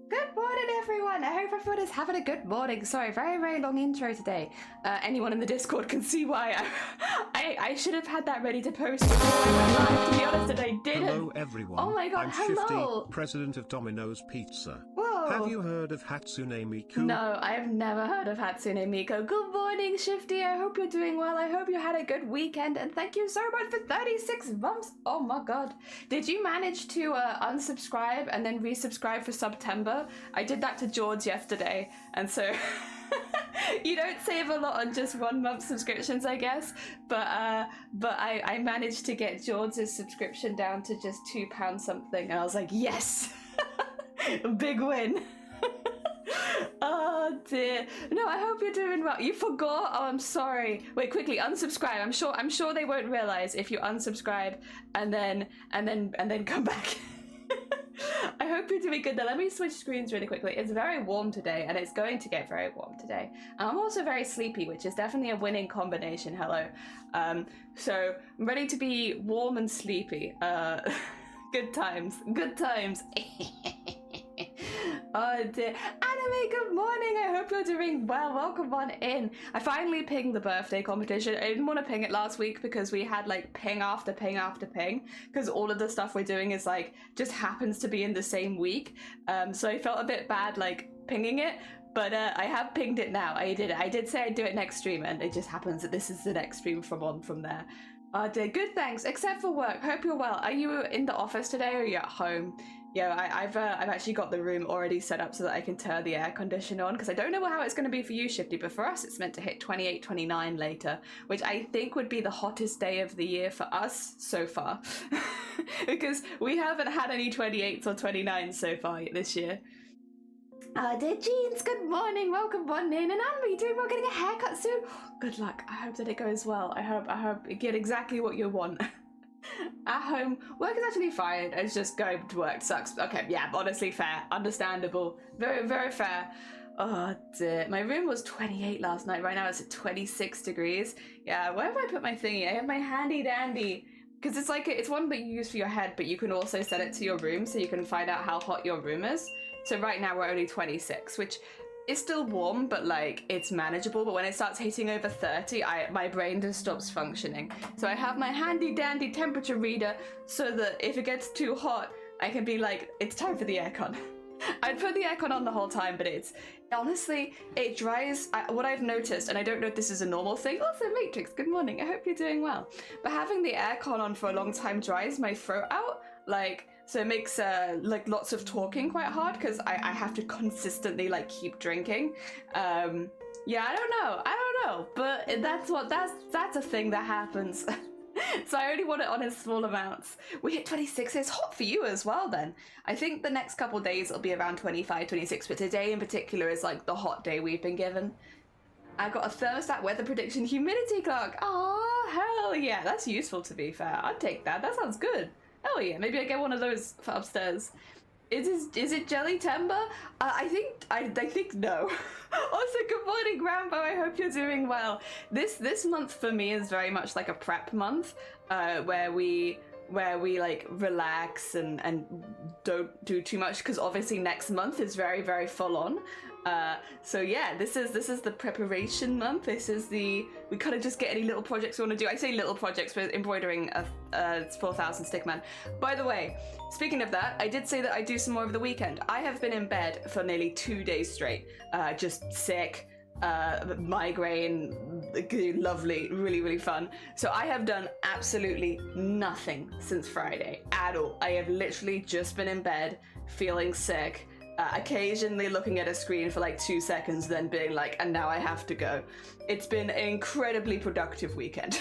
Good morning, everyone. I hope everyone is having a good morning. Sorry, very, very long intro today. Anyone in the Discord can see why I should have had that ready to post before I went live, to be honest, and I didn't. Hello, everyone. Oh my god, I'm hello. Shifty, president of Domino's Pizza. Whoa. Have you heard of Hatsune Miku? No, I've never heard of Hatsune Miku. Good morning, Shifty. I hope you're doing well. I hope you had a good weekend, and thank you so much for 36 months. Oh my god. Did you manage to unsubscribe and then resubscribe for September? I did that to George yesterday, and so you don't save a lot on just 1 month subscriptions, I guess, but I managed to get George's subscription down to just £2 something, and I was like, yes. Big win. Oh dear. No, I hope you're doing well. You forgot? Oh, I'm sorry. Wait, quickly unsubscribe. I'm sure they won't realize if you unsubscribe and then come back. I hope you're doing good. Now let me switch screens really quickly. It's very warm today, and it's going to get very warm today. And I'm also very sleepy, which is definitely a winning combination. Hello. So I'm ready to be warm and sleepy. Good times. Good times. Oh dear. Anime, good morning. I hope you're doing well. Welcome on in. I finally pinged the birthday competition. I didn't want to ping it last week because we had like ping after ping after ping, because all of the stuff we're doing is like just happens to be in the same week. So I felt a bit bad like pinging it, but I have pinged it now. I did say I'd do it next stream, and it just happens that this is the next stream from there. Oh dear. Good, thanks. Except for work. Hope you're well. Are you in the office today, or are you at home? Yeah, I've actually got the room already set up so that I can turn the air conditioner on, because I don't know how it's going to be for you, Shifty, but for us it's meant to hit 28, 29 later, which I think would be the hottest day of the year for us so far. Because we haven't had any 28s or 29s so far this year. Dear Jeans, good morning, welcome on in. And Anne, you doing well, getting a haircut soon? Good luck, I hope that it goes well. I hope you get exactly what you want. At home, work is actually fine. It's just going to work sucks. Okay, yeah, honestly fair, understandable, very, very fair. Oh dear, my room was 28 last night. Right now it's at 26 degrees. Yeah, where have I put my thingy? I have my handy dandy, because it's like it's one that you use for your head, but you can also set it to your room so you can find out how hot your room is. So right now we're only 26, which is still warm, but like it's manageable. But when it starts hitting over 30, my brain just stops functioning. So I have my handy dandy temperature reader so that if it gets too hot, I can be like, it's time for the aircon. I'd put the aircon on the whole time, but it's honestly, it dries. What I've noticed, and I don't know if this is a normal thing. Also, Matrix, good morning. I hope you're doing well. But having the aircon on for a long time dries my throat out, like. So it makes like lots of talking quite hard, because I have to consistently like keep drinking. Yeah, I don't know, but that's a thing that happens. So I only want it on in small amounts. We hit 26. It's hot for you as well then. I think the next couple days it'll be around 25, 26, but today in particular is like the hot day we've been given. I got a thermostat weather prediction humidity clock. Oh, hell yeah, that's useful to be fair. I'd take that. That sounds good. Oh yeah, maybe I get one of those for upstairs. Is it Jelly Timber? I think no. Also, good morning, Rambo. I hope you're doing well. This month for me is very much like a prep month, where we like relax and don't do too much, because obviously next month is very, very full on. So yeah, this is the preparation month. We kind of just get any little projects we want to do. I say little projects, we're embroidering a 4,000 stickman. By the way, speaking of that, I did say that I'd do some more over the weekend. I have been in bed for nearly 2 days straight, just sick, migraine, lovely, really, really fun. So I have done absolutely nothing since Friday at all. I have literally just been in bed, feeling sick, occasionally looking at a screen for like 2 seconds, then being like, and now I have to go. It's been an incredibly productive weekend.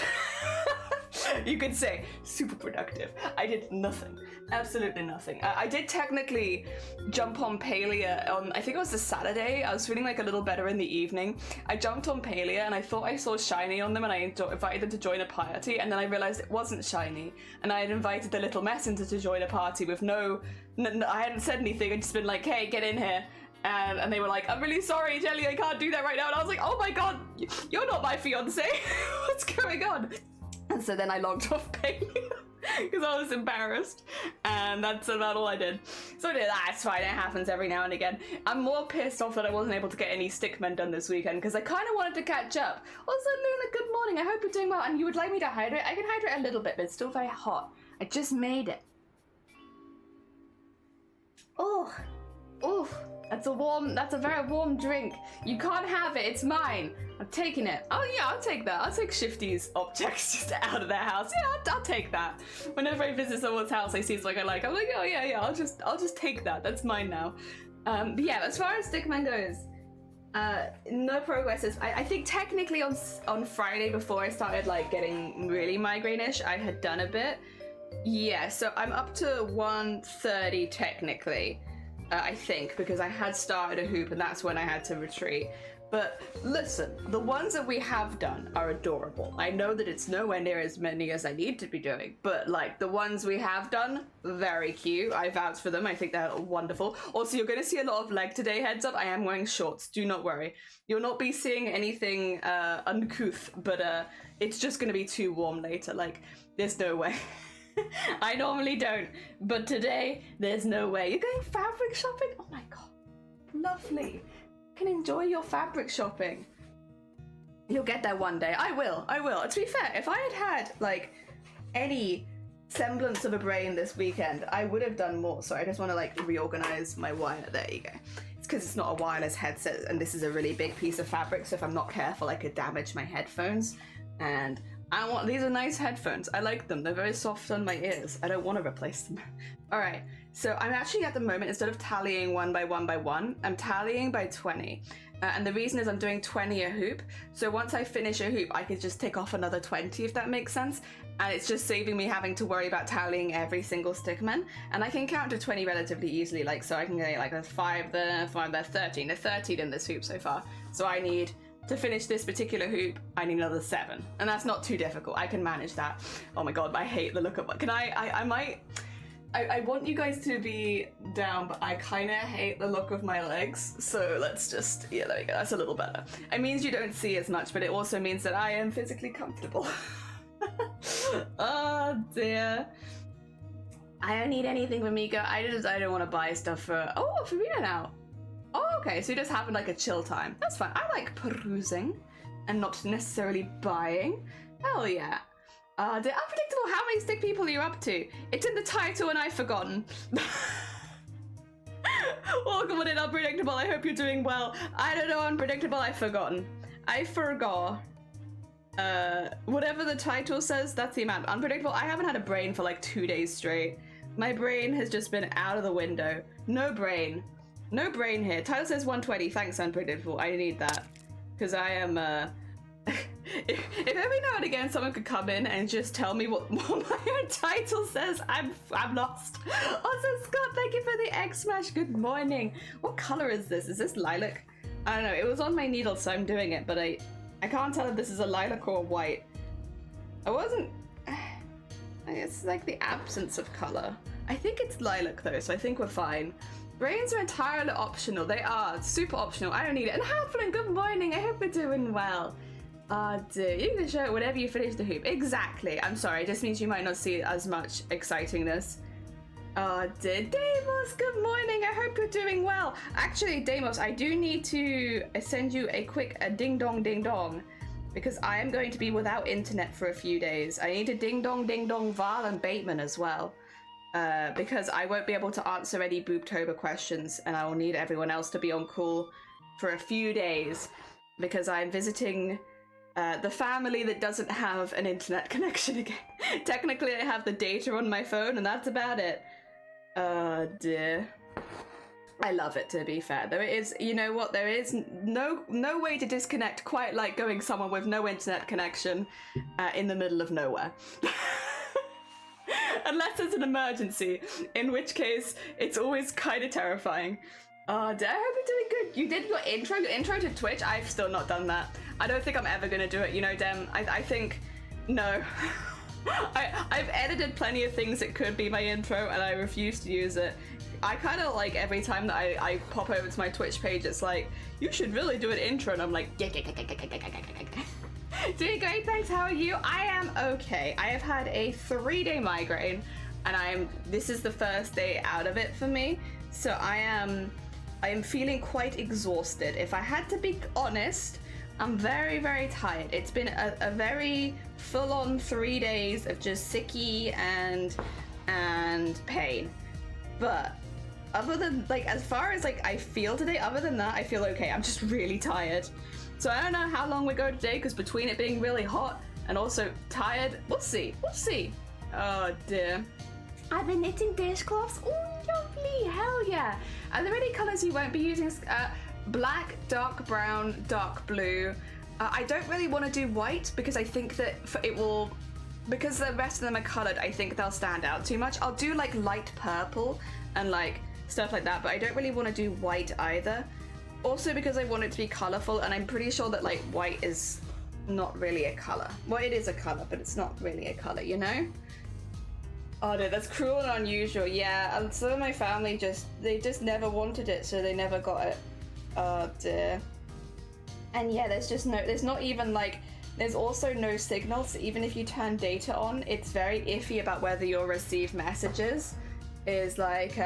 You could say super productive. I did nothing, absolutely nothing. I did technically jump on Palia on, I think it was a Saturday. I was feeling like a little better in the evening. I jumped on Palia and I thought I saw Shiny on them, and I invited them to join a party, and then I realized it wasn't Shiny, and I had invited the little messenger to join a party with no, I hadn't said anything. I'd just been like, hey, get in here. And they were like, I'm really sorry, Jelly, I can't do that right now. And I was like, oh my god, you're not my fiance. What's going on? And so then I logged off Palia because I was embarrassed, and that's about all I did. So that's fine, it happens every now and again. I'm more pissed off that I wasn't able to get any stickmen done this weekend because I kind of wanted to catch up. Also, Luna, good morning, I hope you're doing well, and you would like me to hydrate? I can hydrate a little bit, but it's still very hot. I just made it. Oh, that's a very warm drink. You can't have it, it's mine. I'm taking it. Oh yeah, I'll take that. I'll take Shifty's objects just out of their house. Yeah, I'll take that. Whenever I visit someone's house, I see something I like. I'm like, oh yeah, I'll just take that. That's mine now. But yeah, as far as stickman goes, no progress. I think technically on Friday, before I started like getting really migraine-ish, I had done a bit. Yeah, so I'm up to 130 technically. I think, because I had started a hoop and that's when I had to retreat. But listen, the ones that we have done are adorable. I know that it's nowhere near as many as I need to be doing, but like the ones we have done, very cute. I vouch for them. I think they're wonderful. Also, you're going to see a lot of leg today, heads up. I am wearing shorts. Do not worry. You'll not be seeing anything uncouth, but it's just going to be too warm later. Like, there's no way. I normally don't, but today there's no way. You're going fabric shopping? Oh my god, lovely. You can enjoy your fabric shopping. You'll get there one day. I will. To be fair, if I had like any semblance of a brain this weekend, I would have done more. So I just want to like reorganize my wire. There you go. It's because it's not a wireless headset and this is a really big piece of fabric, so if I'm not careful I could damage my headphones. And these are nice headphones. I like them. They're very soft on my ears. I don't want to replace them. All right. So I'm actually at the moment, instead of tallying one by one, I'm tallying by 20. And the reason is I'm doing 20 a hoop. So once I finish a hoop, I could just tick off another 20, if that makes sense. And it's just saving me having to worry about tallying every single stickman. And I can count to 20 relatively easily. Like, so I can get like a 5 there, 5 there, 13. There's 13 in this hoop so far. So I need, to finish this particular hoop, I need another 7. And that's not too difficult. I can manage that. Oh my god, I hate the look of it. Can I want you guys to be down, but I kind of hate the look of my legs. So let's just, yeah, there we go. That's a little better. It means you don't see as much, but it also means that I am physically comfortable. Oh dear. I don't need anything for Mika. I don't want to buy stuff for Rita now. Oh, okay, so you're just having like a chill time. That's fine. I like perusing and not necessarily buying. Hell yeah. The unpredictable, how many stick people are you up to? It's in the title and I've forgotten. Welcome on in, Unpredictable. I hope you're doing well. I don't know, Unpredictable, I've forgotten. I forgot. Whatever the title says, that's the amount. Unpredictable, I haven't had a brain for like 2 days straight. My brain has just been out of the window. No brain. No brain here. Title says 120. Thanks, Unpredictable. I need that. Because I am, if every now and again someone could come in and just tell me what my own title says, I'm lost. Also, Scott, thank you for the X Smash. Good morning. What color is this? Is this lilac? I don't know. It was on my needle, so I'm doing it, but I can't tell if this is a lilac or a white. I wasn't... It's like the absence of color. I think it's lilac though, so I think we're fine. Brains are entirely optional. They are super optional. I don't need it. And Halfling, good morning. I hope you're doing well. Dear. You can show it whenever you finish the hoop. Exactly. I'm sorry. It just means you might not see as much excitingness. Dear. Deimos, good morning. I hope you're doing well. Actually, Deimos, I do need to send you a quick ding dong because I am going to be without internet for a few days. I need to ding dong Val and Bateman as well. Because I won't be able to answer any Booptober questions and I will need everyone else to be on call for a few days because I'm visiting the family that doesn't have an internet connection again. Technically, I have the data on my phone, and that's about it. Oh dear. I love it, to be fair. There is, you know what, there is no way to disconnect quite like going somewhere with no internet connection in the middle of nowhere. Unless it's an emergency, in which case it's always kind of terrifying. I hope you're doing good. You did your intro to Twitch? I've still not done that. I don't think I'm ever gonna do it, you know, Dem. I think, no. I've edited plenty of things that could be my intro and I refuse to use it. I kind of like every time that I pop over to my Twitch page, it's like, you should really do an intro, and I'm like, doing great, thanks, how are you? I am okay. I have had a 3-day migraine, and this is the first day out of it for me, so I am feeling quite exhausted. If I had to be honest, I'm very, very tired. It's been a very full-on 3 days of just sicky and pain. But other than, like, as far as like I feel today, other than that, I feel okay. I'm just really tired. So I don't know how long we go today, because between it being really hot and also tired, we'll see. Oh dear. I've been knitting dishcloths. Oh, lovely. Hell yeah. Are there any colors you won't be using? Black, dark brown, dark blue. I don't really want to do white because I think that because the rest of them are colored, I think they'll stand out too much. I'll do like light purple and like stuff like that, but I don't really want to do white either. Also because I want it to be colorful, and I'm pretty sure that like white is not really a color. Well, it is a color, but it's not really a color, you know? Oh no, that's cruel and unusual. Yeah, and some of my family they just never wanted it, so they never got it. Oh dear. And yeah, there's also no signals. Even if you turn data on, it's very iffy about whether you'll receive messages. Is like,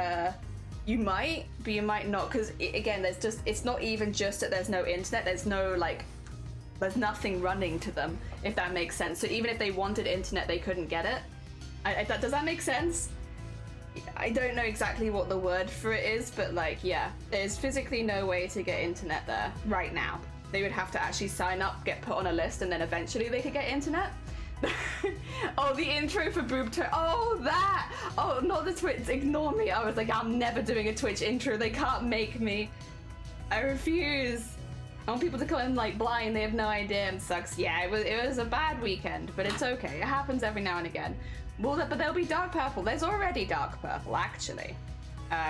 you might, but you might not, because again, it's not even just that there's no internet, there's nothing running to them, if that makes sense. So even if they wanted internet, they couldn't get it. Does that make sense? I don't know exactly what the word for it is, but like, yeah, there's physically no way to get internet there right now. They would have to actually sign up, get put on a list, and then eventually they could get internet. Oh, the intro for Boob Toe. Oh, that! Oh, not the Twitch. Ignore me. I was like, I'm never doing a Twitch intro. They can't make me. I refuse. I want people to come in like blind. They have no idea and sucks. Yeah, it was a bad weekend, but it's okay. It happens every now and again. Well, but there'll be dark purple. There's already dark purple, actually.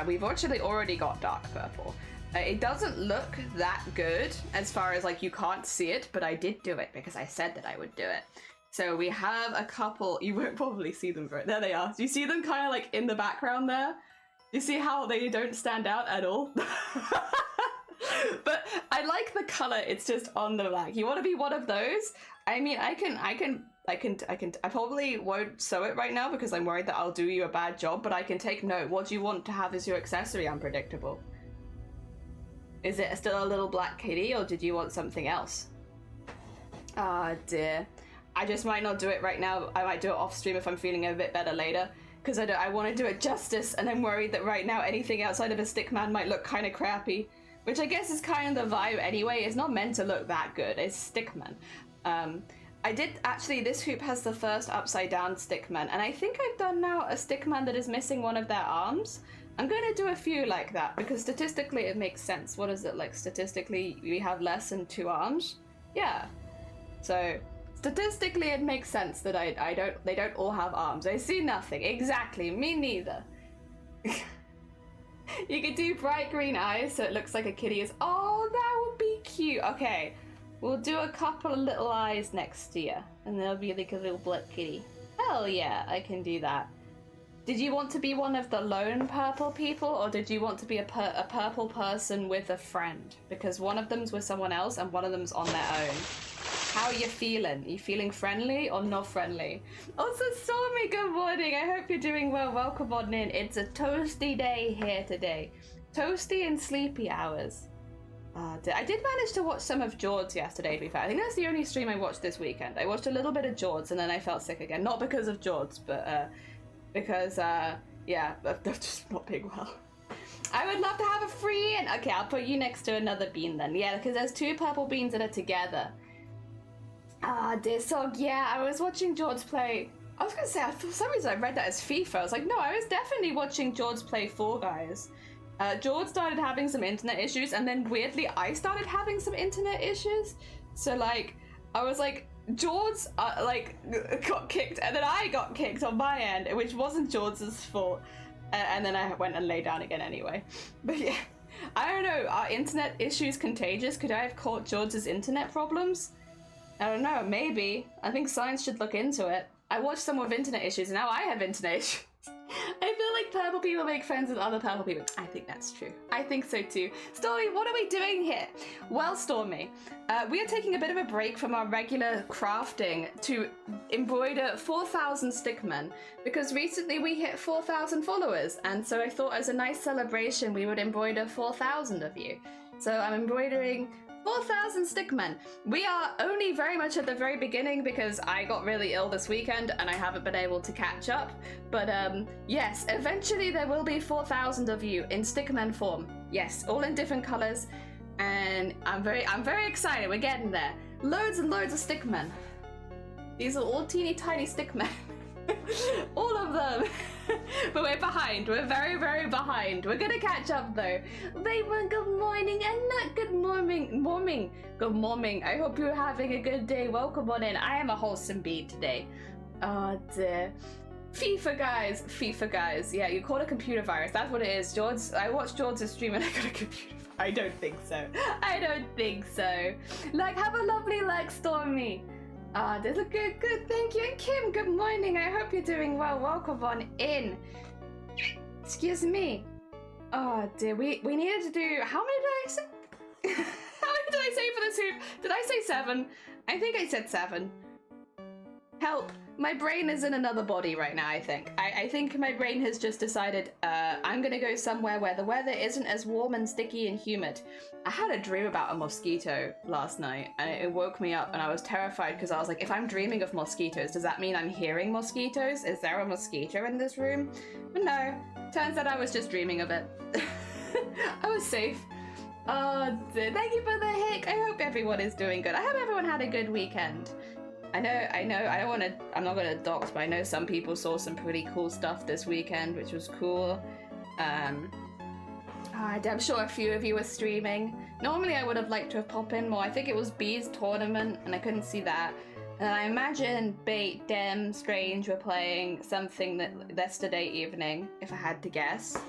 We've actually already got dark purple. It doesn't look that good as far as like you can't see it, but I did do it because I said that I would do it. So we have a couple, you won't probably see them, but there they are. Do you see them kind of like in the background there? You see how they don't stand out at all? But I like the color, it's just on the black. You want to be one of those? I mean, I probably won't sew it right now because I'm worried that I'll do you a bad job, but I can take note. What do you want to have as your accessory, Unpredictable? Is it still a little black kitty, or did you want something else? Ah, dear. I just might not do it right now. I might do it off stream if I'm feeling a bit better later, because I want to do it justice, and I'm worried that right now anything outside of a stickman might look kind of crappy, which I guess is kind of the vibe anyway. It's not meant to look that good. It's stickman. I did actually. This hoop has the first upside down stickman, and I think I've done now a stickman that is missing one of their arms. I'm going to do a few like that because statistically it makes sense. What is it like? Statistically, we have less than 2 arms. Yeah. So statistically, it makes sense that they don't all have arms. I see nothing. Exactly. Me neither. You could do bright green eyes so it looks like a kitty is. Oh, that would be cute. Okay. We'll do a couple of little eyes next to you, and there'll be like a little black kitty. Hell yeah, I can do that. Did you want to be one of the lone purple people, or did you want to be a purple person with a friend? Because one of them's with someone else and one of them's on their own. How are you feeling? Are you feeling friendly or not friendly? Also, Stormy, good morning. I hope you're doing well. Welcome on in. It's a toasty day here today. Toasty and sleepy hours. I did manage to watch some of George yesterday, to be fair. I think that's the only stream I watched this weekend. I watched a little bit of George and then I felt sick again. Not because of George, but because, yeah, they're just not being well. I would love to have a free in. Okay, I'll put you next to another bean then. Yeah, because there's 2 purple beans that are together. Ah, dear Sog, yeah, I was watching George play. I was gonna say, for some reason I read that as FIFA. I was like, no, I was definitely watching George play Fall Guys. George started having some internet issues, and then weirdly, I started having some internet issues. So, like, I was like, George, got kicked, and then I got kicked on my end, which wasn't George's fault. And then I went and lay down again anyway. But yeah, I don't know, are internet issues contagious? Could I have caught George's internet problems? I don't know, maybe. I think science should look into it. I watched someone with internet issues, and now I have internet issues. I feel like purple people make friends with other purple people. I think that's true. I think so too. Stormy, what are we doing here? Well, Stormy, we are taking a bit of a break from our regular crafting to embroider 4,000 stickmen, because recently we hit 4,000 followers, and so I thought as a nice celebration we would embroider 4,000 of you. So I'm embroidering 4,000 stickmen. We are only very much at the very beginning because I got really ill this weekend and I haven't been able to catch up. But yes, eventually there will be 4,000 of you in stickmen form. Yes, all in different colors, and I'm very excited. We're getting there. Loads and loads of stickmen. These are all teeny tiny stickmen. All of them. But we're behind. We're very, very behind. We're gonna catch up though. Baby, good morning, and not good morning. Good morning. I hope you're having a good day. Welcome on in. I am a wholesome bee today. Oh dear. FIFA guys. Yeah, you caught a computer virus. That's what it is. George, I watched George's stream and I got a computer virus. I don't think so. Like, have a lovely Stormy. They look good, thank you. And Kim, good morning. I hope you're doing well. Welcome on in. Excuse me. Oh dear, we needed to do, how many did I say? How many did I say for this hoop? Did I say 7? I think I said 7. Help. My brain is in another body right now, I think. I think my brain has just decided I'm gonna go somewhere where the weather isn't as warm and sticky and humid. I had a dream about a mosquito last night and it woke me up and I was terrified because I was like, if I'm dreaming of mosquitoes, does that mean I'm hearing mosquitoes? Is there a mosquito in this room? But no, turns out I was just dreaming of it. I was safe. Oh, thank you for the hick. I hope everyone is doing good. I hope everyone had a good weekend. I know, I'm not gonna dox, but I know some people saw some pretty cool stuff this weekend, which was cool. I'm sure a few of you were streaming. Normally I would have liked to have popped in more. I think it was B's tournament, and I couldn't see that. And I imagine Bait, Dem, Strange were playing something that yesterday evening, if I had to guess.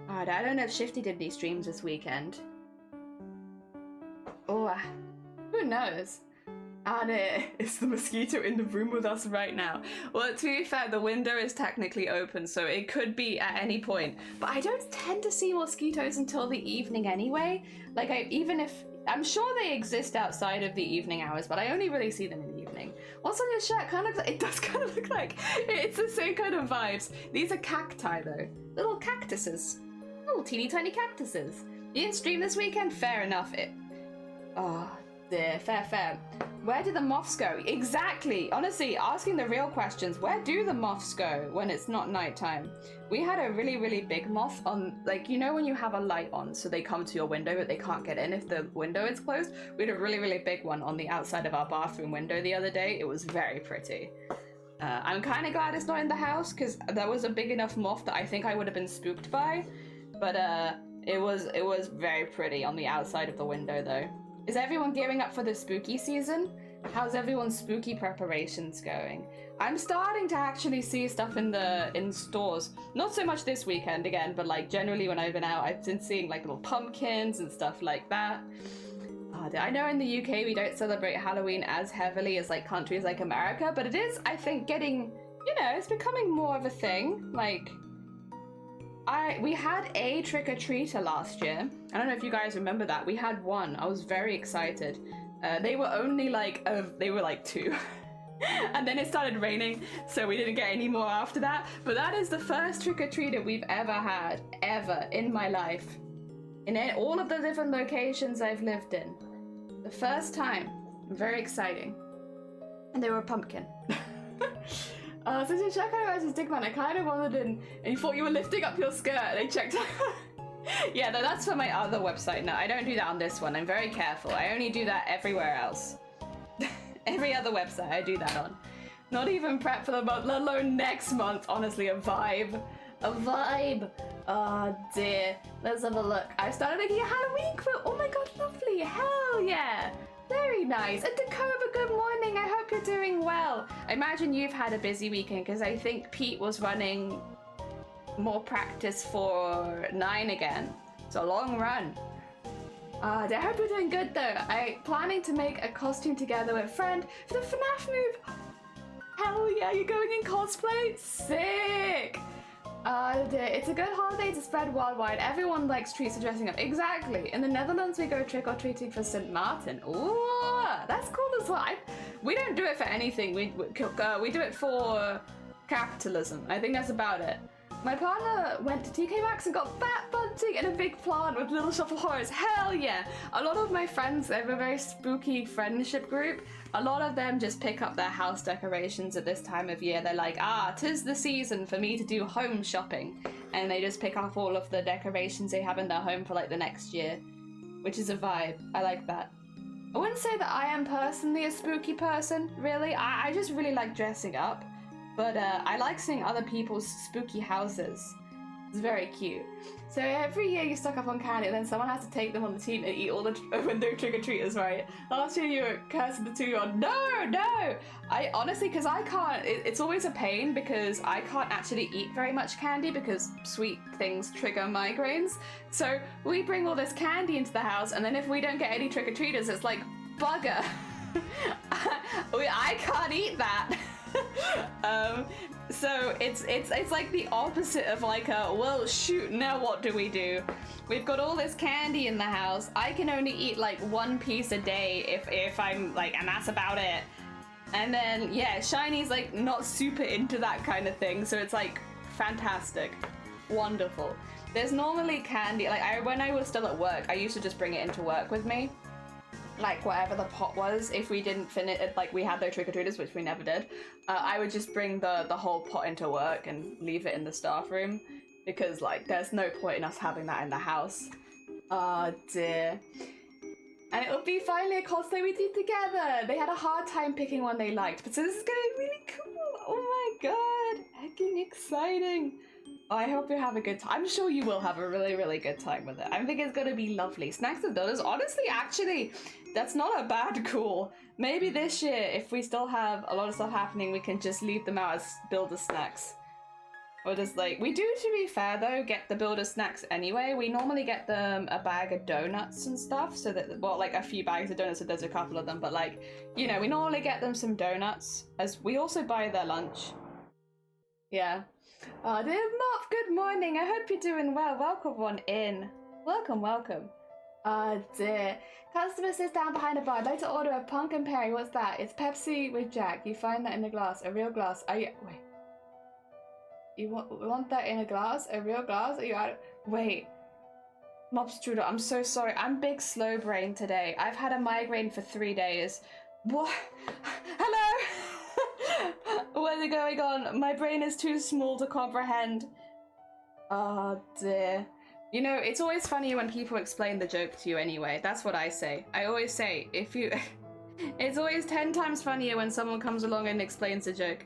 I don't know if Shifty did any streams this weekend. Oh, who knows? And it's the mosquito in the room with us right now. Well, to be fair, the window is technically open, so it could be at any point. But I don't tend to see mosquitoes until the evening anyway. Like, I'm sure they exist outside of the evening hours, but I only really see them in the evening. What's on your shirt? It does kind of look like it's the same kind of vibes. These are cacti, though. Little cactuses. Little teeny tiny cactuses. You didn't stream this weekend? Fair enough. Fair. Where do the moths go? Exactly. Honestly, asking the real questions. Where do the moths go when it's not nighttime? We had a really, really big moth on, like, you know when you have a light on so they come to your window but they can't get in if the window is closed? We had a really, really big one on the outside of our bathroom window the other day. It was very pretty. I'm kind of glad it's not in the house because there was a big enough moth that I think I would have been spooked by. But it was very pretty on the outside of the window though. Is everyone gearing up for the spooky season? How's everyone's spooky preparations going? I'm starting to actually see stuff in stores. Not so much this weekend again, but like generally when I've been out, I've been seeing like little pumpkins and stuff like that. I know in the UK we don't celebrate Halloween as heavily as like countries like America, but it is, I think, getting, it's becoming more of a thing. Like, we had a trick-or-treater last year. I don't know if you guys remember that. We had one. I was very excited. They were only like 2. And then it started raining, so we didn't get any more after that. But that is the first trick-or-treater we've ever had, ever, in my life. In all of the different locations I've lived in. The first time. Very exciting. And they were a pumpkin. So to check out as a stickman, I kind of wanted in, and you thought you were lifting up your skirt, and I checked out. Yeah, no, that's for my other website. No, I don't do that on this one. I'm very careful. I only do that everywhere else. Every other website I do that on. Not even prep for the month, let alone next month. Honestly, a vibe. A vibe. Oh dear. Let's have a look. I started making a Halloween quilt. Oh my god, lovely. Hell yeah. Very nice. And Dakova, good morning. I hope you're doing well. I imagine you've had a busy weekend because I think Pete was running more practice for 9 again. It's a long run. I hope you're doing good though. I'm planning to make a costume together with a friend for the FNAF move. Hell yeah, you're going in cosplay? Sick! It's a good holiday to spread worldwide. Everyone likes treats and dressing up. Exactly. In the Netherlands, we go trick-or-treating for St. Martin. Ooh, that's cool as well. We don't do it for anything. We do it for capitalism. I think that's about it. My partner went to TK Maxx and got fat bunting and a big plant with little shop of horrors. Hell yeah! A lot of my friends, they have a very spooky friendship group. A lot of them just pick up their house decorations at this time of year. They're like, 'tis the season for me to do home shopping. And they just pick up all of the decorations they have in their home for like the next year. Which is a vibe. I like that. I wouldn't say that I am personally a spooky person, really. I just really like dressing up. But I like seeing other people's spooky houses. It's very cute. So every year you stock up on candy and then someone has to take them on the team and eat all the window trick-or-treaters, right? Last year you were cursing the 2-year-old. No! I honestly, because I can't, it's always a pain because I can't actually eat very much candy because sweet things trigger migraines. So we bring all this candy into the house and then if we don't get any trick-or-treaters, it's like, bugger. I can't eat that. So it's like the opposite of like well shoot, now what do we do? We've got all this candy in the house. I can only eat like 1 piece a day if I'm like, and that's about it. And then yeah, Shiny's like not super into that kind of thing, so it's like fantastic, wonderful. There's normally candy, like when I was still at work, I used to just bring it into work with me. Like whatever the pot was, if we didn't finish it, like we had their trick-or-treaters, which we never did, I would just bring the whole pot into work and leave it in the staff room because like there's no point in us having that in the house. Oh dear. And it would be finally a cosplay we did together. They had a hard time picking one they liked, but so this is gonna be really cool. Oh my god, heckin' exciting. Oh, I hope you have a good time. I'm sure you will have a really, really good time with it. I think it's gonna be lovely. Snacks and builders, honestly, actually, that's not a bad call. Maybe this year, if we still have a lot of stuff happening, we can just leave them out as builder snacks. Or just like, we do, to be fair though, get the builder snacks anyway. We normally get them a bag of donuts and stuff, so that, well, like a few bags of donuts, so there's a couple of them, but like, you know, we normally get them some donuts, as we also buy their lunch. Yeah. Oh, dear Mop, good morning. I hope you're doing well. Welcome one in. Welcome, welcome. Oh dear. Customer sits down behind a bar. I'd like to order a pumpkin Perry. What's that? It's Pepsi with Jack. You find that in a glass. A real glass. Are you... Wait. You want that in a glass? A real glass? Are you out of... Wait. Mop Strudel, I'm so sorry. I'm big slow brain today. I've had a migraine for 3 days. What? Hello? What is going on? My brain is too small to comprehend. Oh dear. You know, it's always funny when people explain the joke to you anyway. That's what I say. I always say, if you... It's always 10 times funnier when someone comes along and explains a joke.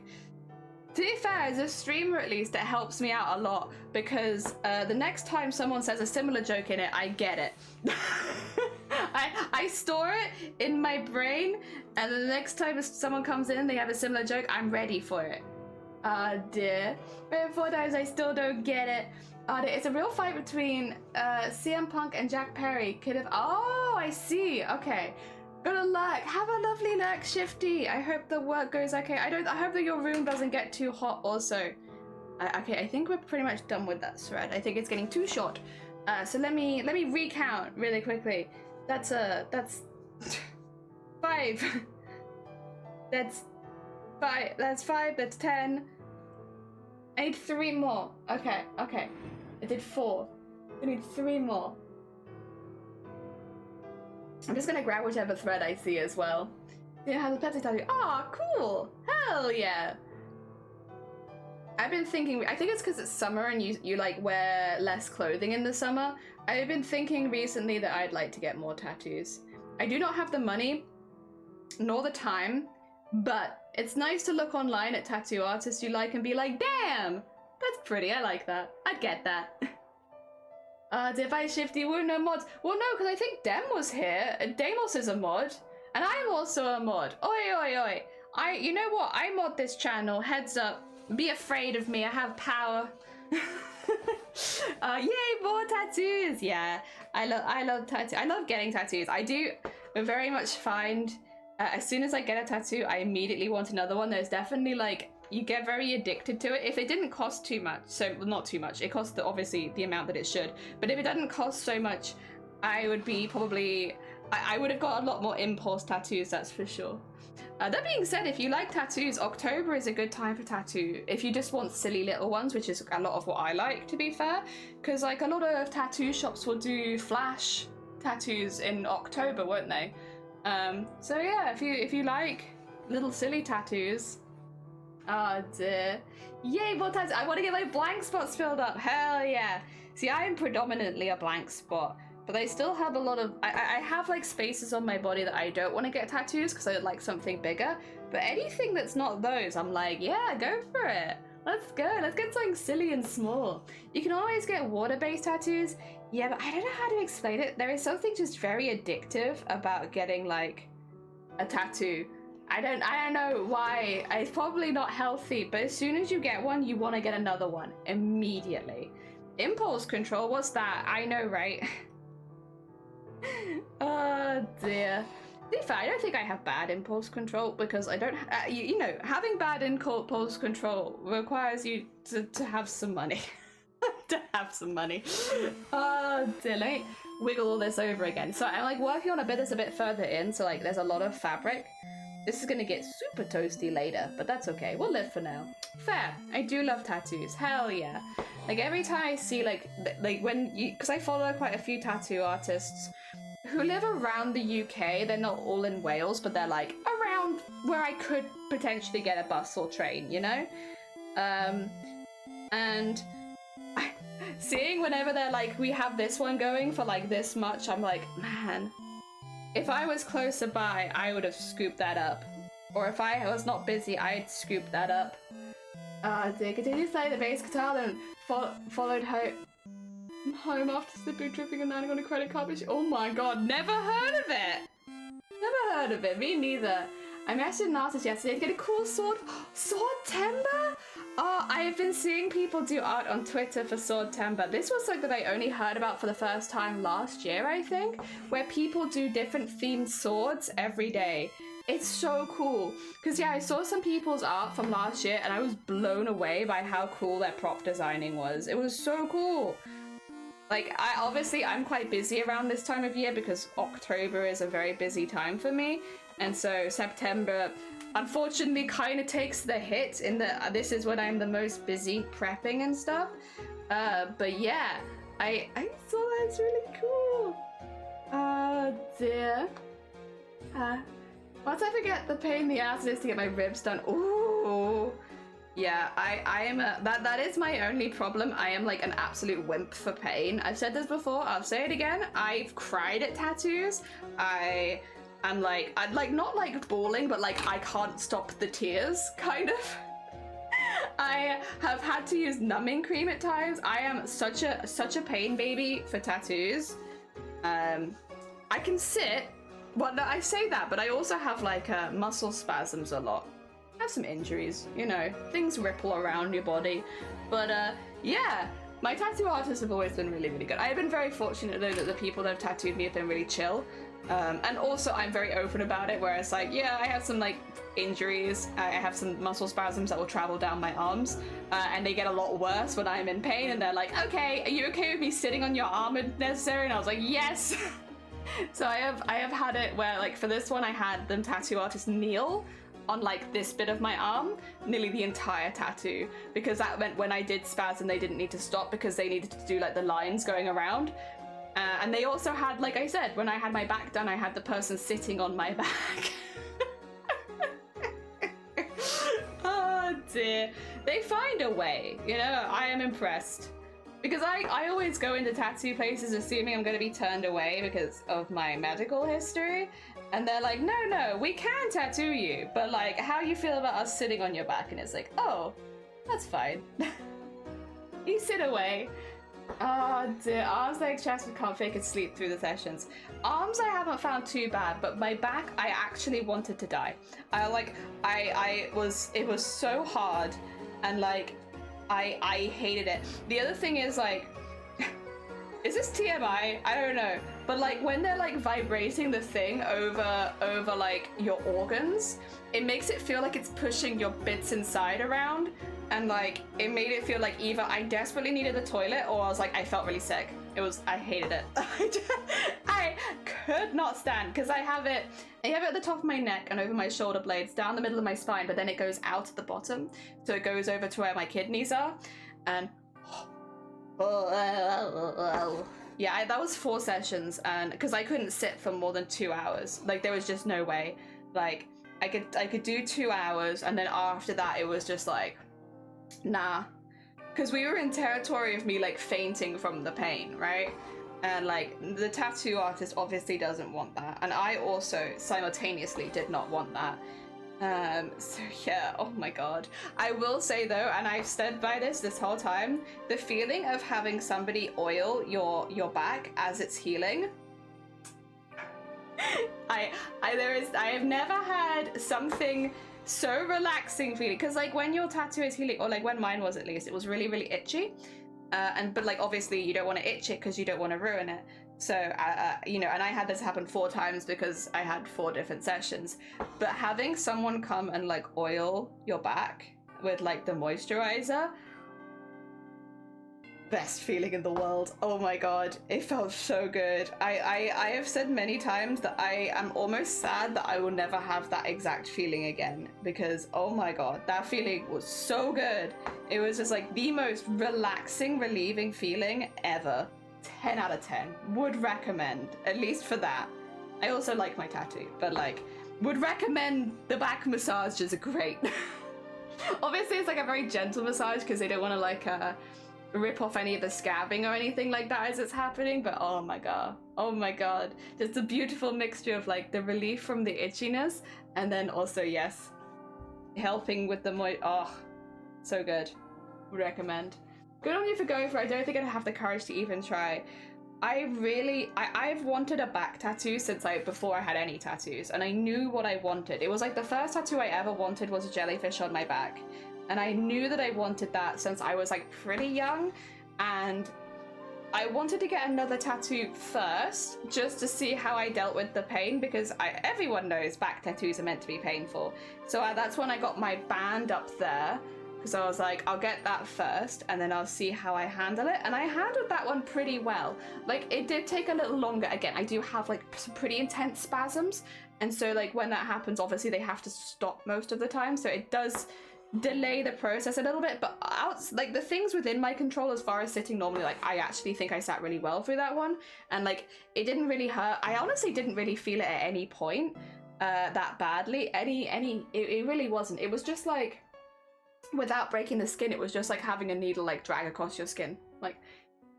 To be fair, as a streamer at least, it helps me out a lot because the next time someone says a similar joke in it, I get it. I store it in my brain, and the next time someone comes in and they have a similar joke, I'm ready for it. Ah dear. 4 times I still don't get it. It's a real fight between CM Punk and Jack Perry. Oh, I see. Okay. Good luck. Have a lovely night, Shifty. I hope the work goes okay. I hope that your room doesn't get too hot also. Okay, I think we're pretty much done with that thread. I think it's getting too short. So let me recount really quickly. That's 5. That's 5. That's 5. That's 10. I need 3 more. Okay. I did 4. I need 3 more. I'm just gonna grab whichever thread I see as well. Yeah, has a Pepsi tattoo. Oh, cool! Hell yeah! I've been thinking, I think it's because it's summer and you like wear less clothing in the summer. I've been thinking recently that I'd like to get more tattoos. I do not have the money, nor the time, But it's nice to look online at tattoo artists you like and be like, damn, that's pretty, I like that. I get that. Did I Shifty were no mods? Well, no, because I think Dem was here. Deimos is a mod. And I'm also a mod. Oi, oi, oi. You know what? I mod this channel. Heads up. Be afraid of me. I have power. Yay, more tattoos. Yeah, I love tattoos. I love getting tattoos. I do very much find as soon as I get a tattoo, I immediately want another one. There's definitely like, you get very addicted to it. If it didn't cost too much, so well, not too much, it costs obviously the amount that it should, but if it doesn't cost so much, I would be probably, I would have got a lot more impulse tattoos, that's for sure. That being said, if you like tattoos, October is a good time for tattoo. If you just want silly little ones, which is a lot of what I like, to be fair, because like a lot of tattoo shops will do flash tattoos in October, won't they? So yeah, if you like little silly tattoos. Oh dear. Yay, more tattoos. I want to get my blank spots filled up. Hell yeah. See, I am predominantly a blank spot, but I still have a lot of, I have like spaces on my body that I don't want to get tattoos because I would like something bigger, but anything that's not those, I'm like, yeah, go for it. Let's go. Let's get something silly and small. You can always get water-based tattoos. Yeah, but I don't know how to explain it. There is something just very addictive about getting like a tattoo. I don't know why. It's probably not healthy, but as soon as you get one, you want to get another one immediately. Impulse control, what's that? I know, right? Oh dear. To be fair, I don't think I have bad impulse control because I don't, you know, having bad impulse control requires you to have some money. To have some money. Oh dear, let me wiggle all this over again. So I'm like working on a bit that's a bit further in, so like there's a lot of fabric. This is gonna get super toasty later, but that's okay. We'll live for now. Fair. I do love tattoos. Hell yeah. Like every time I see like when you, because I follow quite a few tattoo artists who live around the UK. They're not all in Wales, but they're like around where I could potentially get a bus or train, you know? And seeing whenever they're like, we have this one going for like this much, I'm like, man, if I was closer by, I would have scooped that up. Or if I was not busy, I'd scoop that up. They continued to play the bass guitar, then followed home after slipping, tripping, and landing on a credit card. Oh my god, never heard of it! Never heard of it, me neither. I messaged an artist yesterday to get a cool sword. Sword-tember? Oh, I have been seeing people do art on Twitter for Sword-tember. This was something that I only heard about for the first time last year, I think, where people do different themed swords every day. It's so cool. Because yeah, I saw some people's art from last year and I was blown away by how cool their prop designing was. It was so cool. Like, I'm quite busy around this time of year because October is a very busy time for me. And so September, unfortunately, kind of takes the hit in that this is when I'm the most busy prepping and stuff. But yeah, I saw that's really cool. Oh dear. Once I forget the pain in the ass it is to get my ribs done. Ooh. Yeah, I am that is my only problem. I am like an absolute wimp for pain. I've said this before, I'll say it again. I've cried at tattoos. I'm like not like bawling, but like I can't stop the tears, kind of. I have had to use numbing cream at times. I am such a pain baby for tattoos. I can sit. Well, no, I say that, but I also have like muscle spasms a lot. I have some injuries, you know, things ripple around your body. But yeah, my tattoo artists have always been really, really good. I've been very fortunate though that the people that have tattooed me have been really chill. And also I'm very open about it, where it's like, yeah, I have some like injuries. I have some muscle spasms that will travel down my arms, and they get a lot worse when I'm in pain, and they're like, okay, are you okay with me sitting on your arm if necessary? And I was like, yes. So I have had it where, like, for this one I had the tattoo artist kneel on like this bit of my arm nearly the entire tattoo, because that meant when I did spasm they didn't need to stop because they needed to do like the lines going around. And they also had, like I said, when I had my back done, I had the person sitting on my back. Oh dear. They find a way, you know, I am impressed. Because I always go into tattoo places assuming I'm going to be turned away because of my medical history. And they're like, no, we can tattoo you, but like, how you feel about us sitting on your back? And it's like, oh, that's fine. You sit away. Oh dear, arms, legs, chest, and can't fake it, sleep through the sessions. Arms I haven't found too bad, but my back I actually wanted to die. It was so hard, and like I hated it. The other thing is like, is this TMI? I don't know. But like when they're like vibrating the thing over like your organs, it makes it feel like it's pushing your bits inside around. And like it made it feel like either I desperately needed the toilet or I was like, I felt really sick. I hated it. I could not stand, because I have it at the top of my neck and over my shoulder blades, down the middle of my spine, but then it goes out at the bottom. So it goes over to where my kidneys are. And yeah, that was 4 sessions, and because I couldn't sit for more than 2 hours. Like there was just no way. Like I could do 2 hours, and then after that it was just like, nah, because we were in territory of me like fainting from the pain, right? And like the tattoo artist obviously doesn't want that, and I also simultaneously did not want that. So yeah, oh my god. I will say though, and I've stood by this whole time, the feeling of having somebody oil your back as it's healing. I have never had something so relaxing feeling, because like when your tattoo is healing, or like when mine was at least, it was really, really itchy. But like obviously you don't want to itch it because you don't want to ruin it. So, you know, and I had this happen 4 times because I had 4 different sessions. But having someone come and like oil your back with like the moisturizer, best feeling in the world. Oh my god, it felt so good. I have said many times that I am almost sad that I will never have that exact feeling again, because oh my god, that feeling was so good. It was just like the most relaxing, relieving feeling ever. 10 out of 10. Would recommend, at least for that. I also like my tattoo, but like, would recommend the back massages are great. Obviously it's like a very gentle massage because they don't want to like rip off any of the scabbing or anything like that as it's happening, but oh my god, just a beautiful mixture of like the relief from the itchiness and then also, yes, helping with the oh, so good. Would recommend. Good on you for going for it. I don't think I'd have the courage to even try. I've wanted a back tattoo since before I had any tattoos, and I knew what I wanted. It was like the first tattoo I ever wanted was a jellyfish on my back. And I knew that I wanted that since I was like pretty young, and I wanted to get another tattoo first just to see how I dealt with the pain, because everyone knows back tattoos are meant to be painful. So that's when I got my band up there, because I was like, I'll get that first and then I'll see how I handle it. And I handled that one pretty well. Like it did take a little longer. Again, I do have like some pretty intense spasms, and so like when that happens, obviously they have to stop most of the time, so it does delay the process a little bit, but like the things within my control as far as sitting normally, like I actually think I sat really well through that one, and like it didn't really hurt. I honestly didn't really feel it at any point that badly. It really wasn't. It was just like, without breaking the skin, it was just like having a needle like drag across your skin. Like,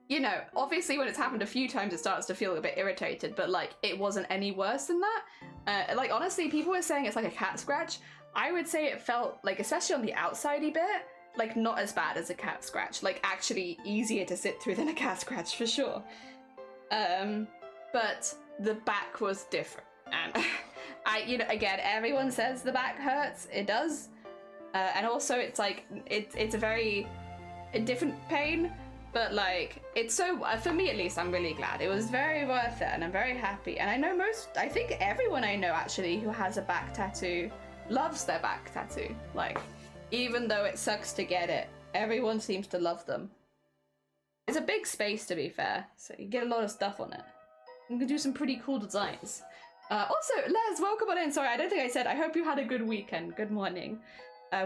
you know, obviously when it's happened a few times it starts to feel a bit irritated, but like it wasn't any worse than that. Like honestly, people were saying it's like a cat scratch. I would say it felt like, especially on the outsidey bit, like not as bad as a cat scratch, like actually easier to sit through than a cat scratch for sure. But the back was different, and you know, again, everyone says the back hurts. It does. And also it's like, it's a very different pain, but like, it's so, for me at least, I'm really glad. It was very worth it, and I'm very happy. And I think everyone I know actually who has a back tattoo loves their back tattoo. Like, even though it sucks to get it, everyone seems to love them. It's a big space, to be fair, so you get a lot of stuff on it. You can do some pretty cool designs. Also, Les, welcome on in. Sorry, I don't think I said, I hope you had a good weekend. Good morning.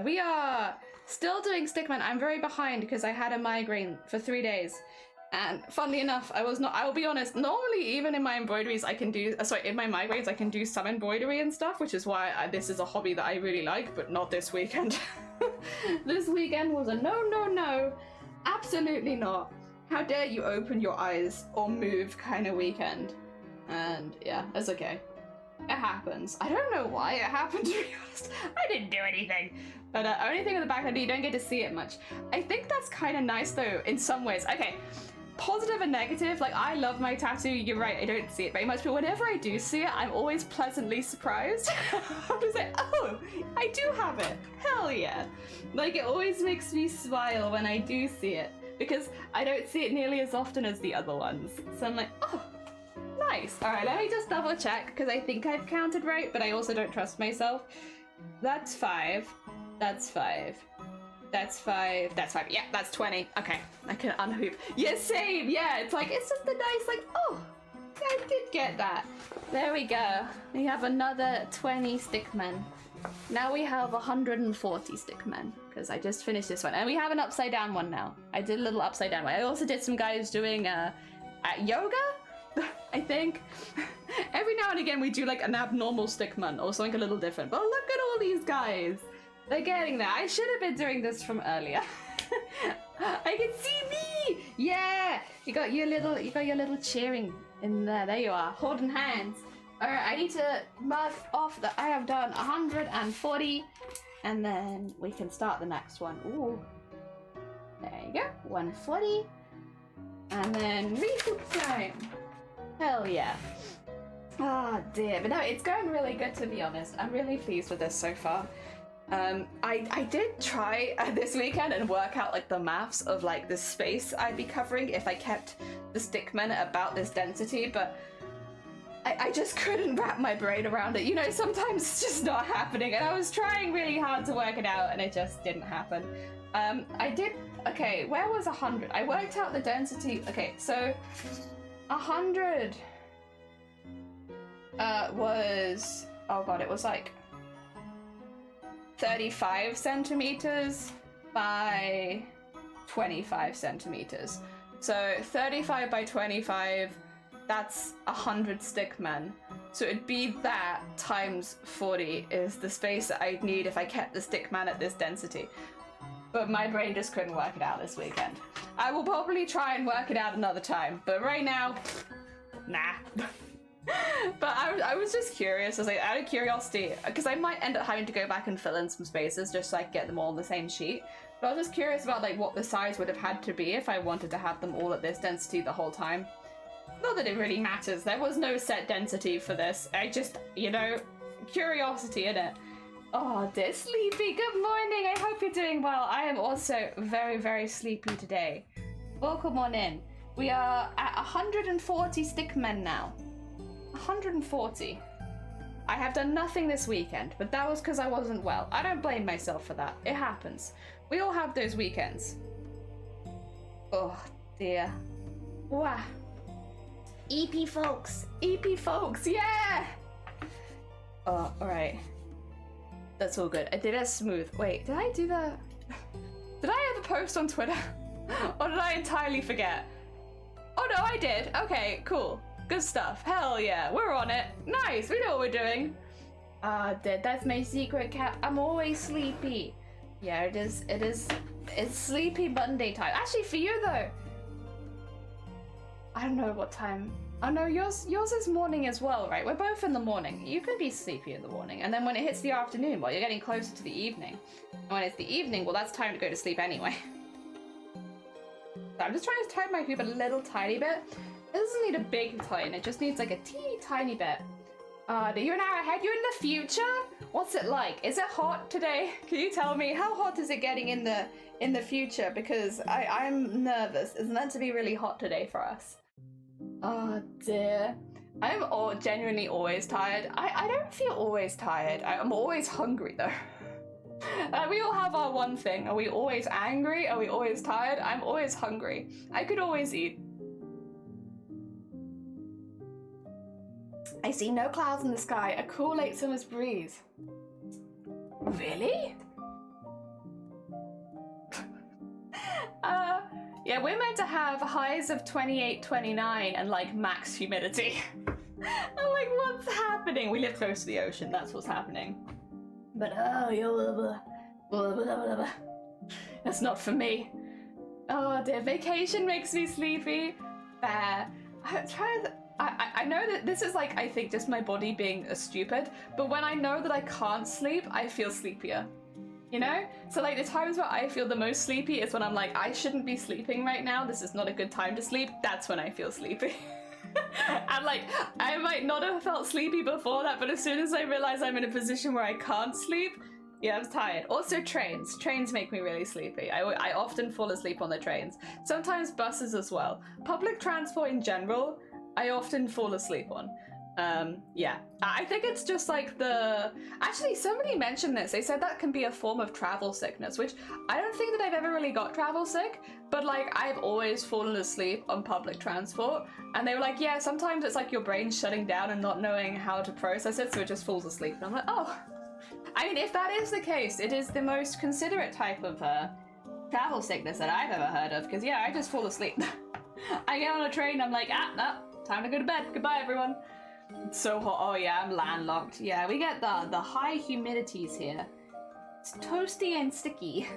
We are still doing stickmen. I'm very behind because I had a migraine for 3 days. And funnily enough, I will be honest, normally even in my embroideries I can do, in my migraines I can do some embroidery and stuff, which is why this is a hobby that I really like, but not this weekend. This weekend was a no, absolutely not. How dare you open your eyes or move kind of weekend. And yeah, that's okay. It happens. I don't know why it happened, to be honest. I didn't do anything. But only thing in the back, you don't get to see it much. I think that's kind of nice, though, in some ways. Okay, positive and negative. Like, I love my tattoo. You're right, I don't see it very much. But whenever I do see it, I'm always pleasantly surprised. I'm just like, oh, I do have it. Hell yeah. Like, it always makes me smile when I do see it. Because I don't see it nearly as often as the other ones. So I'm like, oh. Nice. All right, let me just double check because I think I've counted right, but I also don't trust myself. That's 5. That's 5. That's 5. That's 5. Yeah, that's 20. Okay, I can unhoop. Yeah, same. Yeah, it's like, it's just a nice, like, oh, I did get that. There we go. We have another 20 stickmen. Now we have 140 stickmen because I just finished this one. And we have an upside down one now. I did a little upside down one. I also did some guys doing yoga. I think every now and again we do like an abnormal stickman or something a little different. But look at all these guys. They're getting there. I should have been doing this from earlier. I can see me. Yeah. You got your little cheering in there. There you are. Holding hands. All right, I need to mark off that I have done 140 and then we can start the next one. Ooh. There you go. 140. And then recoup time. Hell yeah. Oh dear, but no, it's going really good, to be honest. I'm really pleased with this so far. I did try this weekend and work out like the maths of like the space I'd be covering if I kept the stickmen about this density, but I just couldn't wrap my brain around it. You know, sometimes it's just not happening, and I was trying really hard to work it out and it just didn't happen. Okay, where was 100? I worked out the density. Okay, so 100 was, oh god, it was like 35 centimeters by 25 centimeters. So 35 by 25, that's 100 stickmen. So it'd be that times 40 is the space that I'd need if I kept the stickman at this density. But my brain just couldn't work it out this weekend. I will probably try and work it out another time, but right now, nah. But I was just curious. I was like, out of curiosity, because I might end up having to go back and fill in some spaces just so I can get them all on the same sheet. But I was just curious about like what the size would have had to be if I wanted to have them all at this density the whole time. Not that it really matters. There was no set density for this. I just, you know, curiosity in it. Oh, dear Sleepy, good morning. I hope you're doing well. I am also very, very sleepy today. Welcome on in. We are at 140 stickmen now. 140. I have done nothing this weekend, but that was because I wasn't well. I don't blame myself for that. It happens. We all have those weekends. Oh, dear. Wow. EP folks. EP folks, yeah! Oh, alright. That's all good. I did it smooth. Wait, did I do the... Did I ever post on Twitter? Or did I entirely forget? Oh no, I did. Okay, cool. Good stuff. Hell yeah, we're on it. Nice, we know what we're doing. Dead. That's my secret cap. I'm always sleepy. Yeah, it is. It's sleepy Monday time. Actually, for you though. I don't know what time. Oh no, yours is morning as well, right? We're both in the morning. You can be sleepy in the morning, and then when it hits the afternoon, well, you're getting closer to the evening. And when it's the evening, well, that's time to go to sleep anyway. So I'm just trying to tighten my hoop a little tiny bit. It doesn't need a big tighten, it just needs like a teeny tiny bit. You're an hour ahead, you're in the future? What's it like? Is it hot today? Can you tell me, how hot is it getting in the future? Because I'm nervous. It's meant to be really hot today for us. Oh dear. I'm genuinely always tired. I don't feel always tired. I'm always hungry though. We all have our one thing. Are we always angry? Are we always tired? I'm always hungry. I could always eat. I see no clouds in the sky. A cool late summer's breeze. Really? Yeah, we're meant to have highs of 28, 29 and like max humidity. I'm like, what's happening? We live close to the ocean, that's what's happening. But that's not for me. Oh dear, vacation makes me sleepy. Fair. I know that this is like, I think just my body being stupid, but when I know that I can't sleep, I feel sleepier. You know? So like the times where I feel the most sleepy is when I'm like, I shouldn't be sleeping right now, this is not a good time to sleep. That's when I feel sleepy. And like, I might not have felt sleepy before that, but as soon as I realize I'm in a position where I can't sleep, yeah, I'm tired. Also trains. Trains make me really sleepy. I often fall asleep on the trains. Sometimes buses as well. Public transport in general, I often fall asleep on. Yeah. I think it's just like actually, somebody mentioned this. They said that can be a form of travel sickness, which I don't think that I've ever really got travel sick, but like I've always fallen asleep on public transport. And they were like, yeah, sometimes it's like your brain's shutting down and not knowing how to process it, so it just falls asleep. And I'm like, oh. I mean, if that is the case, it is the most considerate type of travel sickness that I've ever heard of, because yeah, I just fall asleep. I get on a train, I'm like, no, time to go to bed. Goodbye, everyone. It's so hot. Oh yeah, I'm landlocked. Yeah, we get the high humidities here. It's toasty and sticky.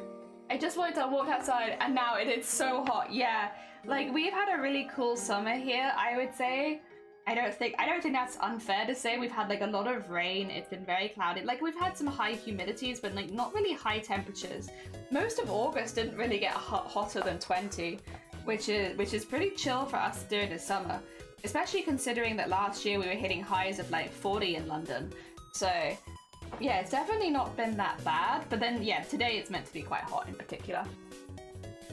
I just wanted to walk outside and now it is so hot. Yeah, like we've had a really cool summer here, I would say. I don't think that's unfair to say. We've had like a lot of rain. It's been very cloudy. Like we've had some high humidities, but like not really high temperatures. Most of August didn't really get hotter than 20, which is pretty chill for us during the summer. Especially considering that last year we were hitting highs of like 40 in London. So yeah, it's definitely not been that bad. But then yeah, today it's meant to be quite hot in particular.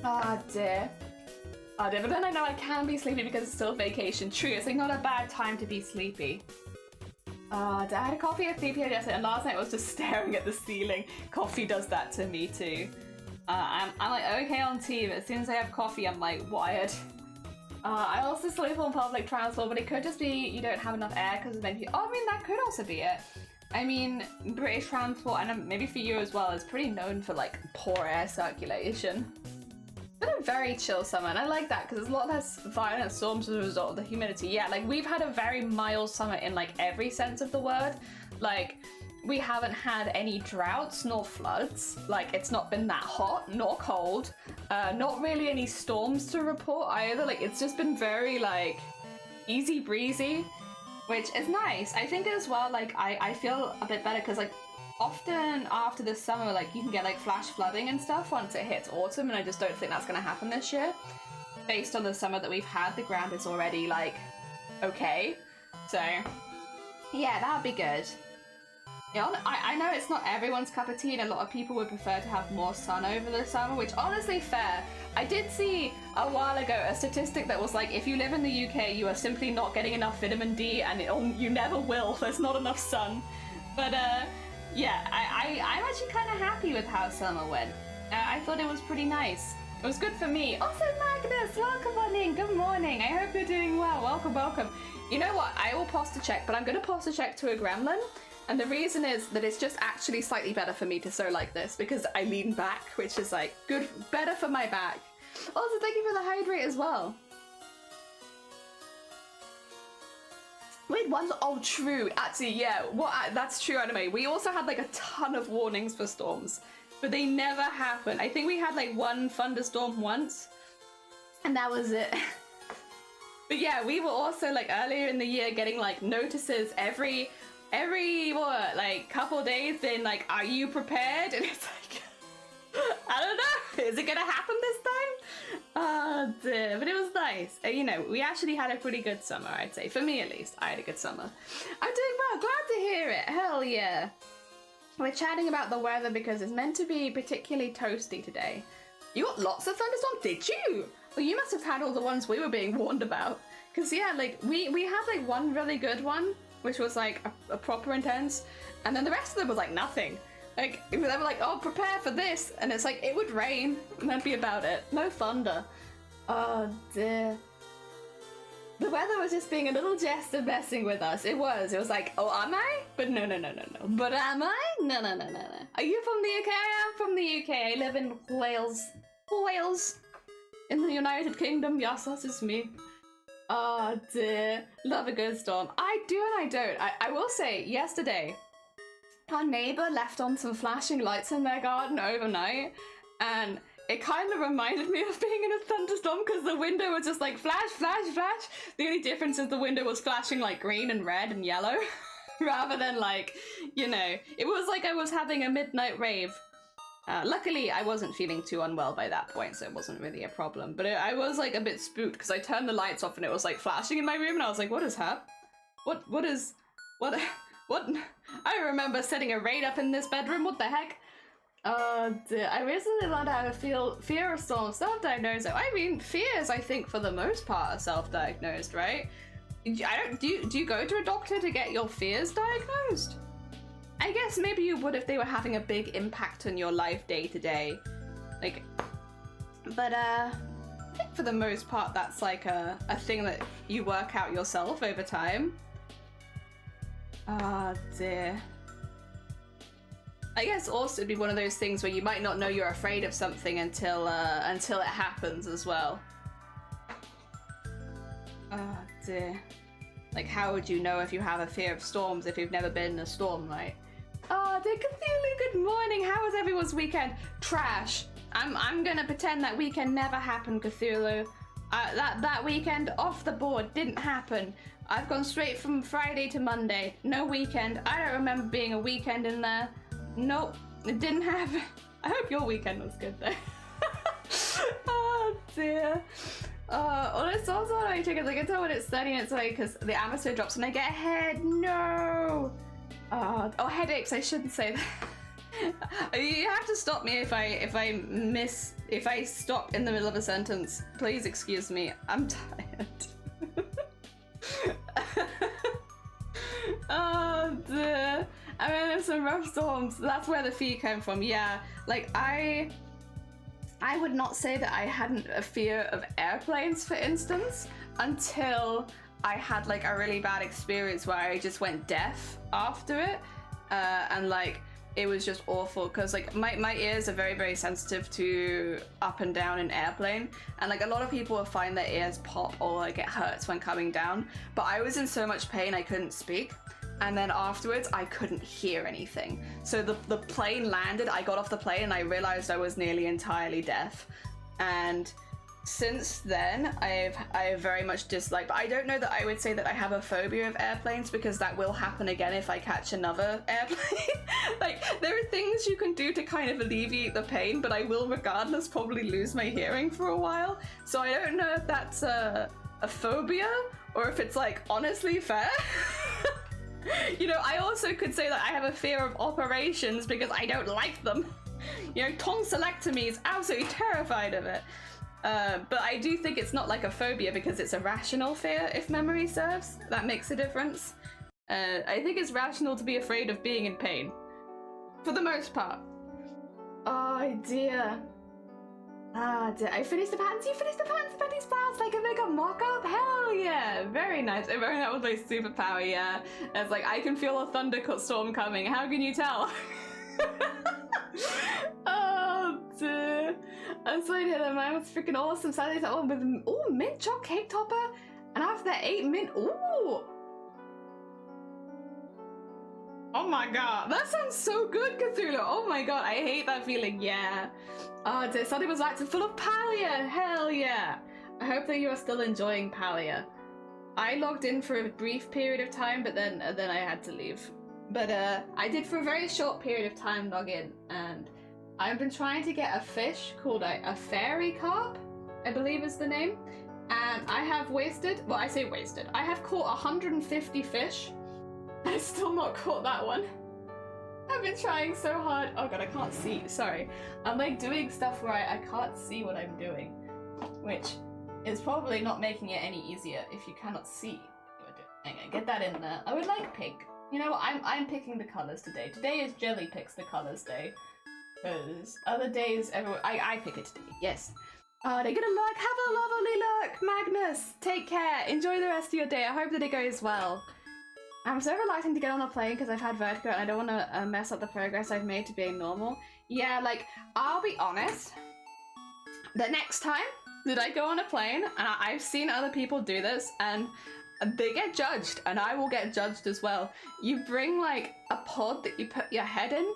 Ah dear. Oh, but then I know I can be sleepy because it's still vacation. True, it's like not a bad time to be sleepy. I had a coffee at 3 p.m. yesterday and last night I was just staring at the ceiling. Coffee does that to me too. I'm like okay on tea, but as soon as I have coffee I'm like wired. I also sleep on public transport, but it could just be you don't have enough air because maybe. Oh, I mean that could also be it. I mean British transport, and maybe for you as well, is pretty known for like poor air circulation. It's been a very chill summer, and I like that because there's a lot less violent storms as a result of the humidity. Yeah, like we've had a very mild summer in like every sense of the word. Like we haven't had any droughts nor floods. Like it's not been that hot nor cold. Not really any storms to report either. Like it's just been very like easy breezy, which is nice. I think as well, like I feel a bit better because like often after the summer, like you can get like flash flooding and stuff once it hits autumn, and I just don't think that's going to happen this year. Based on the summer that we've had, the ground is already like okay. So yeah, that'd be good. Yeah, I know it's not everyone's cup of tea, and a lot of people would prefer to have more sun over the summer, which honestly fair. I did see a while ago a statistic that was like, if you live in the UK, you are simply not getting enough vitamin D, and you never will. There's not enough sun. But yeah, I'm actually kind of happy with how summer went. I thought it was pretty nice. It was good for me. Also, Magnus, welcome on in. Good morning. I hope you're doing well. Welcome, welcome. You know what? I will posture check, but I'm going to posture check to a gremlin. And the reason is that it's just actually slightly better for me to sew like this because I lean back, which is like good, better for my back. Also, thank you for the hydrate as well. Wait, oh, true. Actually, yeah, that's true, anime. We also had like a ton of warnings for storms, but they never happened. I think we had like one thunderstorm once, and that was it. But yeah, we were also like earlier in the year getting like notices every what, like couple days being like, are you prepared? And it's like, I don't know, is it gonna happen this time? Oh dear, but it was nice. You know, we actually had a pretty good summer, I'd say. For me at least, I had a good summer. I'm doing well, glad to hear it, hell yeah. We're chatting about the weather because it's meant to be particularly toasty today. You got lots of thunderstorms, did you? Well, you must have had all the ones we were being warned about. Because yeah, like we had like one really good one, which was like a proper intense, and then the rest of them was like nothing. Like they were like, oh, prepare for this, and it's like it would rain, and that'd be about it. No thunder. Oh dear. The weather was just being a little jester messing with us. It was like, oh, am I? But no. But am I? No. Are you from the UK? I am from the UK. I live in Wales. In the United Kingdom. Yes, that is me. Oh dear, love a good storm. I do and I don't. I will say, yesterday, our neighbour left on some flashing lights in their garden overnight, and it kind of reminded me of being in a thunderstorm because the window was just like flash, flash, flash. The only difference is the window was flashing like green and red and yellow rather than like, you know, it was like I was having a midnight rave. Luckily, I wasn't feeling too unwell by that point, so it wasn't really a problem. But I was like a bit spooked because I turned the lights off and it was like flashing in my room and I was like, what is happening? What? I remember setting a raid up in this bedroom, what the heck? I recently learned how to feel fear of storms, self-diagnosed. I mean, fears, I think, for the most part, are self-diagnosed, right? Do you go to a doctor to get your fears diagnosed? I guess maybe you would if they were having a big impact on your life day to day. Like, but I think for the most part that's like a thing that you work out yourself over time. Ah, dear. I guess also it'd be one of those things where you might not know you're afraid of something until it happens as well. Oh dear. Like, how would you know if you have a fear of storms if you've never been in a storm, right? Oh, dear Cthulhu, good morning. How was everyone's weekend? Trash. I'm gonna pretend that weekend never happened, Cthulhu. That weekend off the board didn't happen. I've gone straight from Friday to Monday. No weekend. I don't remember being a weekend in there. Nope, it didn't happen. I hope your weekend was good though. Oh dear. Well, it's also annoying because I can tell when it's 30 minutes away because the atmosphere drops and I get a head. No. Oh, headaches. I shouldn't say that. You have to stop me if I stop in the middle of a sentence. Please excuse me. I'm tired. Oh dear. I mean, there's some rough storms. That's where the fear came from. Yeah, like I would not say that I hadn't a fear of airplanes, for instance, until I had like a really bad experience where I just went deaf after it, and like it was just awful because like my ears are very, very sensitive to up and down in airplane, and like a lot of people will find their ears pop or like it hurts when coming down, but I was in so much pain I couldn't speak. And then afterwards, I couldn't hear anything. So the plane landed, I got off the plane and I realized I was nearly entirely deaf. And since then, I have very much disliked, but I don't know that I would say that I have a phobia of airplanes because that will happen again if I catch another airplane. Like, there are things you can do to kind of alleviate the pain, but I will regardless probably lose my hearing for a while. So I don't know if that's a phobia or if it's like honestly fair. You know, I also could say that I have a fear of operations because I don't like them. You know, tonsillectomy is absolutely terrified of it. But I do think it's not like a phobia because it's a rational fear, if memory serves. That makes a difference. I think it's rational to be afraid of being in pain. For the most part. Oh dear. Ah, dear. I finished the patterns. You finished the patterns. Betty's Flowers. Like, I make a mock-up. Hell yeah. Very nice. I remember that was my superpower, yeah. It's like, I can feel a thunderstorm coming. How can you tell? Oh, dear. I'm so here. Mine was freaking awesome. Saturday's at one with, ooh, mint choc cake topper. And after that, 8 mint. Ooh. Oh my god, that sounds so good, Cthulhu. Oh my god, I hate that feeling. Yeah. Oh, Sunday was active full of Palia. Hell yeah. I hope that you are still enjoying Palia. I logged in for a brief period of time, but then I had to leave. But I did for a very short period of time log in, and I've been trying to get a fish called a fairy carp, I believe is the name. And I have wasted, well, I say wasted. I have caught 150 fish. I've still not caught that one. I've been trying so hard. Oh god, I can't see. Sorry. I'm like doing stuff where I can't see what I'm doing, which is probably not making it any easier if you cannot see what you're doing. Hang on, get that in there. I would like pink. You know what? I'm picking the colors today. Today is Jelly picks the colors day. Because other days, everyone I pick it today. Yes. Oh, they're gonna look. Have a lovely look, Magnus. Take care. Enjoy the rest of your day. I hope that it goes well. I'm so reluctant to get on a plane because I've had vertigo and I don't want to mess up the progress I've made to being normal. Yeah, like, I'll be honest. The next time that I go on a plane, and I've seen other people do this, and they get judged, and I will get judged as well. You bring, like, a pod that you put your head in,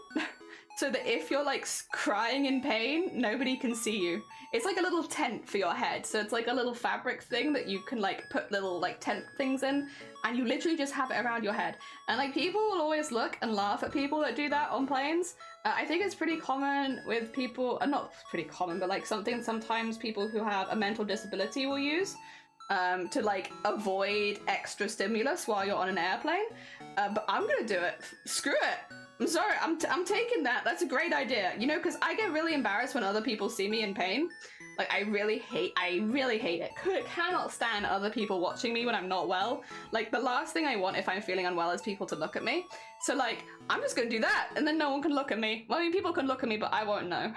so that if you're like crying in pain, nobody can see you. It's like a little tent for your head. So it's like a little fabric thing that you can like put little like tent things in, and you literally just have it around your head. And like people will always look and laugh at people that do that on planes. I think it's pretty common with people, not pretty common, but like something sometimes people who have a mental disability will use to like avoid extra stimulus while you're on an airplane. But I'm gonna do it. Screw it. I'm sorry, I'm taking that. That's a great idea. You know, because I get really embarrassed when other people see me in pain. Like, I really hate it. Cannot stand other people watching me when I'm not well. Like, the last thing I want if I'm feeling unwell is people to look at me. So, like, I'm just gonna do that, and then no one can look at me. Well, I mean, people can look at me, but I won't know.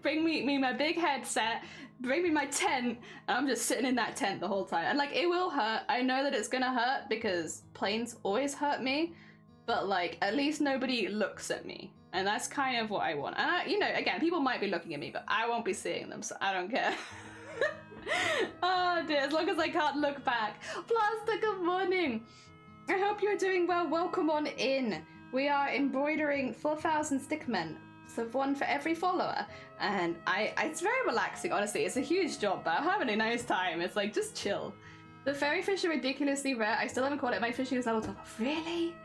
Bring me my big headset, bring me my tent, and I'm just sitting in that tent the whole time. And, like, it will hurt. I know that it's gonna hurt because planes always hurt me. But, like, at least nobody looks at me. And that's kind of what I want. And, you know, again, people might be looking at me, but I won't be seeing them, so I don't care. Oh, dear, as long as I can't look back. Plaster, good morning. I hope you're doing well. Welcome on in. We are embroidering 4,000 stickmen. So one for every follower. And it's very relaxing, honestly. It's a huge job, but I'm having a nice time. It's like, just chill. The fairy fish are ridiculously rare. I still haven't caught it. My fishing is level 12. Really?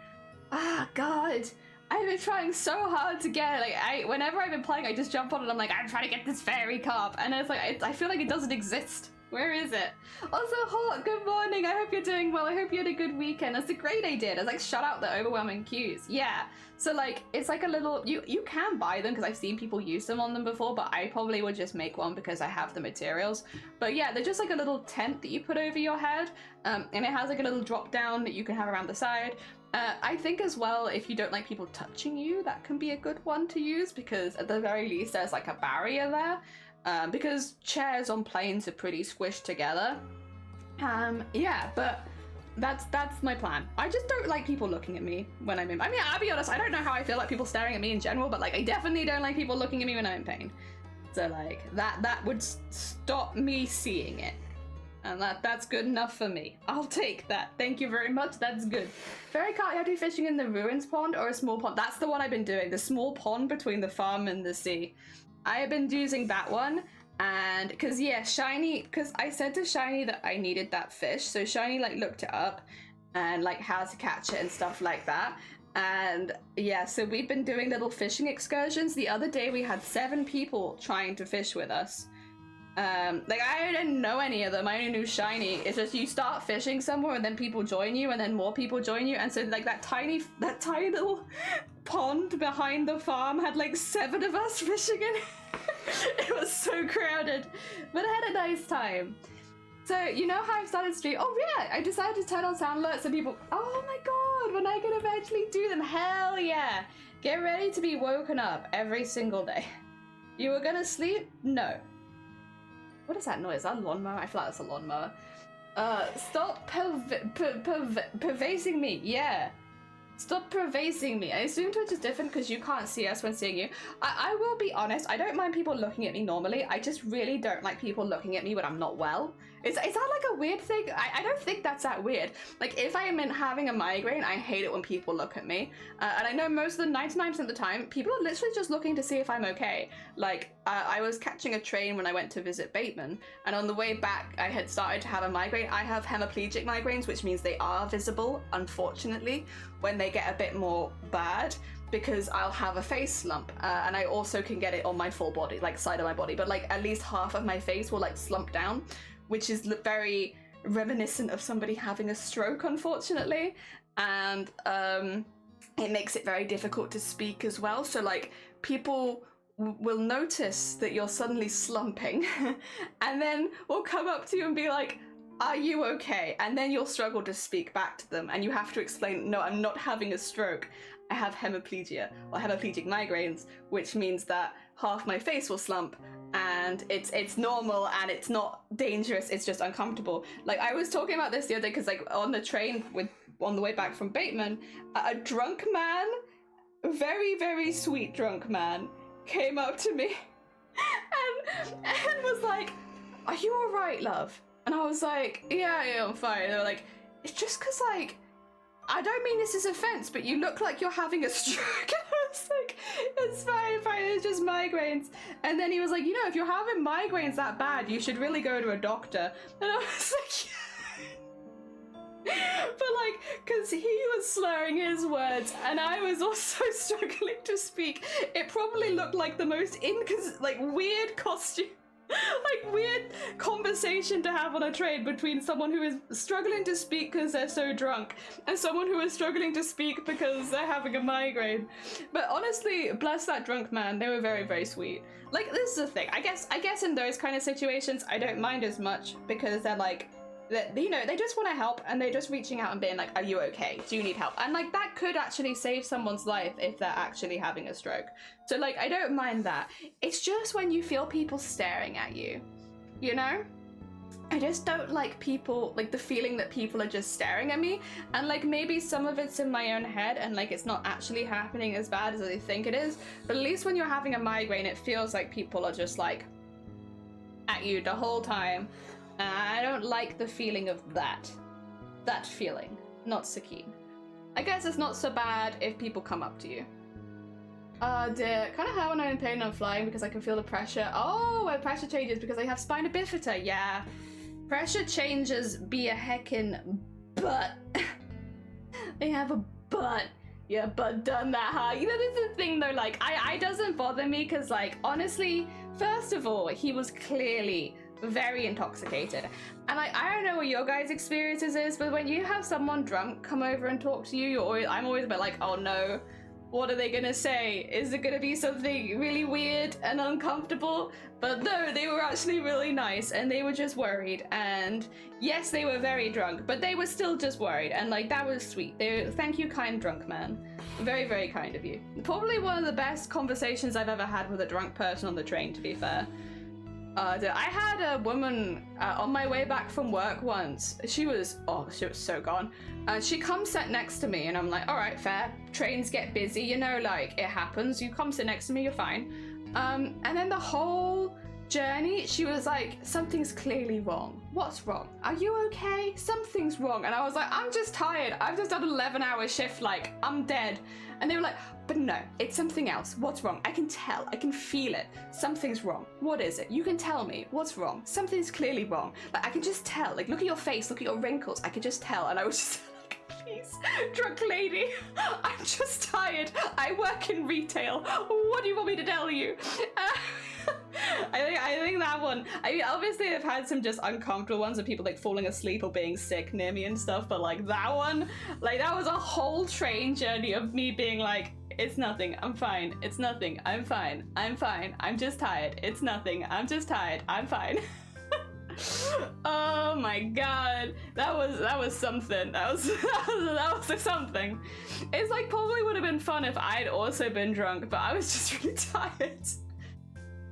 Ah, God. I've been trying so hard to get it. Like, whenever I've been playing, I just jump on it. I'm like, I'm trying to get this fairy carp. And it's like, I feel like it doesn't exist. Where is it? Also, Hawk, good morning. I hope you're doing well. I hope you had a good weekend. That's a great idea. It's like, shut out the overwhelming queues. Yeah. So, like, it's like a little... You can buy them because I've seen people use them on them before, but I probably would just make one because I have the materials. But yeah, they're just like a little tent that you put over your head. And it has like a little drop down that you can have around the side. I think as well, if you don't like people touching you, that can be a good one to use because at the very least there's like a barrier there. Because chairs on planes are pretty squished together. Yeah, but that's my plan. I just don't like people looking at me when I'm in... I mean, I'll be honest, I don't know how I feel like people staring at me in general, but like I definitely don't like people looking at me when I'm in pain. So like, that would stop me seeing it. And that's good enough for me. I'll take that. Thank you very much. That's good. Fairy carp, you have to be fishing in the ruins pond or a small pond. That's the one I've been doing. The small pond between the farm and the sea. I have been using that one. And because, yeah, Shiny, because I said to Shiny that I needed that fish. So Shiny, like, looked it up and, like, how to catch it and stuff like that. And, yeah, so we've been doing little fishing excursions. The other day we had 7 people trying to fish with us. Like, I didn't know any of them. I only knew Shiny. It's just you start fishing somewhere and then people join you and then more people join you, and so like that tiny little pond behind the farm had like 7 of us fishing in it. It was so crowded, but I had a nice time. So you know how I've started stream? Oh yeah, I decided to turn on sound alerts so people, oh my god, when I can eventually do them, hell yeah. Get ready to be woken up every single day. You were gonna sleep? No. What is that noise? Is that a lawnmower? I feel like that's a lawnmower. Stop pervasing me. Yeah. Stop pervasing me. I assume Twitch is different because you can't see us when seeing you. I will be honest, I don't mind people looking at me normally. I just really don't like people looking at me when I'm not well. Is that like a weird thing? I don't think that's that weird. Like, if I am having a migraine, I hate it when people look at me. And I know most of the 99% of the time, people are literally just looking to see if I'm okay. Like, I was catching a train when I went to visit Bateman, and on the way back, I had started to have a migraine. I have hemiplegic migraines, which means they are visible, unfortunately, when they get a bit more bad, because I'll have a face slump, and I also can get it on my full body, like side of my body, but like at least half of my face will like slump down, which is very reminiscent of somebody having a stroke, unfortunately, and it makes it very difficult to speak as well. So like people will notice that you're suddenly slumping and then will come up to you and be like, are you okay? And then you'll struggle to speak back to them, and you have to explain, no, I'm not having a stroke. I have hemiplegia, or hemiplegic migraines, which means that half my face will slump, and it's normal and it's not dangerous, it's just uncomfortable. Like, I was talking about this the other day because like on the train on the way back from Bateman, a drunk man, very, very sweet drunk man, came up to me and was like, are you alright, love? And I was like, yeah, I'm fine. And they were like, it's just because, like, I don't mean this as offense, but you look like you're having a stroke. And I was like, it's fine, it's just migraines. And then he was like, you know, if you're having migraines that bad, you should really go to a doctor. And I was like, yeah. But like, because he was slurring his words and I was also struggling to speak, it probably looked like the most weird costume, like weird conversation to have on a train between someone who is struggling to speak because they're so drunk and someone who is struggling to speak because they're having a migraine. But honestly, bless that drunk man, they were very, very sweet. Like, this is the thing, I guess in those kind of situations I don't mind as much because they're like, you know, they just want to help and they're just reaching out and being like, are you okay? Do you need help? And like, that could actually save someone's life if they're actually having a stroke. So like, I don't mind that. It's just when you feel people staring at you, you know? I just don't like people, like the feeling that people are just staring at me. And like, maybe some of it's in my own head and like, it's not actually happening as bad as I think it is. But at least when you're having a migraine, it feels like people are just like at you the whole time. I don't like the feeling of that feeling, not so keen. I guess it's not so bad if people come up to you. Dear, kind of how when I'm in pain and I'm flying because I can feel the pressure. Oh, when pressure changes because I have spina bifida, yeah. Pressure changes be a heckin' butt. They have a butt. Yeah, butt done that hard. You know, this is the thing though, like, I doesn't bother me because like, honestly, first of all, he was clearly very intoxicated. And like, I don't know what your guys' experiences is, but when you have someone drunk come over and talk to you, I'm always a bit like, oh no, what are they gonna say? Is it gonna be something really weird and uncomfortable? But no, they were actually really nice and they were just worried. And yes, they were very drunk, but they were still just worried. And like, that was sweet. Thank you, kind drunk man. Very, very kind of you. Probably one of the best conversations I've ever had with a drunk person on the train, to be fair. I had a woman on my way back from work once. She was so gone. She comes sat next to me and I'm like, all right, fair. Trains get busy, you know, like it happens. You come sit next to me, you're fine. And then the whole journey, she was like, something's clearly wrong. What's wrong? Are you okay? Something's wrong. And I was like, I'm just tired. I've just done an 11-hour shift. Like, I'm dead. And they were like, but no, it's something else. What's wrong? I can tell. I can feel it. Something's wrong. What is it? You can tell me. What's wrong? Something's clearly wrong. Like, I can just tell. Like, look at your face. Look at your wrinkles. I could just tell. And I was just like, please, drunk lady, I'm just tired. I work in retail. What do you want me to tell you? I think that one, I mean, obviously I've had some just uncomfortable ones of people like falling asleep or being sick near me and stuff, but like that one, like that was a whole train journey of me being like, it's nothing, I'm fine, it's nothing, I'm fine, I'm just tired, it's nothing, I'm just tired, I'm fine. Oh my god, that was something. That was something. It's like probably would have been fun if I'd also been drunk, but I was just really tired.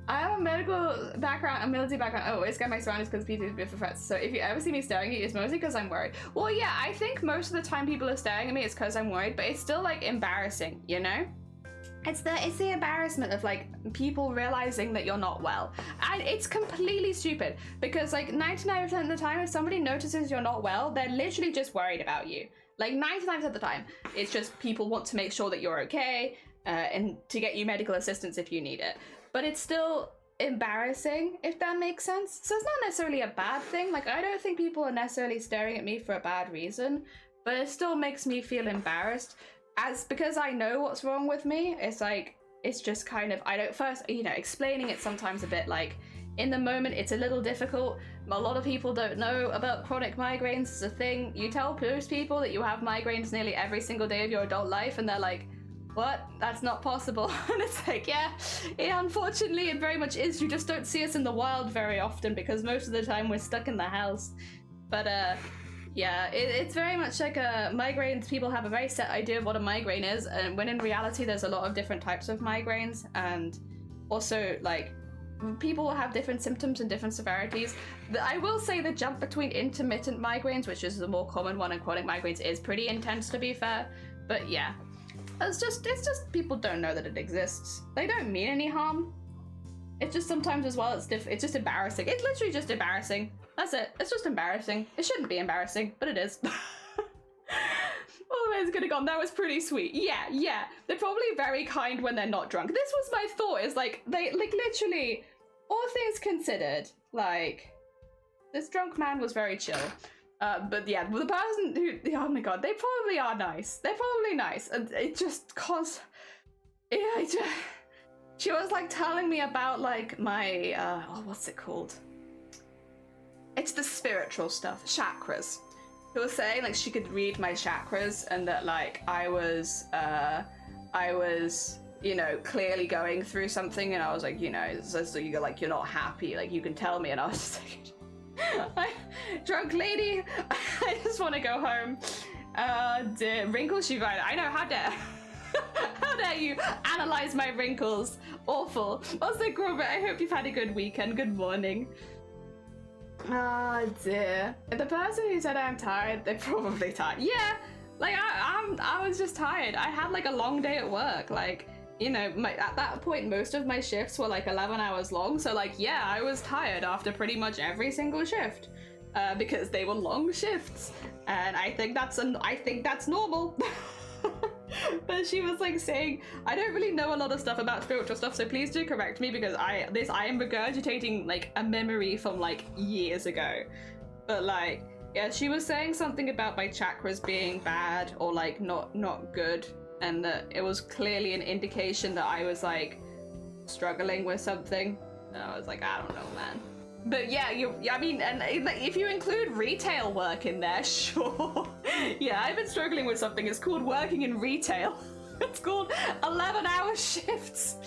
I have a medical background, a military background. Oh, I scare my surroundings because PTSD for threats. So if you ever see me staring at you, it's mostly because I'm worried. Well, yeah, I think most of the time people are staring at me, it's because I'm worried, but it's still like embarrassing, you know? It's the embarrassment of like people realizing that you're not well. And it's completely stupid because like 99% of the time if somebody notices you're not well, they're literally just worried about you. Like 99% of the time, it's just people want to make sure that you're okay and to get you medical assistance if you need it. But it's still embarrassing, if that makes sense. So it's not necessarily a bad thing. Like, I don't think people are necessarily staring at me for a bad reason, but it still makes me feel embarrassed. Because I know what's wrong with me, it's like, it's just kind of, I don't first, you know, explaining it sometimes a bit like, in the moment, it's a little difficult. A lot of people don't know about chronic migraines. It's a thing. You tell most people that you have migraines nearly every single day of your adult life, and they're like, what? That's not possible. And it's like, yeah, unfortunately, it very much is. You just don't see us in the wild very often because most of the time we're stuck in the house. But, yeah, it's very much like migraines. People have a very set idea of what a migraine is, and when in reality, there's a lot of different types of migraines, and also, like, people have different symptoms and different severities. I will say the jump between intermittent migraines, which is the more common one, and chronic migraines is pretty intense, to be fair. But yeah. It's just people don't know that it exists. They don't mean any harm. It's just sometimes as well, it's just embarrassing. It's literally just embarrassing. That's it. It's just embarrassing. It shouldn't be embarrassing, but it is. Always could have gone, that was pretty sweet. Yeah. They're probably very kind when they're not drunk. This was my thought, is like, they, like, literally, all things considered, like, this drunk man was very chill. But yeah, the person who, oh my god, they probably are nice. They're probably nice. And it just cause, yeah, she was like telling me about like my, what's it called? It's the spiritual stuff, chakras. She was saying like she could read my chakras and that like I was, you know, clearly going through something, and I was like, you know, so you're like, you're not happy, like you can tell me, and I was just like, drunk lady, I just want to go home. Dear, wrinkles she wrote. I know, how dare how dare you analyze my wrinkles. Awful. Also, Corbett, I hope you've had a good weekend. Good morning. Dear. The person who said I'm tired, they're probably tired. Yeah, like I was just tired. I had like a long day at work. Like, you know, at that point, most of my shifts were like 11 hours long. So like, yeah, I was tired after pretty much every single shift, because they were long shifts, and I think that's normal. But she was like saying, I don't really know a lot of stuff about spiritual stuff, so please do correct me, because I am regurgitating like a memory from like years ago. But like, yeah, she was saying something about my chakras being bad or like not good, and that it was clearly an indication that I was like struggling with something. And I was like, I don't know, man. But yeah, I mean, and if you include retail work in there, sure. Yeah, I've been struggling with something. It's called working in retail. It's called 11-hour shifts.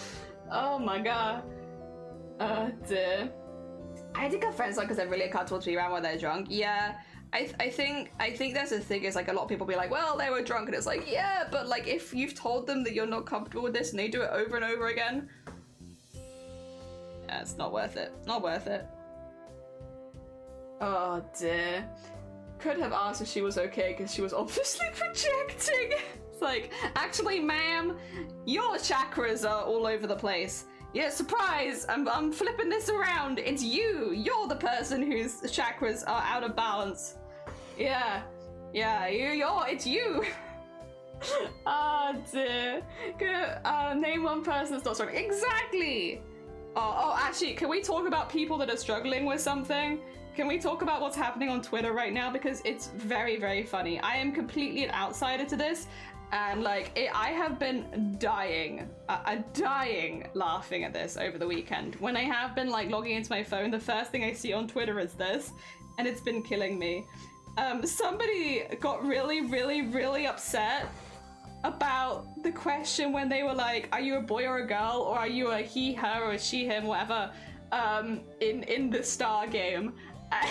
Oh my god. Dear. I think our friends like because they're really comfortable to be around when they're drunk. Yeah, I think that's the thing, is like a lot of people be like, well, they were drunk, and it's like, yeah, but like if you've told them that you're not comfortable with this and they do it over and over again, yeah, it's not worth it. Not worth it. Oh dear. Could have asked if she was okay because she was obviously projecting. It's like, actually, ma'am, your chakras are all over the place. Yeah, surprise! I'm flipping this around. It's you. You're the person whose chakras are out of balance. Yeah, it's you. Oh dear. Name one person that's not struggling. Exactly. Oh, actually, can we talk about people that are struggling with something? Can we talk about what's happening on Twitter right now? Because it's very, very funny. I am completely an outsider to this, and like, I have been dying laughing at this over the weekend. When I have been like logging into my phone, the first thing I see on Twitter is this, and it's been killing me. Somebody got really, really, really upset about the question when they were like, are you a boy or a girl, or are you a he, her, or a she, him, whatever, in the Star game. And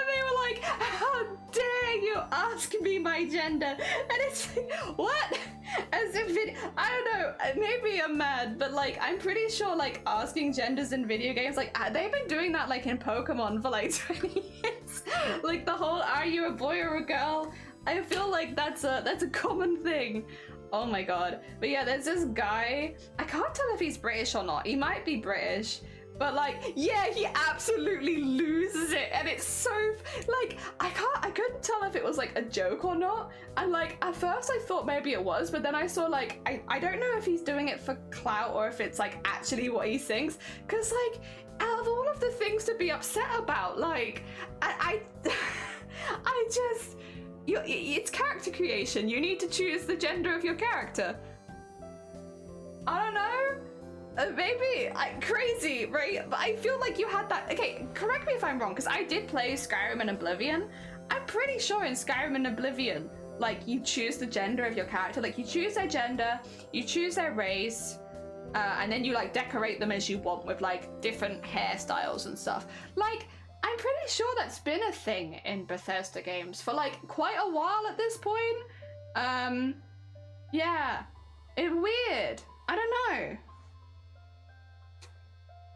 they were like, how dare you ask me my gender? And it's like, what? As if it, I don't know, maybe I'm mad, but like, I'm pretty sure like asking genders in video games, like they've been doing that like in Pokemon for like 20 years. Like the whole, are you a boy or a girl? I feel like that's a common thing. Oh my god. But yeah, there's this guy, I can't tell if he's British or not. He might be British, but like, yeah, he absolutely loses it, and it's so like, I couldn't tell if it was like a joke or not. And like, at first I thought maybe it was, but then I saw like, I don't know if he's doing it for clout or if it's like actually what he thinks, because like, out of all of the things to be upset about, like, I just, it's character creation. You need to choose the gender of your character. I don't know. Maybe crazy, right? But I feel like you had that. Okay, correct me if I'm wrong, because I did play Skyrim and Oblivion. I'm pretty sure in Skyrim and Oblivion, like, you choose the gender of your character. Like, you choose their gender, you choose their race, and then you like decorate them as you want with like different hairstyles and stuff. Like, I'm pretty sure that's been a thing in Bethesda games for like quite a while at this point. Yeah, it's weird. I don't know.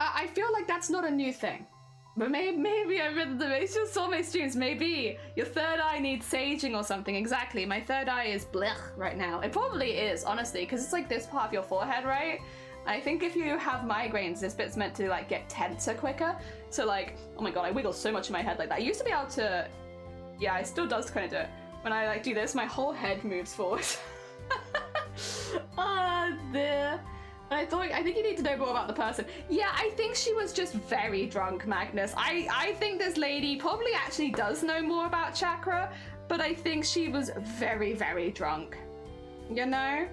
I feel like that's not a new thing, but maybe I read the, it's just saw my streams. Maybe your third eye needs saging or something. Exactly, my third eye is blech right now. It probably is, honestly, because it's like this part of your forehead, right? I think if you have migraines, this bit's meant to like get tenser quicker. So like, oh my god, I wiggle so much in my head like that. I used to be able to, yeah, it still does kind of do it. When I like do this, my whole head moves forward. There. I think you need to know more about the person. Yeah, I think she was just very drunk, Magnus. I think this lady probably actually does know more about Chakra, but I think she was very, very drunk. You know?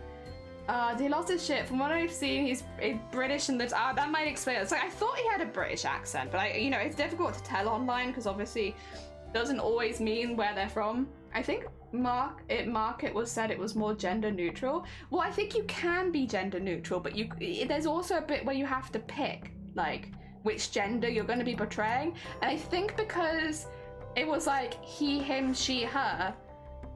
He lost his shit. From what I've seen, he's British and lives. That might explain it. So I thought he had a British accent, but it's difficult to tell online because obviously it doesn't always mean where they're from. I think Market was said it was more gender neutral. Well, I think you can be gender neutral, but there's also a bit where you have to pick like which gender you're going to be portraying. And I think because it was like he, him, she, her,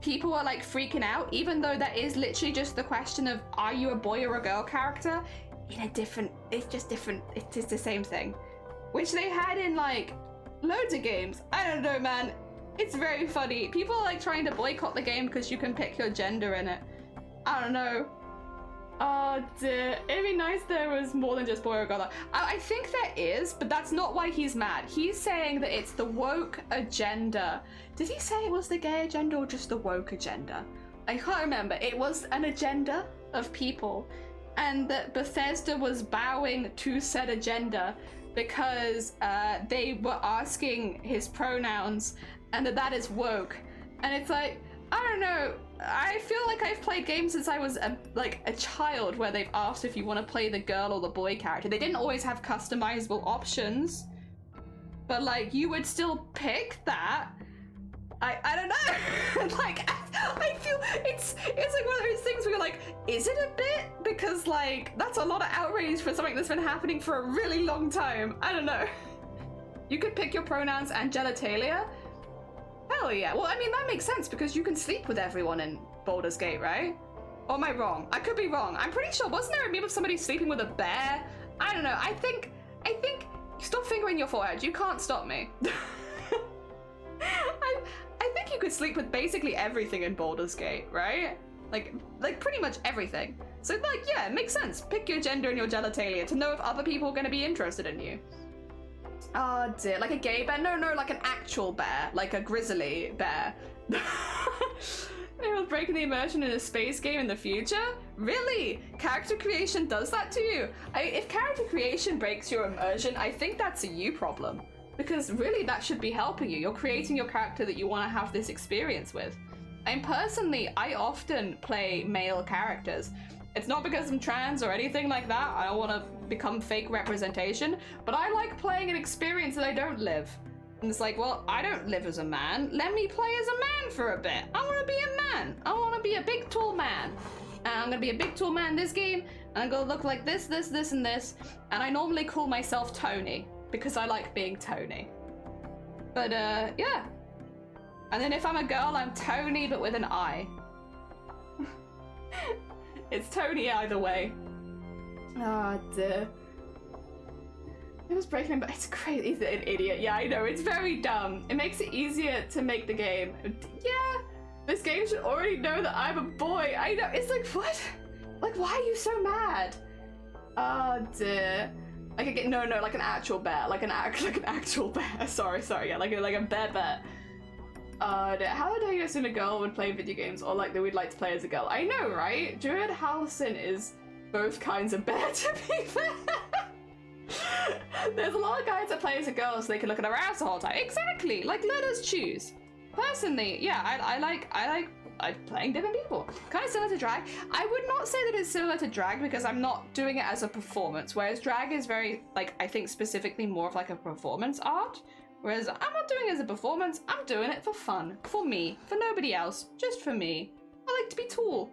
people are like freaking out, even though that is literally just the question of are you a boy or a girl character in a different, it's just different, it is the same thing, which they had in like loads of games. I don't know, man. It's very funny. People are like trying to boycott the game because you can pick your gender in it. I don't know. Oh dear. It'd be nice there was more than just boy or girl. I think there is, but that's not why he's mad. He's saying that it's the woke agenda. Did he say it was the gay agenda or just the woke agenda? I can't remember. It was an agenda of people, and that Bethesda was bowing to said agenda because they were asking his pronouns, and that is woke. And it's like, I don't know. I feel like I've played games since I was a child where they've asked if you want to play the girl or the boy character. They didn't always have customizable options, but like you would still pick that. I don't know. Like I feel it's like one of those things where you're like, is it a bit? Because like that's a lot of outrage for something that's been happening for a really long time. I don't know. You could pick your pronouns and genitalia. Hell yeah. Well, I mean, that makes sense because you can sleep with everyone in Baldur's Gate, right? Or am I wrong? I could be wrong. I'm pretty sure, wasn't there a meme of somebody sleeping with a bear? I don't know. I think, stop fingering your forehead. You can't stop me. I think you could sleep with basically everything in Baldur's Gate, right? Like pretty much everything. So like, yeah, it makes sense. Pick your gender and your genitalia to know if other people are going to be interested in you. Oh dear, like a gay bear? No, like an actual bear, like a grizzly bear. It was breaking the immersion in a space game in the future? Really? Character creation does that to you? If character creation breaks your immersion, I think that's a you problem. Because really that should be helping you. You're creating your character that you want to have this experience with. And personally, I often play male characters. It's not because I'm trans or anything like that. I don't want to become fake representation, but I like playing an experience that I don't live. And it's like, well, I don't live as a man. Let me play as a man for a bit. I want to be a man. I want to be a big, tall man. And I'm going to be a big, tall man this game. And I'm going to look like this, this, this, and this. And I normally call myself Tony because I like being Tony. But, yeah. And then if I'm a girl, I'm Tony, but with an I. It's Tony either way. Oh dear. It was breaking him, but it's crazy. He's an idiot. Yeah, I know. It's very dumb. It makes it easier to make the game. Yeah, this game should already know that I'm a boy. I know. It's like, what? Like, why are you so mad? Oh dear. Like like an actual bear. Like an actual bear. Sorry. Yeah, like a bear. How dare you assume a girl would play video games or like that we'd like to play as a girl? I know, right? Druid Halcyon is both kinds of bear, to be fair. There's a lot of guys that play as a girl so they can look at her ass the whole time. Exactly. Like, let us choose. Personally, yeah, I like playing different people. Kind of similar to drag. I would not say that it's similar to drag because I'm not doing it as a performance, whereas drag is very, like, I think specifically more of like a performance art. Whereas I'm not doing it as a performance, I'm doing it for fun. For me. For nobody else. Just for me. I like to be tall.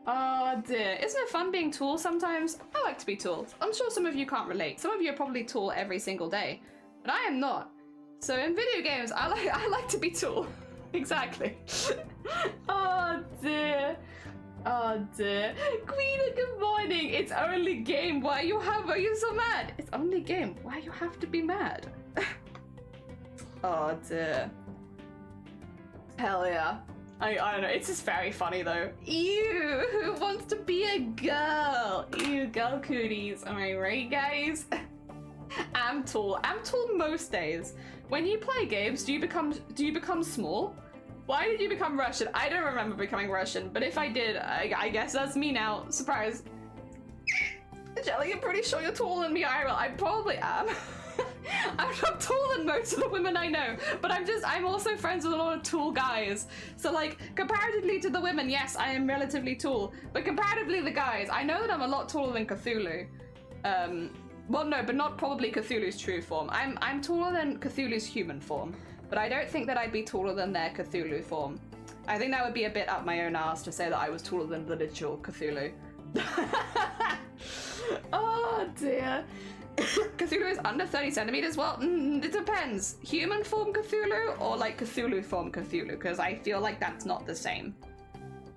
Oh dear. Isn't it fun being tall sometimes? I like to be tall. I'm sure some of you can't relate. Some of you are probably tall every single day. But I am not. So in video games, I like to be tall. Exactly. Oh dear. Oh dear. Queen, good morning. It's only game. Why are you so mad? It's only game. Why you have to be mad? Oh dear. Hell yeah. I don't know, it's just very funny though. Ew, who wants to be a girl? Ew, girl cooties. Am I right, guys? I'm tall. I'm tall most days. When you play games, do you become small? Why did you become Russian? I don't remember becoming Russian, but if I did, I guess that's me now. Surprise. Jelly, I'm pretty sure you're taller than me, Ira. I probably am. I'm not taller than most of the women I know, but I'm also friends with a lot of tall guys. So like, comparatively to the women, yes, I am relatively tall, but comparatively to the guys, I know that I'm a lot taller than Cthulhu. Well, no, but not probably Cthulhu's true form. I'm taller than Cthulhu's human form, but I don't think that I'd be taller than their Cthulhu form. I think that would be a bit up my own ass to say that I was taller than the literal Cthulhu. Oh dear. Cthulhu is under 30 centimeters? Well, it depends. Human form Cthulhu or like Cthulhu form Cthulhu? Because I feel like that's not the same.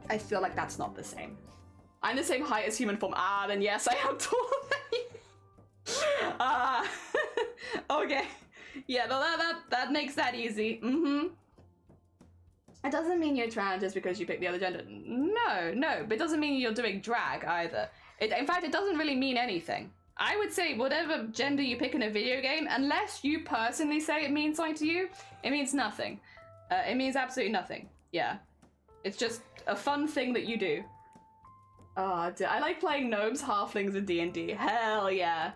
I feel like that's not the same. I'm the same height as human form. Ah, then yes, I am taller than you. Ah, okay. Yeah, no, that makes that easy. It doesn't mean you're trans just because you pick the other gender. No, but it doesn't mean you're doing drag either. In fact, it doesn't really mean anything. I would say whatever gender you pick in a video game, unless you personally say it means something to you, it means nothing. It means absolutely nothing. Yeah. It's just a fun thing that you do. Oh, I like playing gnomes, halflings, and D&D. Hell yeah.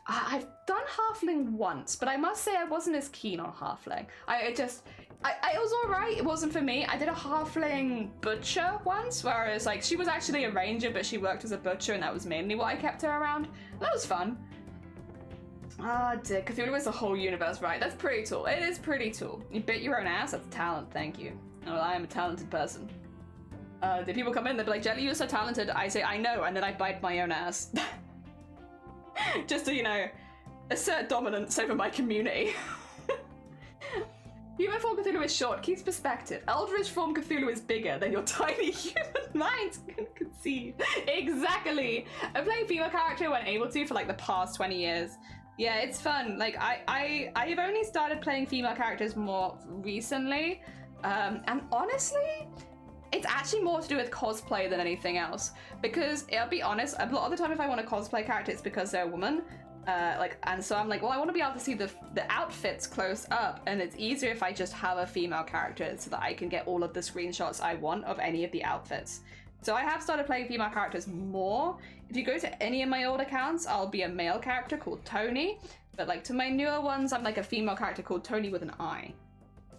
I've done halfling once, but I must say I wasn't as keen on halfling. It was alright, it wasn't for me. I did a halfling butcher once, whereas like she was actually a ranger, but she worked as a butcher, and that was mainly why I kept her around. That was fun. Ah, dear. Cthulhu is a whole universe, right? That's pretty tall. It is pretty tall. You bit your own ass? That's talent, thank you. Oh, I am a talented person. The people come in, they'll be like, Jelly, you're so talented. I say, I know, and then I bite my own ass. Just to, you know, assert dominance over my community. Human form Cthulhu is short, keeps perspective. Eldritch form Cthulhu is bigger than your tiny human mind can conceive. Exactly. I'm playing female character when able to for like the past 20 years. Yeah, it's fun. Like I've only started playing female characters more recently. And honestly, it's actually more to do with cosplay than anything else. Because I'll be honest, a lot of the time if I want to cosplay a character, it's because they're a woman. And so I'm like, well, I want to be able to see the outfits close up, and it's easier if I just have a female character so that I can get all of the screenshots I want of any of the outfits. So I have started playing female characters more. If you go to any of my old accounts, I'll be a male character called Tony, but like to my newer ones, I'm like a female character called Tony with an I.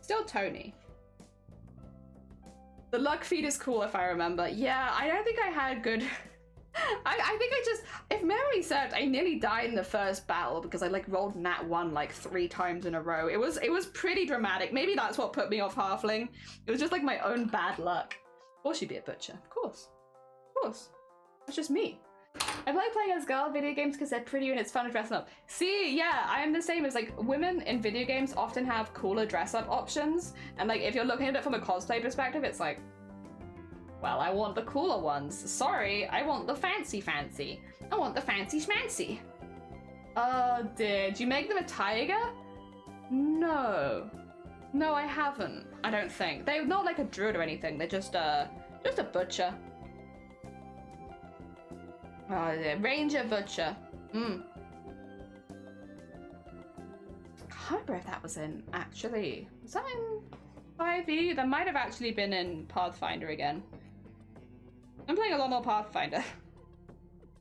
Still Tony. The luck feed is cool if I remember. Yeah, I don't think I had good... I think if memory served, I nearly died in the first battle because I like rolled nat 1 like 3 times in a row. It was pretty dramatic. Maybe that's what put me off halfling. It was just like my own bad luck. Of course you'd be a butcher. Of course. Of course. It's just me. I like playing as girl video games because they're pretty and it's fun to dress up. See, yeah, I am the same as like women in video games often have cooler dress up options. And like if you're looking at it from a cosplay perspective, it's like, well, I want the cooler ones. Sorry, I want the fancy. I want the fancy schmancy. Oh dear, did you make them a tiger? No. No, I haven't. I don't think. They're not like a druid or anything. They're just a butcher. Oh dear, ranger butcher. I can't remember if that was in, actually. Was that in 5e? That might have actually been in Pathfinder again. I'm playing a lot more Pathfinder.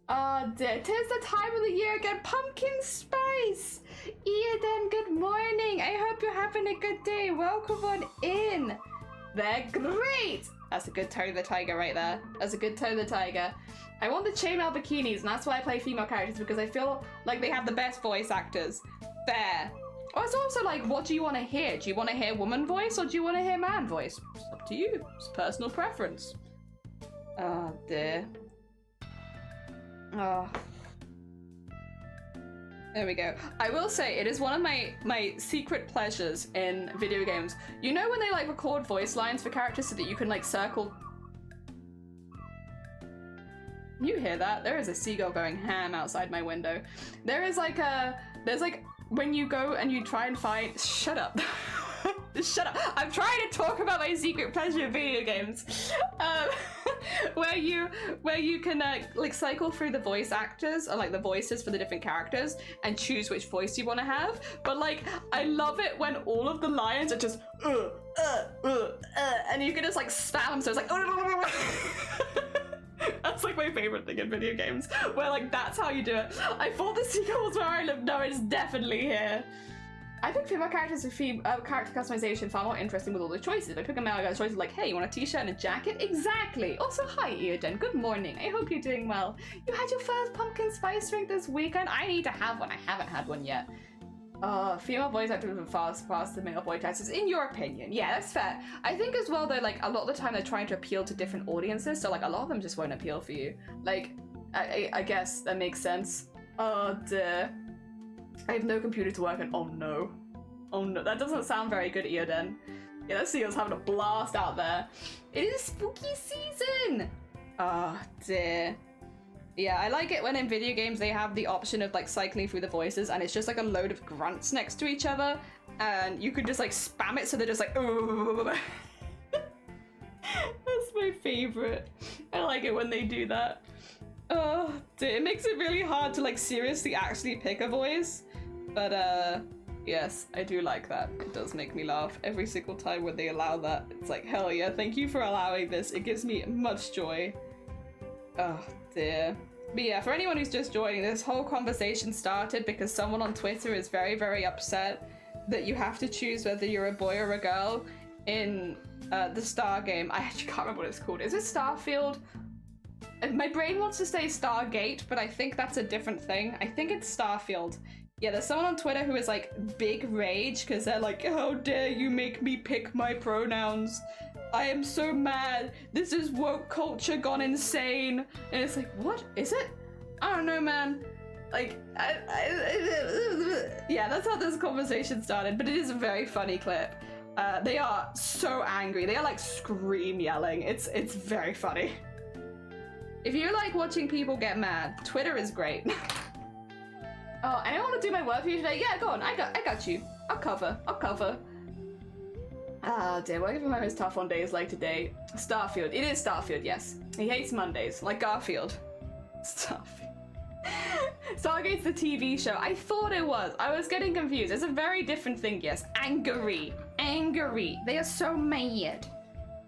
Oh dear, 'tis the time of the year again. Pumpkin spice! Eden, good morning. I hope you're having a good day. Welcome on in. They're great! That's a good Tony the Tiger right there. That's a good Tony the Tiger. I want the chainmail bikinis, and that's why I play female characters, because I feel like they have the best voice actors. Fair. Oh, it's also like, what do you want to hear? Do you want to hear woman voice, or do you want to hear man voice? It's up to you. It's personal preference. Oh dear. Oh. There we go. I will say it is one of my secret pleasures in video games. You know when they like record voice lines for characters so that you can like circle. You hear that? There is a seagull going ham outside my window. There's like when you go and you try and find. Shut up. Shut up. I'm trying to talk about my secret pleasure in video games. where you can like cycle through the voice actors or like the voices for the different characters and choose which voice you want to have. But like, I love it when all of the lines are just and you can just like spam. So it's like that's like my favorite thing in video games, where like that's how you do it. I thought the sequel was Where I Live. No, it's definitely here. I think female characters with character customization far more interesting with all the choices. I pick a male guy's choices like, hey, you want a t-shirt and a jacket? Exactly. Also, hi, Eden. Good morning. I hope you're doing well. You had your first pumpkin spice drink this weekend? I need to have one. I haven't had one yet. Female voice actors are faster than male voice actors, in your opinion. Yeah, that's fair. I think as well, though, like, a lot of the time they're trying to appeal to different audiences, so, like, a lot of them just won't appeal for you. Like, I guess that makes sense. Oh, dear. I have no computer to work on. Oh, no. Oh, no. That doesn't sound very good, Eoden. Yeah, let's see us having a blast out there. It is spooky season! Oh, dear. Yeah, I like it when in video games they have the option of like cycling through the voices and it's just like a load of grunts next to each other and you could just like spam it so they're just like That's my favorite. I like it when they do that. Oh dear, it makes it really hard to like seriously actually pick a voice. But yes, I do like that. It does make me laugh every single time when they allow that. It's like, hell yeah, thank you for allowing this. It gives me much joy. Oh dear. But yeah, for anyone who's just joining, this whole conversation started because someone on Twitter is very, very upset that you have to choose whether you're a boy or a girl in the Star game. I actually can't remember what it's called. Is it Starfield? My brain wants to say Stargate, but I think that's a different thing. I think it's Starfield. Yeah, there's someone on Twitter who is like big rage because they're like, how dare you make me pick my pronouns? I am so mad. This is woke culture gone insane. And it's like, what is it? I don't know, man. Like, yeah, that's how this conversation started, but it is a very funny clip. They are so angry. They are like scream yelling. It's very funny. If you like watching people get mad, Twitter is great. Oh, and I want to do my work for you today. Yeah, go on. I got you. I'll cover. Ah, dear, working from home is tough on days like today. Starfield. It is Starfield, yes. He hates Mondays, like Garfield. Starfield. Stargate's the TV show. I thought it was. I was getting confused. It's a very different thing, yes. Angry. They are so mad.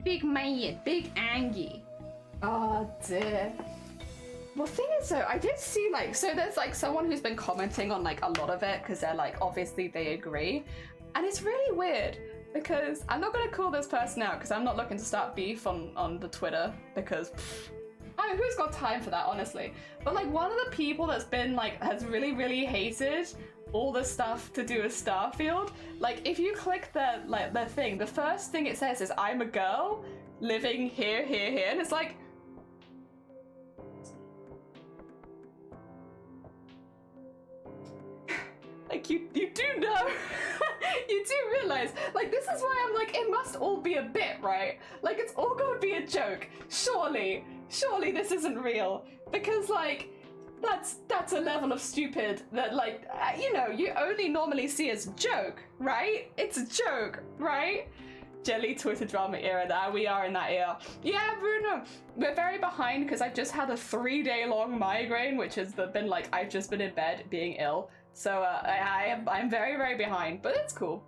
Big mad. Big angry. Oh, dear. Well, thing is, though, I did see, like, so there's, like, someone who's been commenting on, like, a lot of it, because they're, like, obviously they agree. And it's really weird. Because I'm not going to call this person out because I'm not looking to start beef on the Twitter because I mean, who's got time for that, honestly? But like one of the people that's been like has really, really hated all the stuff to do with Starfield. Like if you click the thing, the first thing it says is I'm a girl living here, and it's like like you do know. You do realize, like, this is why I'm like, it must all be a bit, right? Like, it's all gonna be a joke. Surely this isn't real. Because, like, that's a level of stupid that, like, you know, you only normally see as a joke, right? It's a joke, right? Jelly Twitter drama era, that we are in that era. Yeah, Bruno, we're very behind because I've just had a 3-day-long migraine, which has been, like, I've just been in bed being ill. So I'm very, very behind, but it's cool.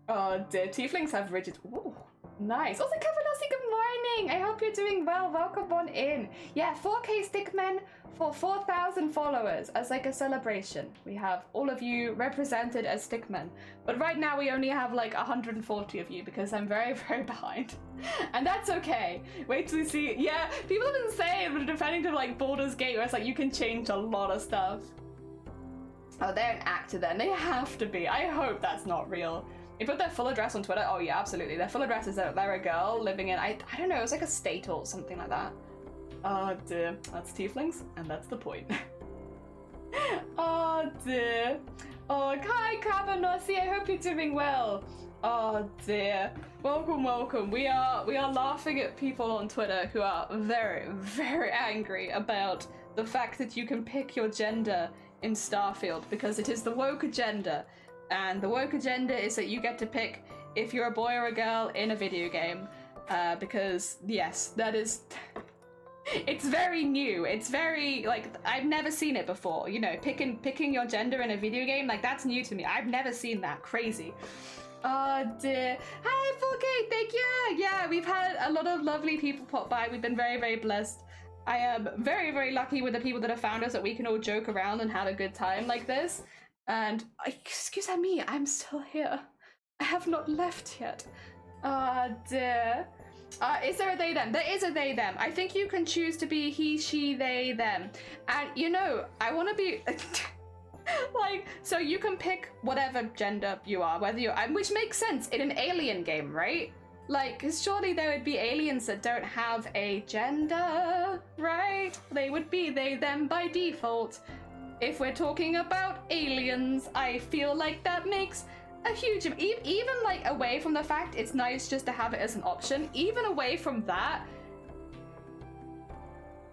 Oh dear, tieflings have rigid. Ooh, nice. Also, Kavanasi, good morning. I hope you're doing well. Welcome on in. Yeah, 4K stickmen for 4,000 followers as like a celebration. We have all of you represented as stickmen, but right now we only have like 140 of you because I'm very, very behind, and that's okay. Wait till you see. Yeah, people have been saying, defending to like Baldur's Gate, where it's like you can change a lot of stuff. Oh, they're an actor then. They have to be. I hope that's not real. They put their full address on Twitter. Oh yeah, absolutely. Their full address is that they're a girl living in, I don't know, it was like a state or something like that. Oh dear. That's tieflings, and that's the point. Oh dear. Oh, hi Cabanossi, I hope you're doing well. Oh dear. Welcome. We are laughing at people on Twitter who are very, very angry about the fact that you can pick your gender in Starfield because it is the woke agenda, and the woke agenda is that you get to pick if you're a boy or a girl in a video game. because yes, that is. It's very new. It's very, like, I've never seen it before. You know, picking your gender in a video game, like, that's new to me. I've never seen that. Crazy. Oh dear. Hi 4K, thank you. Yeah, we've had a lot of lovely people pop by. We've been very, very blessed. I am very, very lucky with the people that have found us, that we can all joke around and have a good time like this. And excuse me, I'm still here. I have not left yet. Oh dear. Is there a they them? There is a they them. I think you can choose to be he, she, they, them. And you know, I want to be like, so you can pick whatever gender you are, whether you're, which makes sense in an alien game, right? Like, 'cause surely there would be aliens that don't have a gender, right? They would be they them by default. If we're talking about aliens, I feel like that makes a huge, even like away from the fact it's nice just to have it as an option, even away from that,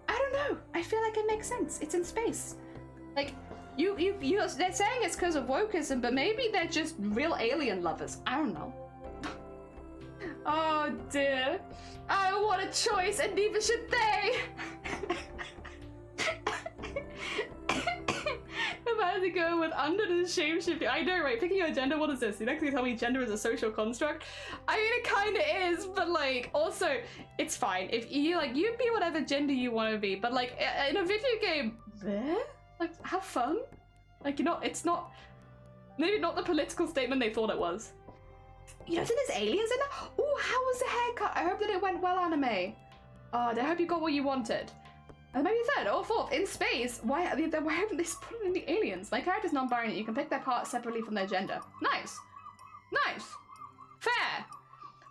I don't know, I feel like it makes sense. It's in space. Like, they're saying it's because of wokeism, but maybe they're just real alien lovers. I don't know. Oh dear. Oh, what a choice, and neither should they. About to go with under the shapeshifting. I know, right? Picking your gender, what is this? You next thing you tell me gender is a social construct? I mean, it kind of is, but like, also, it's fine. If you, like, you be whatever gender you want to be, but like, in a video game, like, have fun. Like, you know, it's not, maybe not the political statement they thought it was. You don't think there's aliens in there? Oh, how was the haircut? I hope that it went well, anime. Oh, I hope you got what you wanted. And maybe third or fourth, in space, why haven't they put in the aliens? My character's non-binary, you can pick their parts separately from their gender. Nice. Nice. Fair.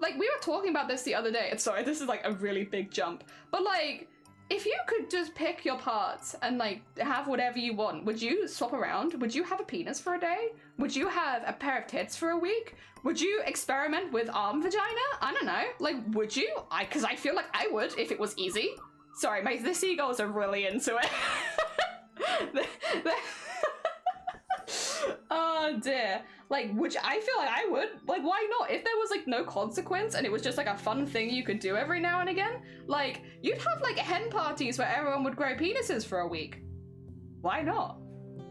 Like, we were talking about this the other day. Sorry, this is like a really big jump. But like, if you could just pick your parts and like have whatever you want, would you swap around? Would you have a penis for a day? Would you have a pair of tits for a week? Would you experiment with arm vagina? I don't know. Like, would you? Because I feel like I would if it was easy. Sorry, the seagulls are really into it. Oh dear. Like, I feel like I would. Like, why not? If there was like no consequence and it was just like a fun thing you could do every now and again, like, you'd have like hen parties where everyone would grow penises for a week. Why not?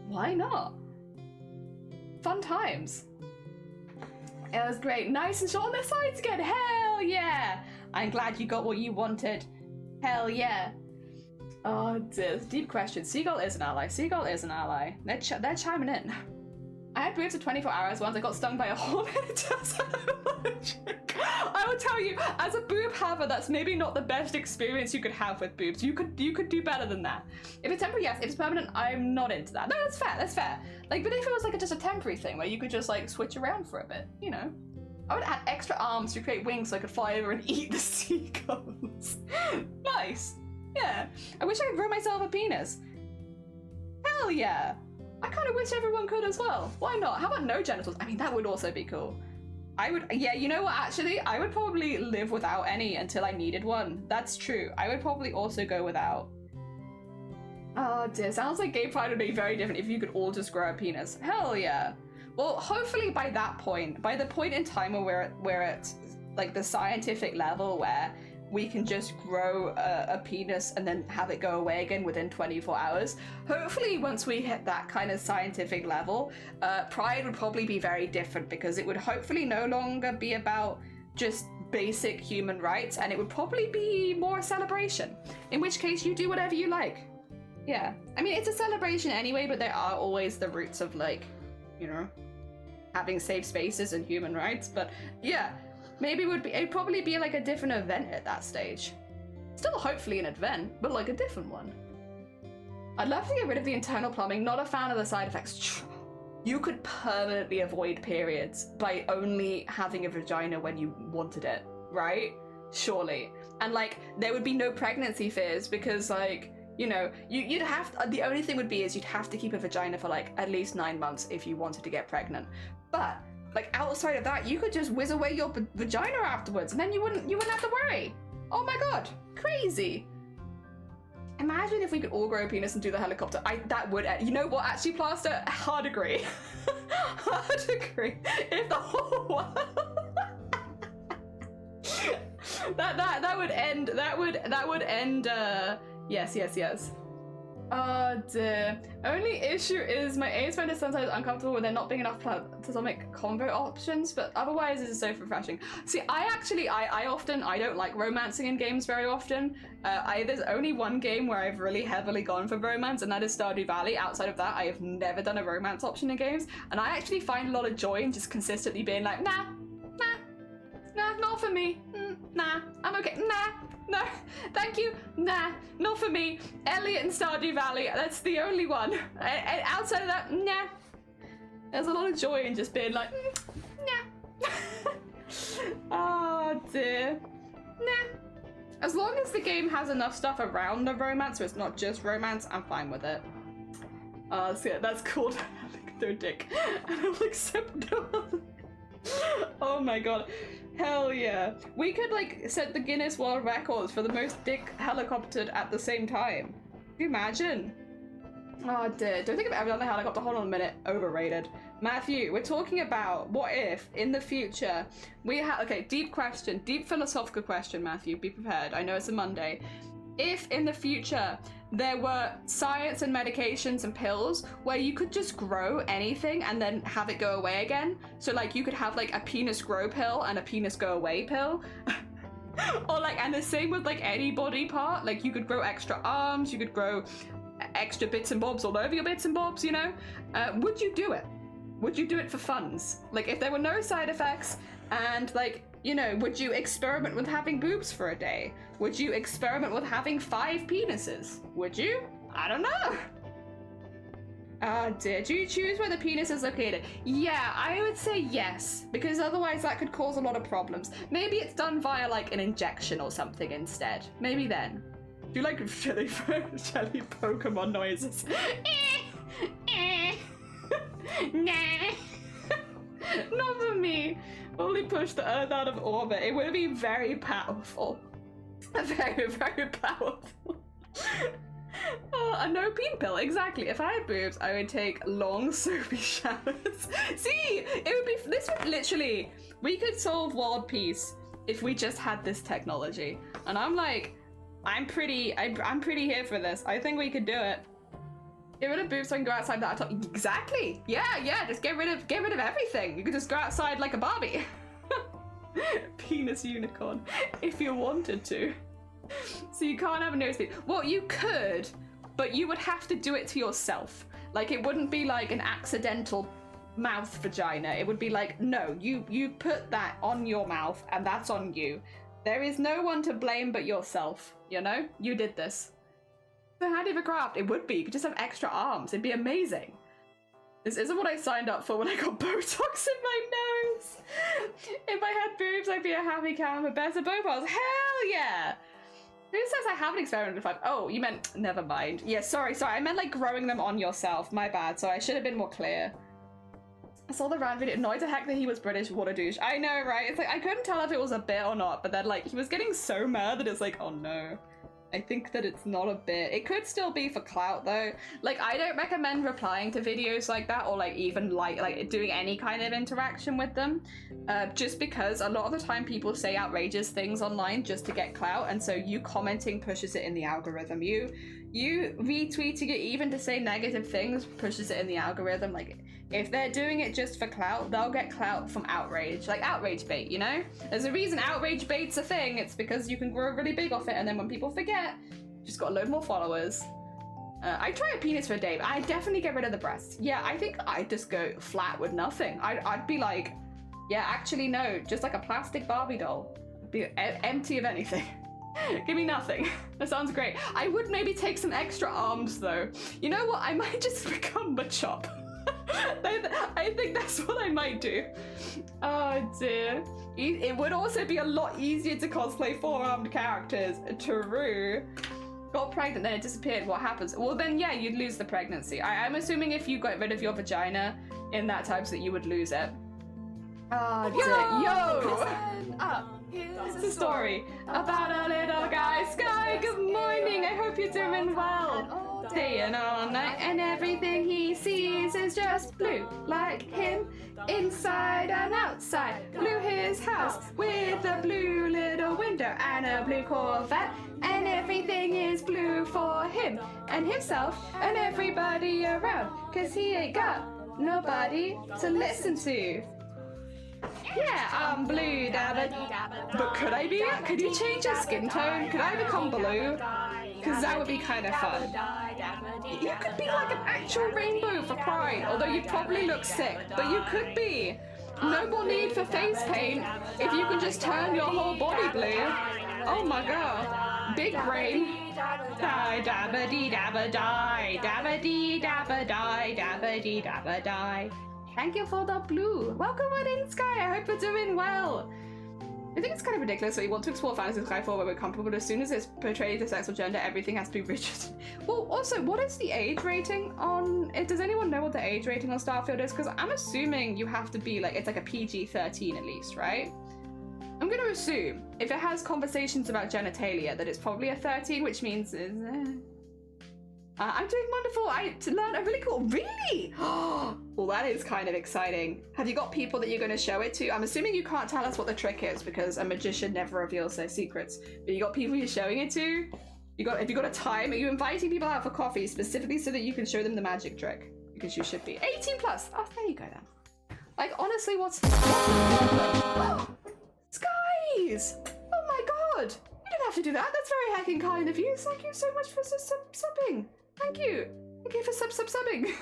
Why not? Fun times. It was great. Nice and short on their sides again. Hell yeah. I'm glad you got what you wanted. Hell yeah. Oh dear, deep question. Seagull is an ally. Seagull is an ally. They're chiming in. I had boobs for 24 hours once I got stung by a hornet. I will tell you, as a boob haver, that's maybe not the best experience you could have with boobs. You could do better than that. If it's temporary, yes. If it's permanent, I'm not into that. No, that's fair. That's fair. Like, but if it was like just a temporary thing where you could just like switch around for a bit, you know. I would add extra arms to create wings so I could fly over and eat the seagulls. Nice. Yeah. I wish I could grow myself a penis. Hell yeah. I kind of wish everyone could as well. Why not? How about no genitals? I mean, that would also be cool. I would, yeah, you know what, actually? I would probably live without any until I needed one. That's true. I would probably also go without. Oh dear, sounds like gay pride would be very different if you could all just grow a penis. Hell yeah. Well, hopefully by that point, by the point in time where we're at like the scientific level where we can just grow a penis and then have it go away again within 24 hours. Hopefully once we hit that kind of scientific level, pride would probably be very different because it would hopefully no longer be about just basic human rights and it would probably be more a celebration. In which case you do whatever you like. Yeah, I mean, it's a celebration anyway, but there are always the roots of like, you know, having safe spaces and human rights, but yeah, maybe it'd probably be like a different event at that stage. Still hopefully an event, but like a different one. I'd love to get rid of the internal plumbing, not a fan of the side effects. You could permanently avoid periods by only having a vagina when you wanted it, right? Surely. And like, there would be no pregnancy fears because like, you know, you'd have to, the only thing would be is you'd have to keep a vagina for like at least 9 months if you wanted to get pregnant. But like outside of that, you could just whiz away your vagina afterwards and then you wouldn't have to worry. Oh my god, crazy. Imagine if we could all grow a penis and do the helicopter. That would, you know what, actually Plaster, hard agree. Hard agree. If the whole world that would end. That would end. Yes. Oh dear. Only issue is my A's friend is sometimes uncomfortable with there not being enough platonic convo options, but otherwise this is so refreshing. See, I often don't like romancing in games very often. There's only one game where I've really heavily gone for romance, and that is Stardew Valley. Outside of that, I have never done a romance option in games, and I actually find a lot of joy in just consistently being like, nah, not for me. Nah, I'm okay. No, thank you. Nah, not for me. Elliot and Stardew Valley, that's the only one. And outside of that, nah. There's a lot of joy in just being like, nah. Oh dear. Nah. As long as the game has enough stuff around the romance, so it's not just romance, I'm fine with it. So that's called Dick. And I'll accept no. Oh my god. Hell yeah. We could like set the Guinness World Records for the most dick helicoptered at the same time. Can you imagine? Oh dear. Don't think I've ever done the helicopter. Hold on a minute. Overrated. Matthew, we're talking about what if in the future we have, okay, deep question, deep philosophical question, Matthew, be prepared. I know it's a Monday. If in the future there were science and medications and pills where you could just grow anything and then have it go away again. So like you could have like a penis grow pill and a penis go away pill. Or like, and the same with like any body part, like you could grow extra arms, you could grow extra bits and bobs all over your bits and bobs, you know? Would you do it? Would you do it for funds? Like if there were no side effects and like, you know, would you experiment with having boobs for a day? Would you experiment with having 5 penises? Would you? I don't know. Dear. Do you choose where the penis is located? Yeah, I would say yes, because otherwise that could cause a lot of problems. Maybe it's done via like an injection or something instead. Maybe then. Do you like jelly Pokemon noises? Nah. Not for me. Only push the Earth out of orbit. It would be very powerful. Very, very powerful. A no peen pill, exactly. If I had boobs, I would take long soapy showers. See, it would be, this would literally, we could solve world peace if we just had this technology. And I'm like, I'm pretty here for this. I think we could do it. Get rid of boobs so I can go outside without a top. Exactly. Yeah. Just get rid of everything. You could just go outside like a Barbie. Penis unicorn, if you wanted to. So you can't have a nose piece. Well, you could, but you would have to do it to yourself. Like it wouldn't be like an accidental mouth vagina. It would be like, no, you put that on your mouth and that's on you. There is no one to blame but yourself. You know, you did this. So handy of a craft. It would be. You could just have extra arms. It'd be amazing. This isn't what I signed up for when I got Botox in my nose. If I had boobs, I'd be a happy camper. Best of both worlds. Hell yeah. Who says I haven't experimented with 5? Oh, you meant, never mind. Yeah, sorry. I meant like growing them on yourself. My bad. So I should have been more clear. I saw the Rand video. Annoyed to heck that he was British. What a douche. I know, right? It's like, I couldn't tell if it was a bit or not, but then like, he was getting so mad that it's like, oh no. I think that it's not a bit. It could still be for clout though. Like I don't recommend replying to videos like that or like even like doing any kind of interaction with them. Just because a lot of the time people say outrageous things online just to get clout, and so you commenting pushes it in the algorithm. You retweeting it even to say negative things pushes it in the algorithm. Like if they're doing it just for clout, they'll get clout from outrage, like outrage bait, you know? There's a reason outrage bait's a thing. It's because you can grow really big off it, and then when people forget, just got a load more followers. I'd try a penis for a day, but I'd definitely get rid of the breasts. Yeah, I think I'd just go flat with nothing. I'd be like, yeah, actually no, just like a plastic Barbie doll. It'd be empty of anything. Give me nothing. That sounds great. I would maybe take some extra arms though. You know what? I might just become Machop. I think that's what I might do. Oh dear. It would also be a lot easier to cosplay 4-armed characters. True. Got pregnant, then it disappeared. What happens? Well then, yeah, you'd lose the pregnancy. I'm assuming if you got rid of your vagina in that type, so that you would lose it. Oh dear. Yo! Listen up. Here's It's a story about a little guy, Sky Anime, good morning. I hope you're doing well. Day and all night, and everything he sees is just blue, like him, inside and outside. Blue his house with a blue little window and a blue Corvette, and everything is blue for him and himself and everybody around, 'cause he ain't got nobody to listen to. Yeah, I'm blue, dabba. But could I be? Could you change your skin tone? Could I become blue? Because that would be kind of fun. You could be like an actual rainbow for Pride, although you'd probably look sick, but you could be. No more need for face paint if you can just turn your whole body blue. Oh my god. Big brain. Die, dabba dee dabba die. Dabba dee dabba die. Dabba dee dabba die. Thank you for the blue. Welcome on in, Sky. I hope you're doing well. I think it's kind of ridiculous that you want to explore fantasy in Skyfall where we're comfortable, but as soon as it's portrayed as sex or gender, everything has to be rigid. Well, also, what is the age rating on it? Does anyone know what the age rating on Starfield is? Because I'm assuming you have to be like, it's like a PG-13 at least, right? I'm going to assume if it has conversations about genitalia that it's probably a 13, which means I'm doing wonderful. I learned a really cool. Really? Well, that is kind of exciting. Have you got people that you're going to show it to? I'm assuming you can't tell us what the trick is because a magician never reveals their secrets. But you got people you're showing it to? If you got a time? Are you inviting people out for coffee specifically so that you can show them the magic trick? Because you should be 18 plus. Oh, there you go then. Like honestly, what's Skies? Oh my god! You didn't have to do that. That's very heckin' kind of you. Thank you so much for subbing. Thank you. Thank you for subbing.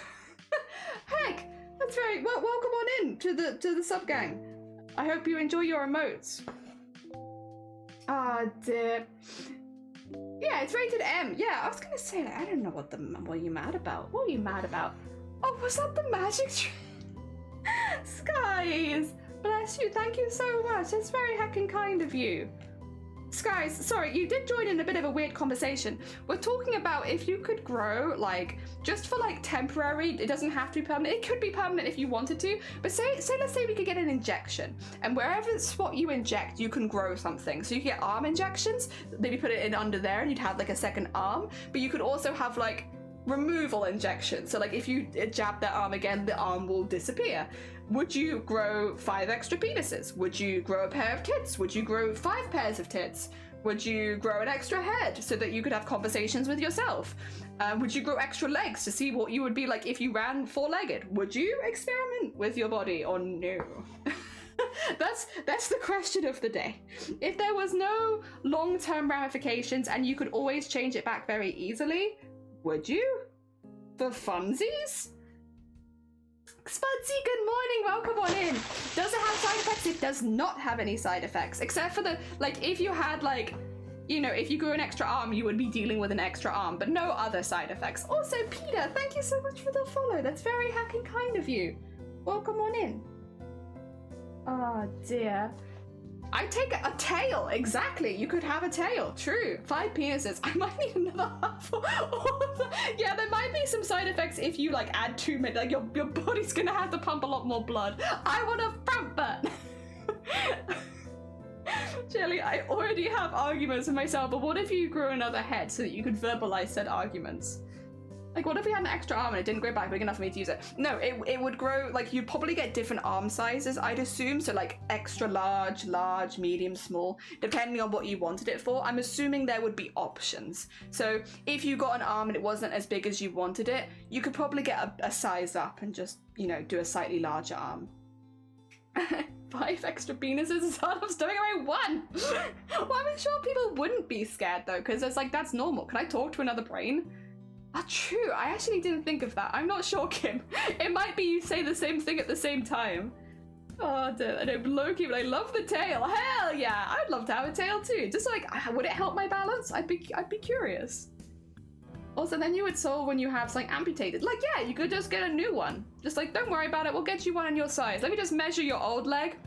Heck, that's very well. Welcome on in to the sub gang. I hope you enjoy your emotes. Ah, dear. Yeah, it's rated M. Yeah, I was gonna say that. I don't know what are you mad about? What are you mad about? Oh, was that the magic trick? Skies, bless you. Thank you so much. That's very heckin' kind of you. Skies, sorry, you did join in a bit of a weird conversation. We're talking about if you could grow, like, just for, like, temporary, it doesn't have to be permanent. It could be permanent if you wanted to, but let's say we could get an injection, and wherever it's what you inject, you can grow something. So you could get arm injections, maybe put it in under there, and you'd have, like, a second arm, but you could also have, like, removal injections. So, like, if you jab that arm again, the arm will disappear. Would you grow 5 extra penises? Would you grow a pair of tits? Would you grow 5 pairs of tits? Would you grow an extra head so that you could have conversations with yourself? Would you grow extra legs to see what you would be like if you ran 4-legged? Would you experiment with your body or no? That's the question of the day. If there was no long-term ramifications and you could always change it back very easily, would you? For funsies? Spudsy, good morning, welcome on in. Does it have side effects? It does not have any side effects, except for the, like, if you had, like, you know, if you grew an extra arm, you would be dealing with an extra arm, but no other side effects. Also, Peter, thank you so much for the follow. That's very heckin' kind of you. Welcome on in. Oh, dear. I'd take a tail, exactly. You could have a tail, true. 5 penises. I might need another half. Yeah, there might be some side effects if you like add 2 minutes. Like your body's gonna have to pump a lot more blood. I want a front butt. Jelly, I already have arguments with myself, but what if you grew another head so that you could verbalize said arguments? Like, what if we had an extra arm and it didn't grow back big enough for me to use it? No, it would grow, like, you'd probably get different arm sizes, I'd assume. So, like, extra large, large, medium, small, depending on what you wanted it for. I'm assuming there would be options. So, if you got an arm and it wasn't as big as you wanted it, you could probably get a size up and just, you know, do a slightly larger arm. 5 extra penises is hard. I'm stowing away 1. Well, I'm sure people wouldn't be scared, though, because it's like, that's normal. Can I talk to another brain? Ah, true. I actually didn't think of that. I'm not sure, Kim. It might be you say the same thing at the same time. Oh, I know, Loki, but I love the tail. Hell yeah, I'd love to have a tail too. Just like, would it help my balance? I'd be curious. Also, then you would solve when you have something amputated. Like, yeah, you could just get a new one. Just like, don't worry about it. We'll get you one in your size. Let me just measure your old leg.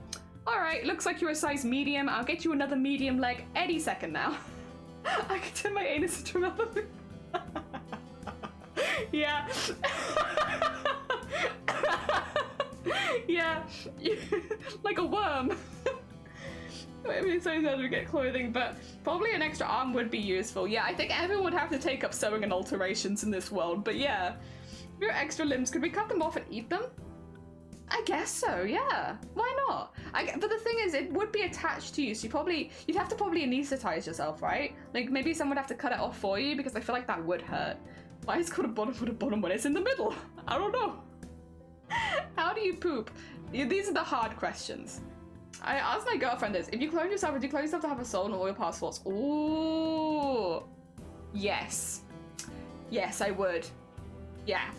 All right, looks like you're a size medium. I'll get you another medium leg any second now. I can turn my anus into another thing. Yeah. Yeah. Like a worm. Maybe sometimes we get clothing, but probably an extra arm would be useful. Yeah, I think everyone would have to take up sewing and alterations in this world, but yeah. Your extra limbs, could we cut them off and eat them? I guess so, yeah. Why not? But the thing is, it would be attached to you, so you'd have to probably anesthetize yourself, right? Like, maybe someone would have to cut it off for you, because I feel like that would hurt. Why is it called a bottom with a bottom when it's in the middle? I don't know. How do you poop? These are the hard questions. I asked my girlfriend this. If you clone yourself, would you clone yourself to have a soul and all your passports? Ooh. Yes. Yes, I would. Yeah.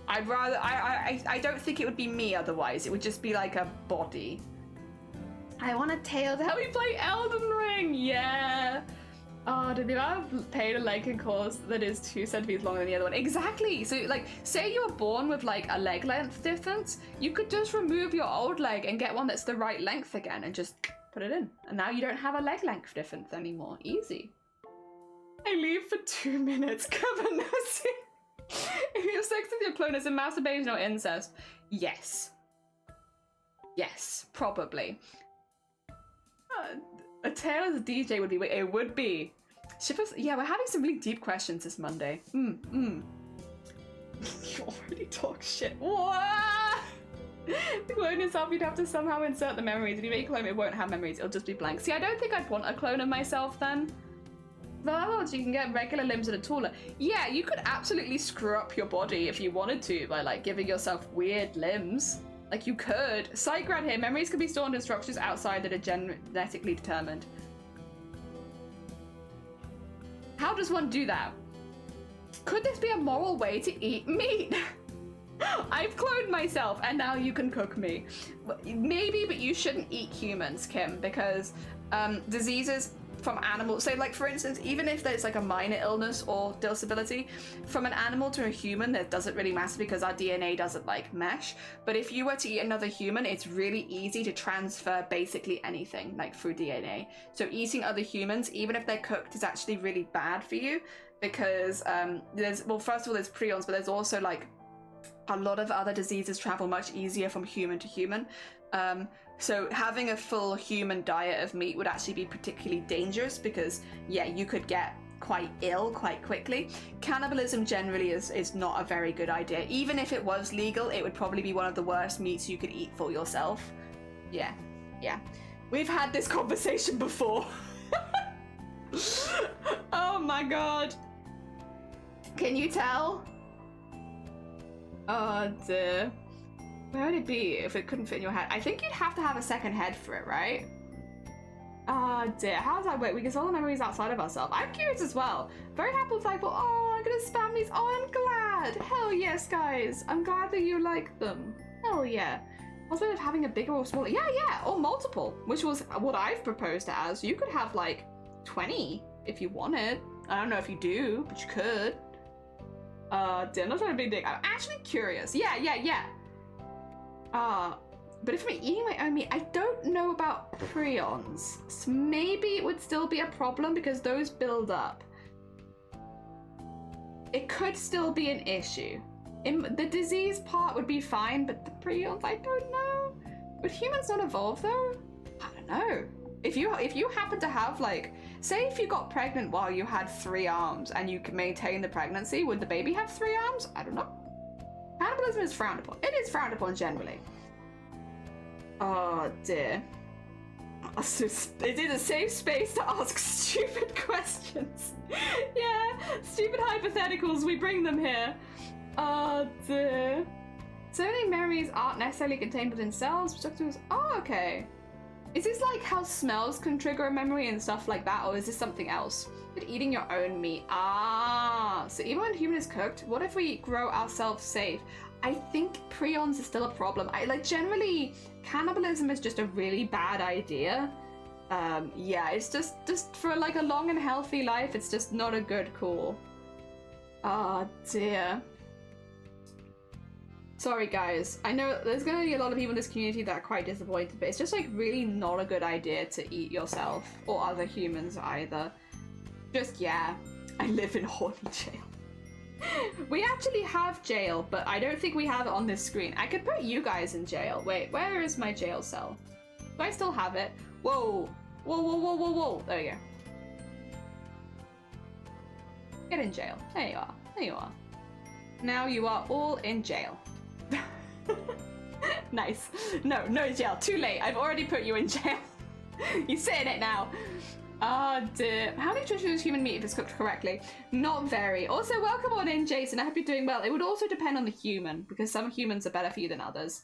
I'd rather, I don't think it would be me otherwise. It would just be like a body. I want a tail to help me play Elden Ring. Yeah. Oh, did you have paid a leg course that is 2 centimeters longer than the other one? Exactly. So, like, say you were born with like a leg length difference, you could just remove your old leg and get one that's the right length again and just put it in. And now you don't have a leg length difference anymore. Easy. I leave for 2 minutes. Cover nursing. If you have sex with your clone, is it masturbation or incest? Yes. Yes, probably. A tail as a DJ would be. It would be. Shippers. Yeah, we're having some really deep questions this Monday. You already talk shit. What? To clone yourself, you'd have to somehow insert the memories. If you make a clone, it won't have memories. It'll just be blank. See, I don't think I'd want a clone of myself then. Well, you can get regular limbs that are taller. Yeah, you could absolutely screw up your body if you wanted to by like giving yourself weird limbs. Like you could. Psych right here. Memories can be stored in structures outside that are genetically determined. How does one do that? Could this be a moral way to eat meat? I've cloned myself and now you can cook me. Maybe, but you shouldn't eat humans, Kim, because diseases from animals, so like for instance, even if there's like a minor illness or disability, from an animal to a human, that doesn't really matter because our DNA doesn't like mesh. But if you were to eat another human, it's really easy to transfer basically anything like through DNA. So eating other humans, even if they're cooked, is actually really bad for you because there's, well, first of all, there's prions, but there's also like a lot of other diseases travel much easier from human to human. So having a full human diet of meat would actually be particularly dangerous because, yeah, you could get quite ill quite quickly. Cannibalism generally is not a very good idea. Even if it was legal, it would probably be one of the worst meats you could eat for yourself. Yeah, yeah. We've had this conversation before. Oh my god. Can you tell? Oh dear. Where would it be if it couldn't fit in your head? I think you'd have to have a second head for it, right? Oh dear, how does that work? We get all the memories outside of ourselves. I'm curious as well. Very happy with like, well, oh, I'm gonna spam these. Oh, I'm glad. Hell yes, guys. I'm glad that you like them. Hell yeah. What's the of having a bigger or smaller? Yeah, yeah, or multiple, which was what I've proposed it as. You could have like 20 if you wanted. I don't know if you do, but you could. Dear, I'm not trying to be big. I'm actually curious. Yeah, yeah, yeah. But if I'm eating my own meat, I don't know about prions. So maybe it would still be a problem because those build up. It could still be an issue. The disease part would be fine, but the prions, I don't know. Would humans not evolve though? I don't know. If you happen to have like, say if you got pregnant while you had 3 arms and you could maintain the pregnancy, would the baby have 3 arms? I don't know. Cannibalism is frowned upon. It is frowned upon generally. Oh dear. It is a safe space to ask stupid questions. Yeah, stupid hypotheticals, we bring them here. Oh dear. So many memories aren't necessarily contained within cells. Structures. Oh, okay. Is this like how smells can trigger a memory and stuff like that, or is this something else? But eating your own meat. Ah, so even when human is cooked, what if we grow ourselves safe? I think prions is still a problem. Generally, cannibalism is just a really bad idea. Yeah, it's just for like a long and healthy life, it's just not a good call. Oh dear. Sorry guys, I know there's gonna be a lot of people in this community that are quite disappointed, but it's just like really not a good idea to eat yourself or other humans either. Just, yeah, I live in horny jail. We actually have jail, but I don't think we have it on this screen. I could put you guys in jail. Wait, where is my jail cell? Do I still have it? Whoa. Whoa, whoa, whoa, whoa, whoa. There you go. Get in jail. There you are. There you are. Now you are all in jail. Nice. No, no jail. Too late. I've already put you in jail. You sit in it now. Oh dear. How nutritious is human meat if it's cooked correctly? Not very. Also, welcome on in, Jason. I hope you're doing well. It would also depend on the human, because some humans are better for you than others.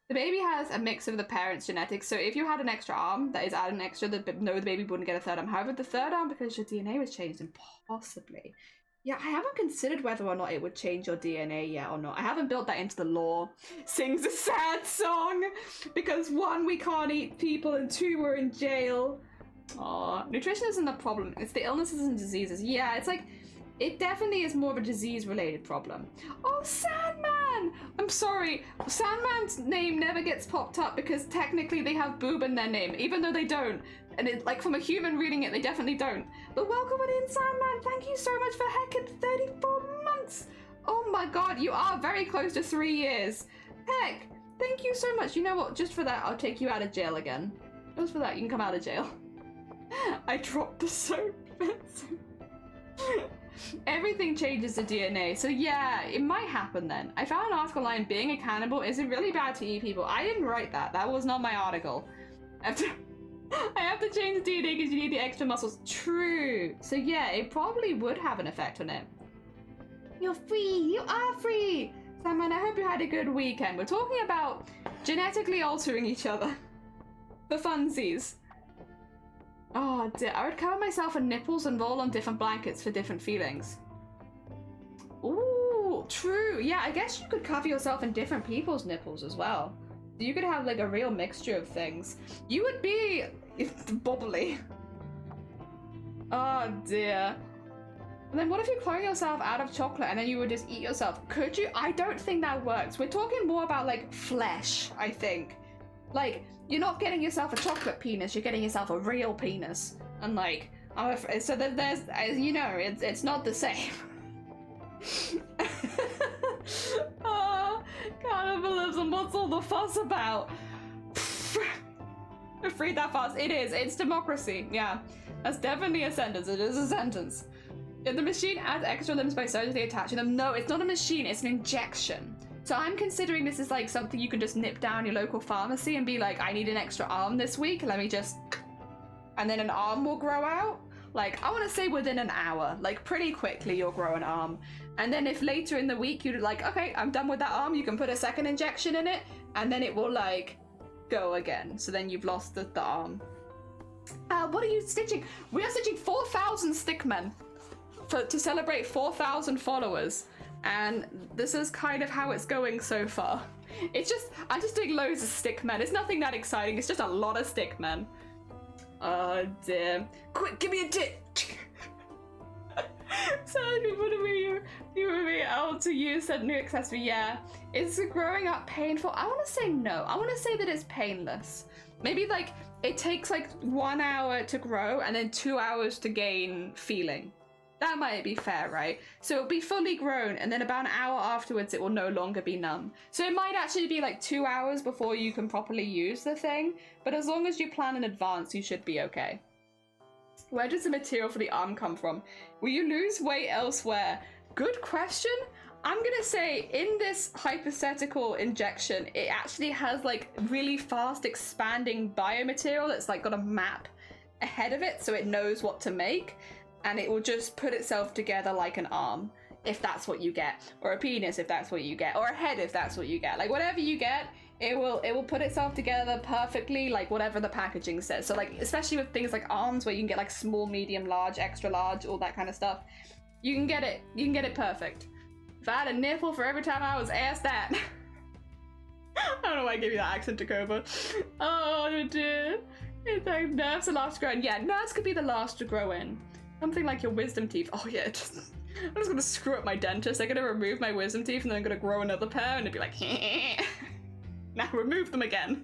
The baby has a mix of the parents' genetics, so if you had an extra arm that is added an extra, no, the baby wouldn't get a third arm. However, the third arm, because your DNA was changed, impossibly. Yeah, I haven't considered whether or not it would change your DNA yet or not. I haven't built that into the lore. Sings a sad song because 1, we can't eat people, and 2, we're in jail. Aw, nutrition isn't the problem. It's the illnesses and diseases. Yeah, it's like, it definitely is more of a disease-related problem. Oh, Sandman! I'm sorry. Sandman's name never gets popped up because technically they have boob in their name, even though they don't. And it, like, from a human reading it, they definitely don't. But welcome on in, Sandman. Thank you so much for heckin' 34 months. Oh my god, you are very close to 3 years. Heck, thank you so much. You know what? Just for that, I'll take you out of jail again. Just for that, you can come out of jail. I dropped the soap. Everything changes the DNA, so yeah, it might happen then. I found an article online, being a cannibal isn't really bad to eat people. I didn't write that. That was not my article. I have to change the DNA because you need the extra muscles. True. So yeah, it probably would have an effect on it. You're free. You are free. Simon, I hope you had a good weekend. We're talking about genetically altering each other. For funsies. Oh dear, I would cover myself in nipples and roll on different blankets for different feelings. Ooh, true. Yeah, I guess you could cover yourself in different people's nipples as well. You could have like a real mixture of things. You would be bubbly. Oh dear. And then what if you clone yourself out of chocolate and then you would just eat yourself? Could you? I don't think that works. We're talking more about like flesh, I think. Like, you're not getting yourself a chocolate penis, you're getting yourself a real penis. And like, I'm afraid, so there's, as you know, it's not the same. Oh, cannibalism, what's all the fuss about? Freed that fast. It is, it's democracy, yeah. That's definitely a sentence, it is a sentence. If the machine adds extra limbs by surgically attaching them, no, it's not a machine, it's an injection. So I'm considering this is like something you can just nip down your local pharmacy and be like, I need an extra arm this week, let me just... And then an arm will grow out. Like, I want to say within an hour, like pretty quickly you'll grow an arm. And then if later in the week you're like, okay, I'm done with that arm, you can put a second injection in it, and then it will like go again. So then you've lost the arm. What are you stitching? We are stitching 4,000 stickmen to celebrate 4,000 followers. And this is kind of how it's going so far. It's just, I'm just doing loads of stickmen. It's nothing that exciting, it's just a lot of stickmen. Oh dear. Quick, give me a dick! So people to me, you would be able to use said new accessory. Yeah. Is growing up painful? I want to say no. I want to say that it's painless. Maybe like, it takes like 1 hour to grow and then 2 hours to gain feeling. That might be fair, right? So it'll be fully grown and then about an hour afterwards it will no longer be numb. So it might actually be like 2 hours before you can properly use the thing, but as long as you plan in advance, you should be okay. Where does the material for the arm come from? Will you lose weight elsewhere? Good question. I'm gonna say in this hypothetical injection, it actually has like really fast expanding biomaterial that's like got a map ahead of it so it knows what to make. And it will just put itself together like an arm, if that's what you get, or a penis if that's what you get, or a head if that's what you get. Like whatever you get, it will put itself together perfectly, like whatever the packaging says. So like, especially with things like arms, where you can get like small, medium, large, extra large, all that kind of stuff, you can get it perfect. If I had a nipple for every time I was asked that. I don't know why I gave you that accent, Tacoba. Oh dear. It's like nerves are last to grow in. Yeah, nerves could be the last to grow in. Something like your wisdom teeth. Oh yeah, I'm just gonna screw up my dentist. They're gonna remove my wisdom teeth and then I'm gonna grow another pair and it'd be like, now remove them again.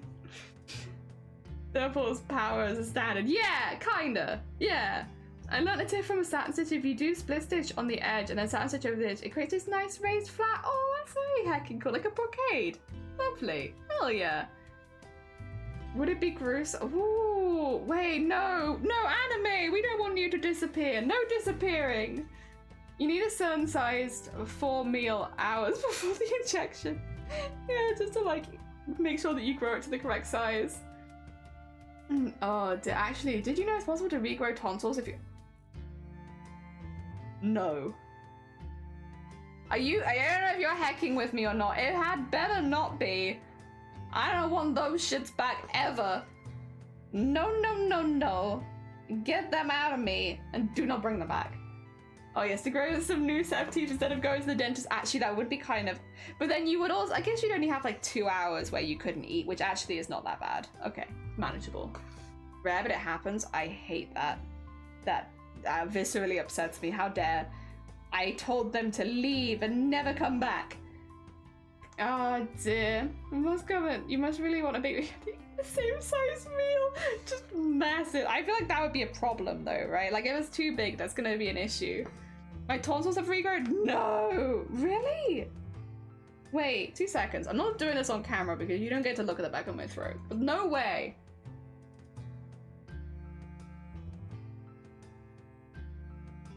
Therefore, power as a standard. Yeah, kinda. Yeah. I learned a tip from a satin stitch. If you do split stitch on the edge and then satin stitch over the edge, it creates this nice raised flat. Oh, that's very heckin' cool. Like a brocade. Lovely. Hell yeah. Would it be gruesome? Ooh, wait, no, anime. We don't want you to disappear. No disappearing. You need a certain sized 4 meal hours before the injection. Yeah, just to like make sure that you grow it to the correct size. Oh, actually, did you know it's possible to regrow tonsils if you... No. I don't know if you're hacking with me or not. It had better not be. I don't want those shits back ever. No, no, no, no. Get them out of me and do not bring them back. Oh yes, to grow some new set of teeth instead of going to the dentist. Actually, that would be kind of... But then you would also... I guess you'd only have like 2 hours where you couldn't eat, which actually is not that bad. Okay, manageable. Rare, but it happens. I hate that. That viscerally upsets me. How dare. I told them to leave and never come back. Oh dear. You must come in. You must really want to be the same size meal. Just massive. I feel like that would be a problem though, right? Like if it's too big, that's going to be an issue. My tonsils have regrown? No! Really? Wait, 2 seconds. I'm not doing this on camera because you don't get to look at the back of my throat. But no way.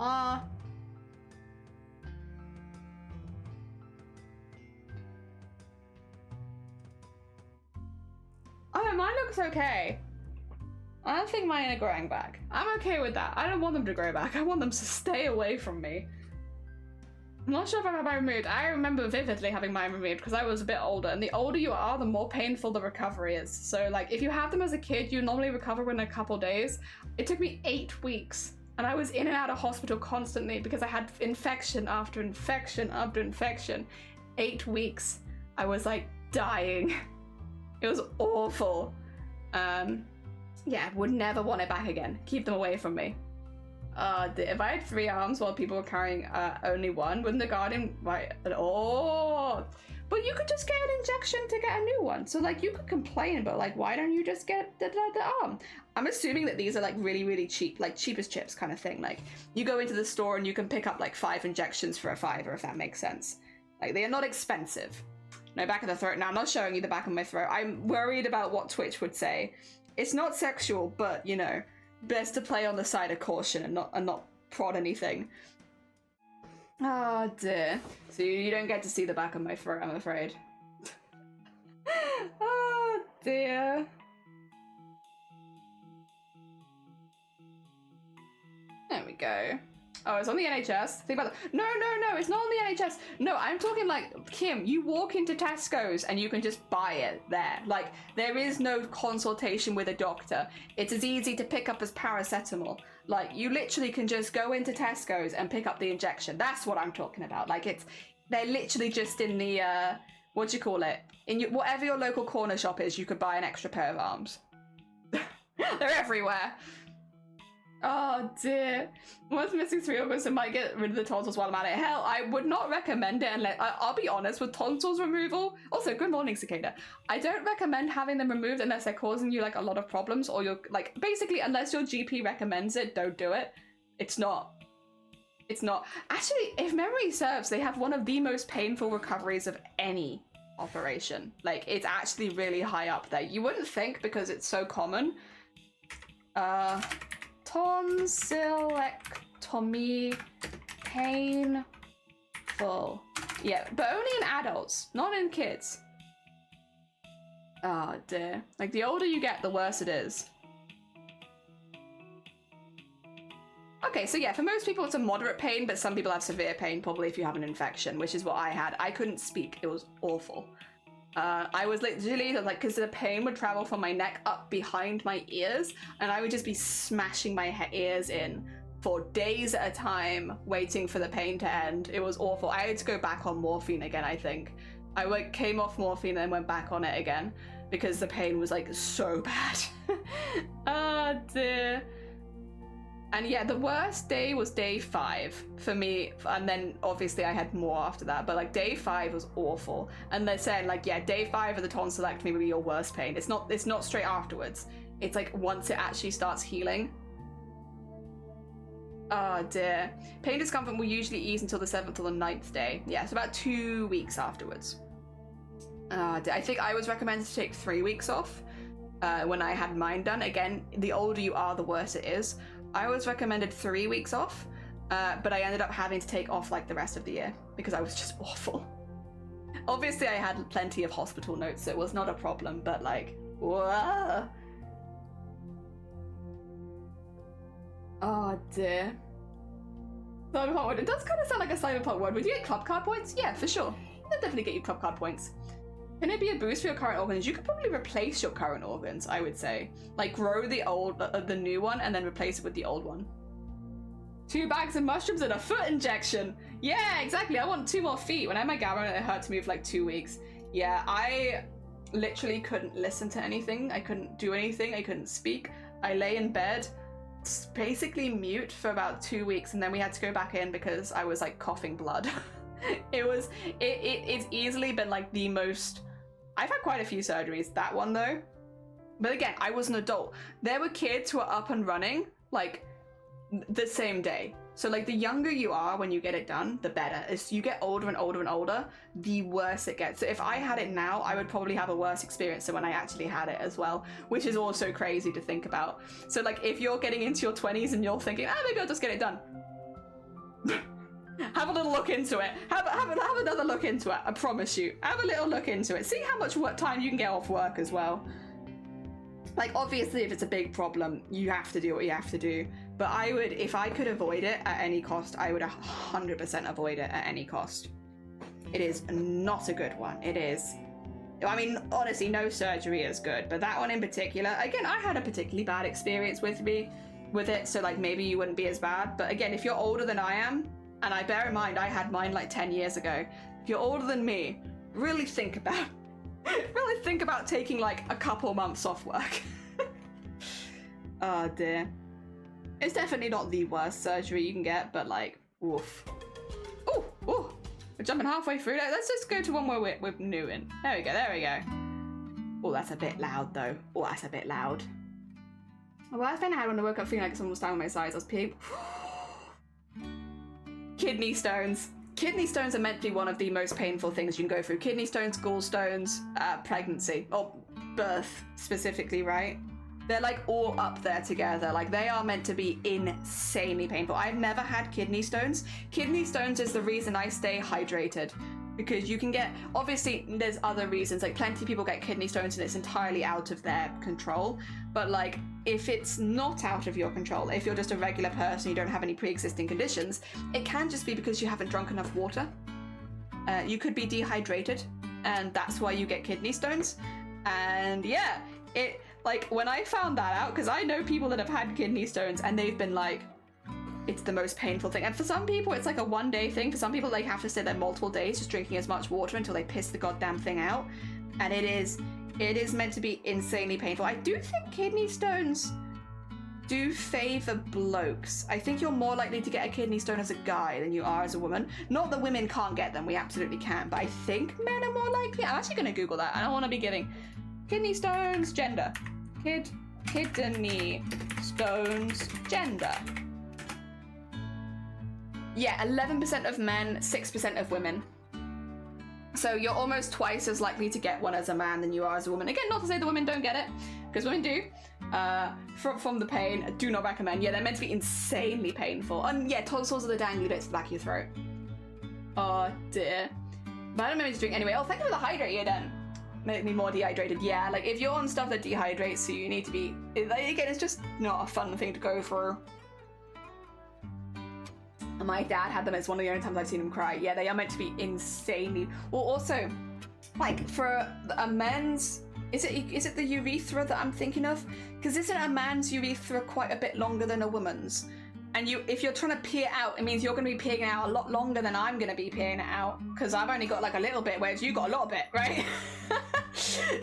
Oh, mine looks okay. I don't think mine are growing back. I'm okay with that. I don't want them to grow back. I want them to stay away from me. I'm not sure if I've had mine removed. I remember vividly having mine removed because I was a bit older, and the older you are, the more painful the recovery is. So like if you have them as a kid, you normally recover within a couple days. It took me 8 weeks, and I was in and out of hospital constantly because I had infection after infection after infection. 8 weeks. I was like dying. It was awful. Yeah, would never want it back again. Keep them away from me. If I had 3 arms while people were carrying only one, wouldn't the guardian... Right. Oh! But you could just get an injection to get a new one. So, like, you could complain, but, like, why don't you just get the arm? I'm assuming that these are, like, really, really cheap. Like, cheap as chips kind of thing. Like, you go into the store and you can pick up, like, 5 injections for a $5, if that makes sense. Like, they are not expensive. No, back of the throat. Now, I'm not showing you the back of my throat. I'm worried about what Twitch would say. It's not sexual, but, you know, best to play on the side of caution and not prod anything. Oh, dear. So you don't get to see the back of my throat, I'm afraid. Oh, dear. There we go. Oh, it's on the NHS. Think about that. No, it's not on the NHS. No, I'm talking like, Kim, you walk into Tesco's and you can just buy it there. Like, there is no consultation with a doctor. It's as easy to pick up as paracetamol. Like, you literally can just go into Tesco's and pick up the injection. That's what I'm talking about. Like, they're literally just in the, what do you call it? Whatever your local corner shop is, you could buy an extra pair of arms. They're everywhere. Oh dear. Once missing 3 organs, I might get rid of the tonsils while I'm at it. Hell, I would not recommend it unless... I'll be honest, with tonsils removal... Also, good morning, Cicada. I don't recommend having them removed unless they're causing you, like, a lot of problems, or you're, like... Basically, unless your GP recommends it, don't do it. It's not. Actually, if memory serves, they have one of the most painful recoveries of any operation. Like, it's actually really high up there. You wouldn't think because it's so common. Tonsillectomy, painful. Yeah, but only in adults, not in kids. Oh dear. Like, the older you get, the worse it is. Okay, so yeah, for most people it's a moderate pain, but some people have severe pain, probably if you have an infection, which is what I had. I couldn't speak. It was awful. I was literally, like, because the pain would travel from my neck up behind my ears, and I would just be smashing my ears in for days at a time, waiting for the pain to end. It was awful. I had to go back on morphine again, I think. I came off morphine and went back on it again, because the pain was, like, so bad. Oh, dear. And yeah, the worst day was day 5 for me, and then obviously I had more after that, but like day 5 was awful. And they're saying like, yeah, day 5 of the tonsillectomy would be your worst pain. It's not straight afterwards. It's like once it actually starts healing. Oh dear. Pain discomfort will usually ease until the 7th or the 9th day. Yeah, so about 2 weeks afterwards. I think I was recommended to take 3 weeks off. when I had mine done. Again, the older you are, the worse it is. I was recommended 3 weeks off, but I ended up having to take off like the rest of the year because I was just awful. Obviously, I had plenty of hospital notes, so it was not a problem, but like, whoa. Oh dear. Cyberpunk word. It does kind of sound like a cyberpunk word. Would you get club card points? Yeah, for sure. They'll definitely get you club card points. Can it be a boost for your current organs? You could probably replace your current organs, I would say. Like grow the new one and then replace it with the old one. 2 bags of mushrooms and a foot injection. Yeah, exactly. I want 2 more feet. When I had my gamma, it hurt me for like 2 weeks. Yeah, I literally couldn't listen to anything. I couldn't do anything. I couldn't speak. I lay in bed, basically mute for about 2 weeks, and then we had to go back in because I was like coughing blood. It's easily been like the most. I've had quite a few surgeries. That one though, but again, I was an adult. There were kids who are up and running like the same day. So like the younger you are when you get it done, the better. As you get older and older and older, the worse it gets. So if I had it now, I would probably have a worse experience than when I actually had it as well, which is also crazy to think about. So like if you're getting into your 20s and you're thinking, maybe I'll just get it done. Have a little look into it. Have another look into it. I promise you. Have a little look into it. See how much work time you can get off work as well. Like obviously if it's a big problem, you have to do what you have to do. But I would, if I could avoid it at any cost, I would 100% avoid it at any cost. It is not a good one. It is. I mean, honestly, no surgery is good, but that one in particular, again, I had a particularly bad experience with it, so like maybe you wouldn't be as bad. But again, if you're older than I am, and I bear in mind I had mine like 10 years ago, if you're older than me, really think about taking like a couple months off work. Oh dear. It's definitely not the worst surgery you can get, but like, woof. Oh, we're jumping halfway through. Let's just go to one where we're new in. There we go. Oh, that's a bit loud though. Oh, that's a bit loud. Well, I found out when I woke up feeling like someone was down on my sides. I was peeing. Kidney stones. Kidney stones are meant to be one of the most painful things you can go through. Kidney stones, gallstones, pregnancy, or birth specifically, right? They're like all up there together. Like they are meant to be insanely painful. I've never had kidney stones. Kidney stones is the reason I stay hydrated, because you can get, obviously there's other reasons, like plenty of people get kidney stones and it's entirely out of their control. But like if it's not out of your control, if you're just a regular person, you don't have any pre-existing conditions, it can just be because you haven't drunk enough water. You could be dehydrated and that's why you get kidney stones. And yeah, it, like when I found that out, because I know people that have had kidney stones and they've been like, it's the most painful thing. And for some people it's like a 1-day thing. For some people they have to sit there multiple days just drinking as much water until they piss the goddamn thing out. And it is meant to be insanely painful. I do think kidney stones do favor blokes. I think you're more likely to get a kidney stone as a guy than you are as a woman. Not that women can't get them, we absolutely can, but I think men are more likely. I'm actually gonna Google that. I don't want to be giving kidney stones gender. Kidney stones gender. Yeah, 11% of men, 6% of women. So you're almost twice as likely to get one as a man than you are as a woman. Again, not to say the women don't get it, because women do. From the pain, I do not recommend. Yeah, they're meant to be insanely painful. And yeah, tonsils are the dangly bits at the back of your throat. Oh dear. But I don't know to drink anyway. Oh, thank you for the hydrate then. Make me more dehydrated. Yeah, like if you're on stuff that dehydrates, so you need to be, again, it's just not a fun thing to go through. And my dad had them. It's one of the only times I've seen him cry. Yeah, they are meant to be insanely. Well, also, like for a men's, is it the urethra that I'm thinking of? Because isn't a man's urethra quite a bit longer than a woman's? And if you're trying to pee it out, it means you're going to be peeing it out a lot longer than I'm going to be peeing it out, because I've only got like a little bit, whereas you got a lot of it, right?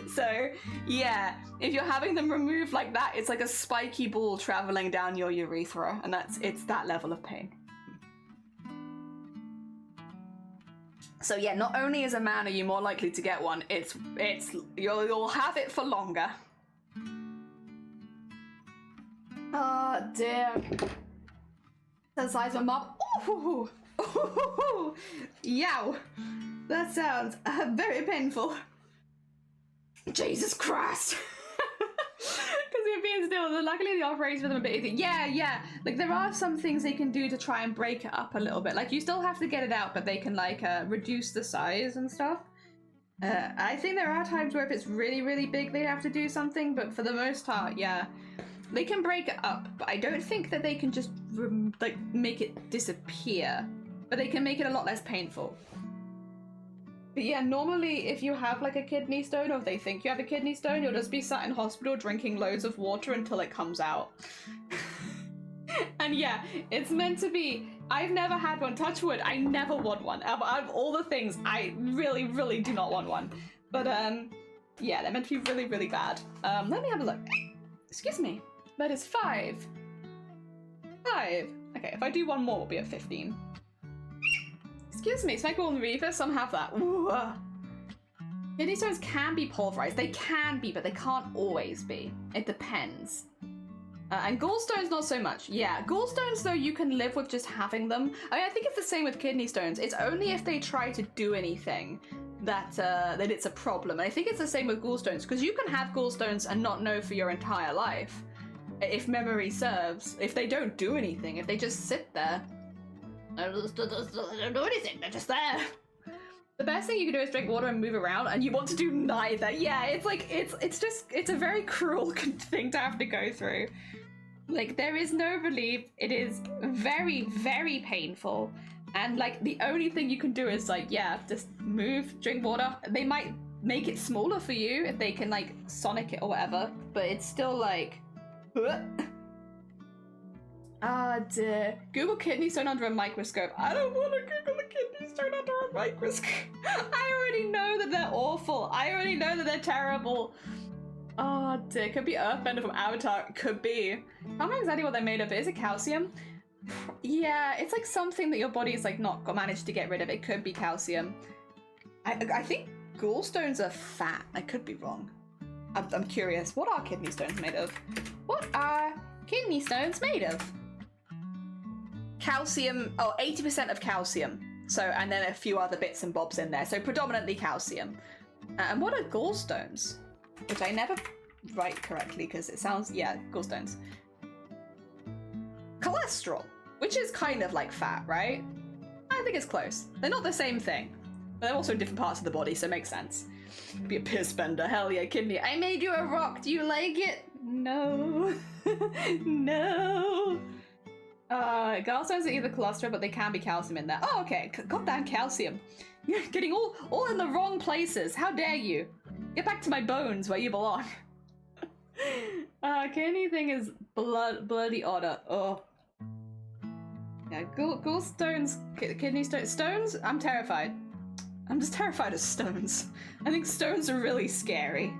So yeah, if you're having them removed like that, it's like a spiky ball traveling down your urethra, and it's that level of pain. So yeah, not only as a man are you more likely to get one, it's you'll have it for longer. Oh dear. The size of a mop. Ooh. Ooh. Yow. That sounds very painful. Jesus Christ. you're being still. Luckily, the operations for them are a bit easy. Yeah. Like, there are some things they can do to try and break it up a little bit. Like, you still have to get it out, but they can, like, reduce the size and stuff. I think there are times where if it's really, really big, they have to do something, but for the most part, yeah. They can break it up, but I don't think that they can just, like, make it disappear. But they can make it a lot less painful. But yeah, normally if you have, like, a kidney stone, or if they think you have a kidney stone, you'll just be sat in hospital drinking loads of water until it comes out. And yeah, it's meant to be... I've never had one, touch wood, I never want one. Out of all the things, I really, really do not want one. But, yeah, they're meant to be really, really bad. Let me have a look. Excuse me. That is 5. 5. Okay, if I do one more, we'll be at 15. Excuse me, Smegma and Reaver, some have that. Ooh. Kidney stones can be pulverized. They can be, but they can't always be. It depends. And gallstones, not so much. Yeah, gallstones, though, you can live with just having them. I mean, I think it's the same with kidney stones. It's only if they try to do anything that that it's a problem. And I think it's the same with gallstones, because you can have gallstones and not know for your entire life. If memory serves, if they don't do anything, if they just sit there, they don't do anything, they're just there. The best thing you can do is drink water and move around, and you want to do neither. Yeah, it's like, it's a very cruel thing to have to go through. Like, there is no relief. It is very, very painful. And like, the only thing you can do is like, yeah, just move, drink water. They might make it smaller for you if they can like sonic it or whatever, but it's still like, ah, dear. Google kidney stone under a microscope. I don't want to Google a kidney stone under a microscope. I already know that they're awful. I already know that they're terrible. Oh, dear. Could be Earthbender from Avatar. Could be. I don't know exactly what they're made of. Is it calcium? Yeah, it's like something that your body's like not managed to get rid of. It could be calcium. I think gallstones are fat. I could be wrong. I'm curious. What are kidney stones made of? What are kidney stones made of? Calcium. Oh, 80% of calcium. So, and then a few other bits and bobs in there. So predominantly calcium. And what are gallstones? Which I never write correctly because it sounds, yeah, gallstones. Cholesterol, which is kind of like fat, right? I think it's close. They're not the same thing, but they're also in different parts of the body, so it makes sense. Be a piss bender, hell yeah, kidney. I made you a rock, do you like it? No. No. Gallstones are either cholesterol, but they can be calcium in there. Oh, okay, goddamn calcium. You're getting all in the wrong places, how dare you? Get back to my bones where you belong. Kidney thing is bloody odder. Oh. Yeah, gallstones, kidney stones, I'm terrified. I'm just terrified of stones. I think stones are really scary.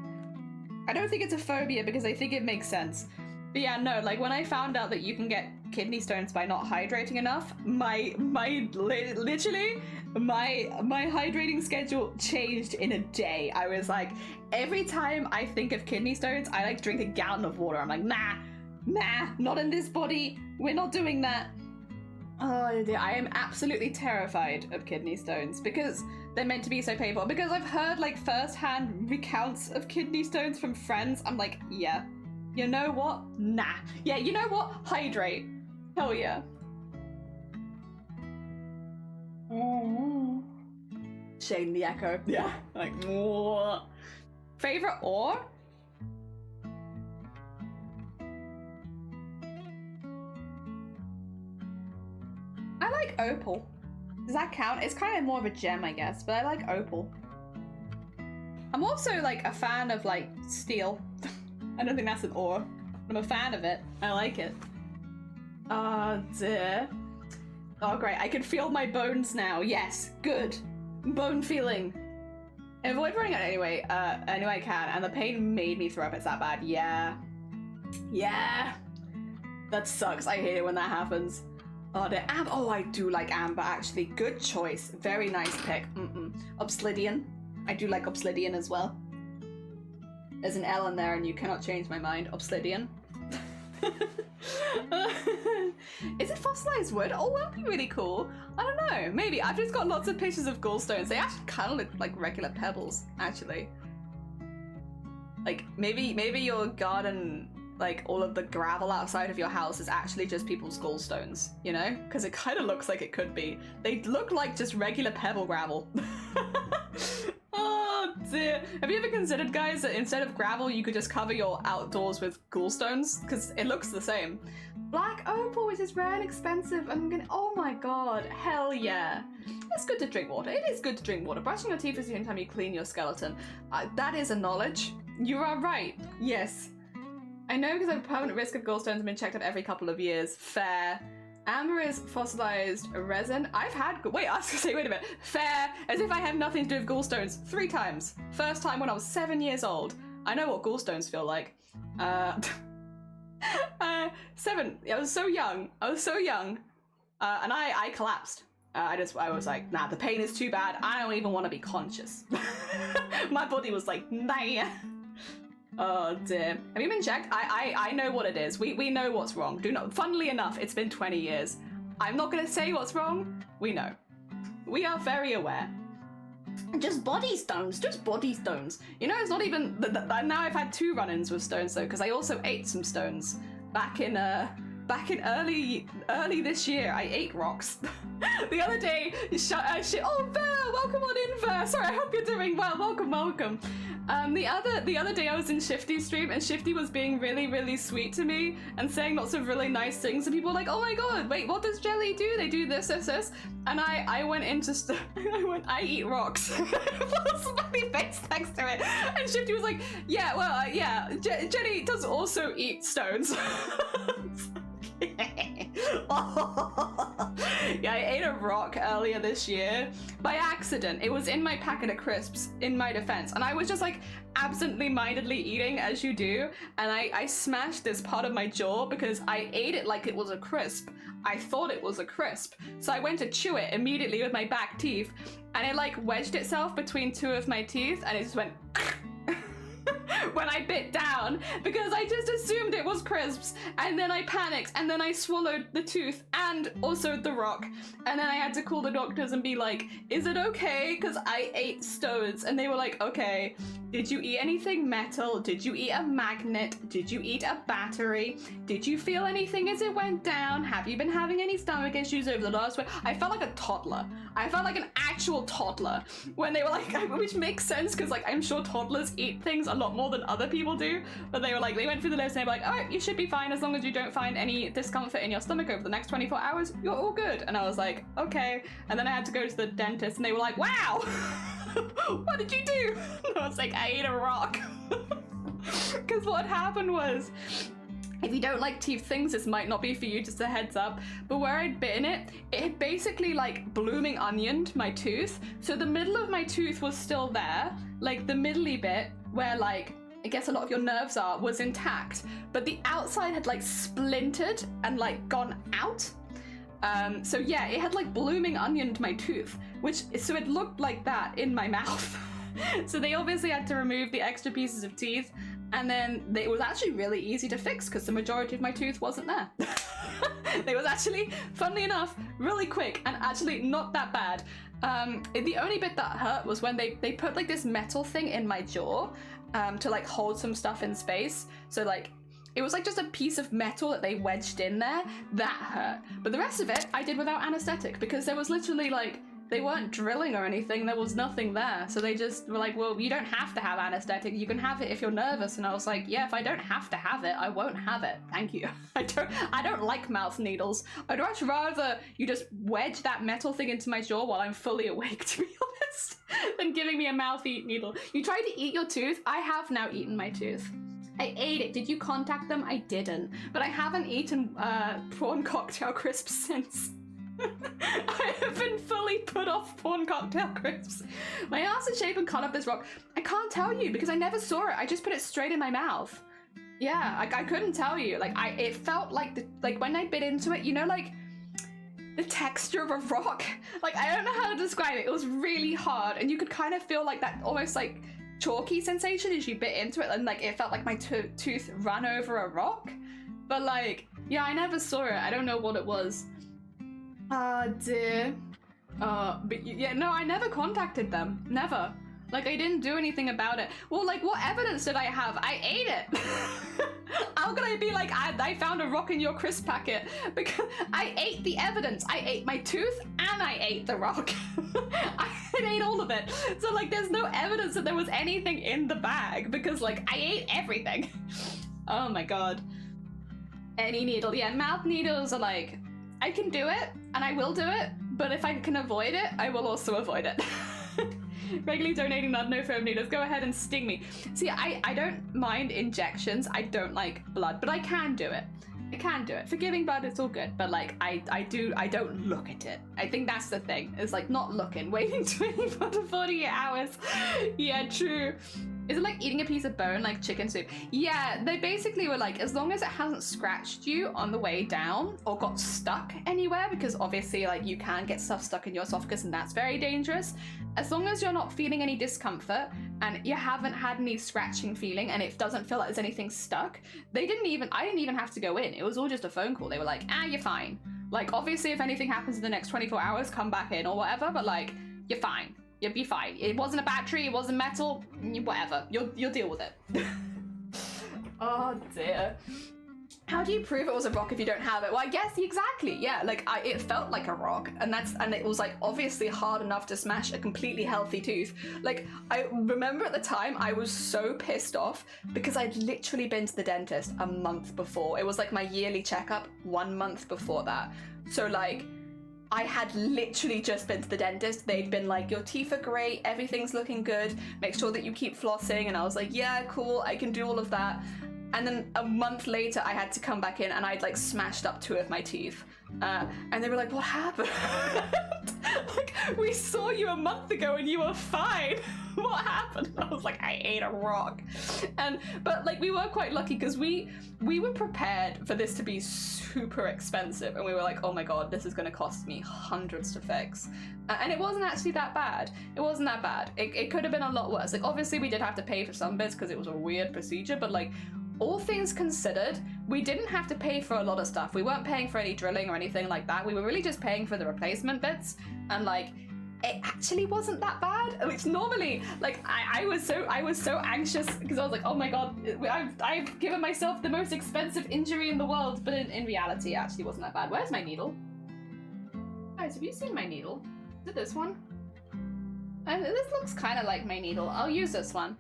I don't think it's a phobia because I think it makes sense. But yeah, no, like when I found out that you can get kidney stones by not hydrating enough, literally my hydrating schedule changed in a day. I was like, every time I think of kidney stones, I like drink a gallon of water. I'm like, nah, not in this body. We're not doing that. Oh dear, I am absolutely terrified of kidney stones because they're meant to be so painful. Because I've heard like first-hand recounts of kidney stones from friends. I'm like, yeah, you know what? Nah. Yeah, you know what? Hydrate. Hell yeah. Shane the Echo. Yeah, like, whoa. Favorite ore? I like opal. Does that count? It's kind of more of a gem, I guess, but I like opal. I'm also like a fan of like steel. I don't think that's an ore. I'm a fan of it. I like it. Oh dear. Oh great, I can feel my bones now. Yes, good. Bone feeling. Avoid running out anyway. Anyway I can, and the pain made me throw up. It's that bad. Yeah. Yeah. That sucks. I hate it when that happens. Oh, the amber. Oh, I do like amber, actually. Good choice. Very nice pick. Obsidian. I do like obsidian as well. There's an L in there and you cannot change my mind. Obsidian. Is it fossilized wood? Oh, that'd be really cool. I don't know. Maybe. I've just got lots of pictures of gallstones. They actually kind of look like regular pebbles, actually. Like, maybe your garden like all of the gravel outside of your house is actually just people's gallstones, you know? Because it kind of looks like it could be. They look like just regular pebble gravel. Oh dear. Have you ever considered, guys, that instead of gravel you could just cover your outdoors with gallstones? Because it looks the same. Black opal, which is rare and expensive. I'm gonna, oh my god, hell yeah. It's good to drink water. It is good to drink water. Brushing your teeth is the only time you clean your skeleton. That is a knowledge. You are right. Yes. I know because I have a permanent risk of gallstones and been checked out every couple of years. Fair. Amber is fossilized resin. I've had, wait, I was gonna say, wait a minute. Fair, as if I have nothing to do with gallstones. 3 times. First time when I was 7 years old. I know what gallstones feel like. 7, I was so young. And I collapsed. I was like, nah, the pain is too bad. I don't even want to be conscious. My body was like, nah. Oh dear. Have you been checked? I know what it is. We know what's wrong. Funnily enough, it's been 20 years. I'm not gonna say what's wrong. We know. We are very aware. Just body stones, just body stones. You know, it's not even, now I've had 2 run-ins with stones though, because I also ate some stones. Back in early this year, I ate rocks. The other day, oh Ver, welcome on in, Ver. Sorry, I hope you're doing well. Welcome. The other day I was in Shifty's stream and Shifty was being really, really sweet to me and saying lots of really nice things, and people were like, oh my god, wait, what does Jelly do? They do this. And I went into I eat rocks. Smiley face next to it. And Shifty was like, yeah, well, yeah, Jenny does also eat stones. Yeah, I ate a rock earlier this year by accident. It was in my packet of crisps, in my defense, and I was just like absently mindedly eating as you do, and I smashed this part of my jaw because I ate it like it was a crisp. I thought it was a crisp, so I went to chew it immediately with my back teeth, and it like wedged itself between 2 of my teeth, and it just went when I bit down, because I just assumed it was crisps, and then I panicked, and then I swallowed the tooth and also the rock, and then I had to call the doctors and be like, is it okay? Because I ate stones, and they were like, okay, did you eat anything metal? Did you eat a magnet? Did you eat a battery? Did you feel anything as it went down? Have you been having any stomach issues over the last week? I felt like a toddler. I felt like an actual toddler when they were like, which makes sense because like I'm sure toddlers eat things a lot more than other people do, but they were like, they went through the list and they were like, all right, you should be fine as long as you don't find any discomfort in your stomach over the next 24 hours, you're all good. And I was like, okay. And then I had to go to the dentist and they were like, wow, what did you do? And I was like, I ate a rock. Because what happened was, if you don't like teeth things, this might not be for you, just a heads up, but where I'd bitten it, it had basically like blooming onioned my tooth. So the middle of my tooth was still there, like the middly bit where like, I guess a lot of your nerves are, was intact, but the outside had like splintered and like gone out. So yeah, it had like blooming onioned my tooth, so it looked like that in my mouth. So they obviously had to remove the extra pieces of teeth, and then it was actually really easy to fix because the majority of my tooth wasn't there. It was actually, funnily enough, really quick and actually not that bad. The only bit that hurt was when they put like this metal thing in my jaw to like hold some stuff in space. So like, it was like just a piece of metal that they wedged in there. That hurt. But the rest of it I did without anesthetic because there was literally like, they weren't drilling or anything, there was nothing there. So they just were like, well, you don't have to have anesthetic, you can have it if you're nervous. And I was like, yeah, if I don't have to have it, I won't have it. Thank you. I don't like mouth needles. I'd much rather you just wedge that metal thing into my jaw while I'm fully awake, to be honest, than giving me a mouth eat needle. You tried to eat your tooth? I have now eaten my tooth. I ate it. Did you contact them? I didn't. But I haven't eaten prawn cocktail crisps since. I have been fully put off prawn cocktail crisps. My ass is shaped and cut up this rock. I can't tell you because I never saw it. I just put it straight in my mouth. Yeah, I couldn't tell you. Like it felt like like when I bit into it, you know, like the texture of a rock. Like I don't know how to describe it. It was really hard, and you could kind of feel like that almost like chalky sensation as you bit into it, and like it felt like my tooth ran over a rock. But like, yeah, I never saw it. I don't know what it was. Dear. But yeah, no, I never contacted them. Never. Like, I didn't do anything about it. Well, like, what evidence did I have? I ate it. How could I be like, I found a rock in your crisp packet? Because I ate the evidence. I ate my tooth and I ate the rock. I ate all of it. So, like, there's no evidence that there was anything in the bag because, like, I ate everything. Oh my god. Any needle. Yeah, mouth needles are like, I can do it and I will do it, but if I can avoid it, I will also avoid it. Regularly donating no foam needles. Go ahead and sting me. See, I don't mind injections. I don't like blood, but I can do it. I can do it. For giving blood, it's all good, but like I don't look at it. I think that's the thing. It's like not looking, waiting 24 to 48 hours. Yeah, true. Is it like eating a piece of bone, like chicken soup? Yeah, they basically were like, as long as it hasn't scratched you on the way down or got stuck anywhere, because obviously like you can get stuff stuck in your esophagus and that's very dangerous. As long as you're not feeling any discomfort and you haven't had any scratching feeling and it doesn't feel like there's anything stuck, I didn't even have to go in. It was all just a phone call. They were like, you're fine. Like, obviously if anything happens in the next 24 hours, come back in or whatever, but like, you're fine. You'll be fine. It wasn't a battery, it wasn't metal, whatever. You'll deal with it. Oh dear. How do you prove it was a rock if you don't have it? Well, I guess exactly, yeah. Like it felt like a rock, and it was like obviously hard enough to smash a completely healthy tooth. Like I remember at the time I was so pissed off because I'd literally been to the dentist a month before. It was like my yearly checkup 1 month before that. So like I had literally just been to the dentist. They'd been like, your teeth are great, everything's looking good, make sure that you keep flossing. And I was like, yeah, cool, I can do all of that. And then a month later, I had to come back in and I'd like smashed up 2 of my teeth. And they were like, what happened? Like, we saw you a month ago and you were fine. What happened? I was like, I ate a rock. But like, we were quite lucky because we were prepared for this to be super expensive. And we were like, oh my God, this is going to cost me hundreds to fix. And it wasn't actually that bad. It wasn't that bad. It could have been a lot worse. Like, obviously we did have to pay for some bits because it was a weird procedure, but like, all things considered, we didn't have to pay for a lot of stuff. We weren't paying for any drilling or anything like that. We were really just paying for the replacement bits, and like, it actually wasn't that bad. Which normally, like, I was so anxious because I was like, oh my God, I've given myself the most expensive injury in the world. But in reality, it actually wasn't that bad. Where's my needle? Guys, have you seen my needle? Is it this one? This looks kind of like my needle. I'll use this one.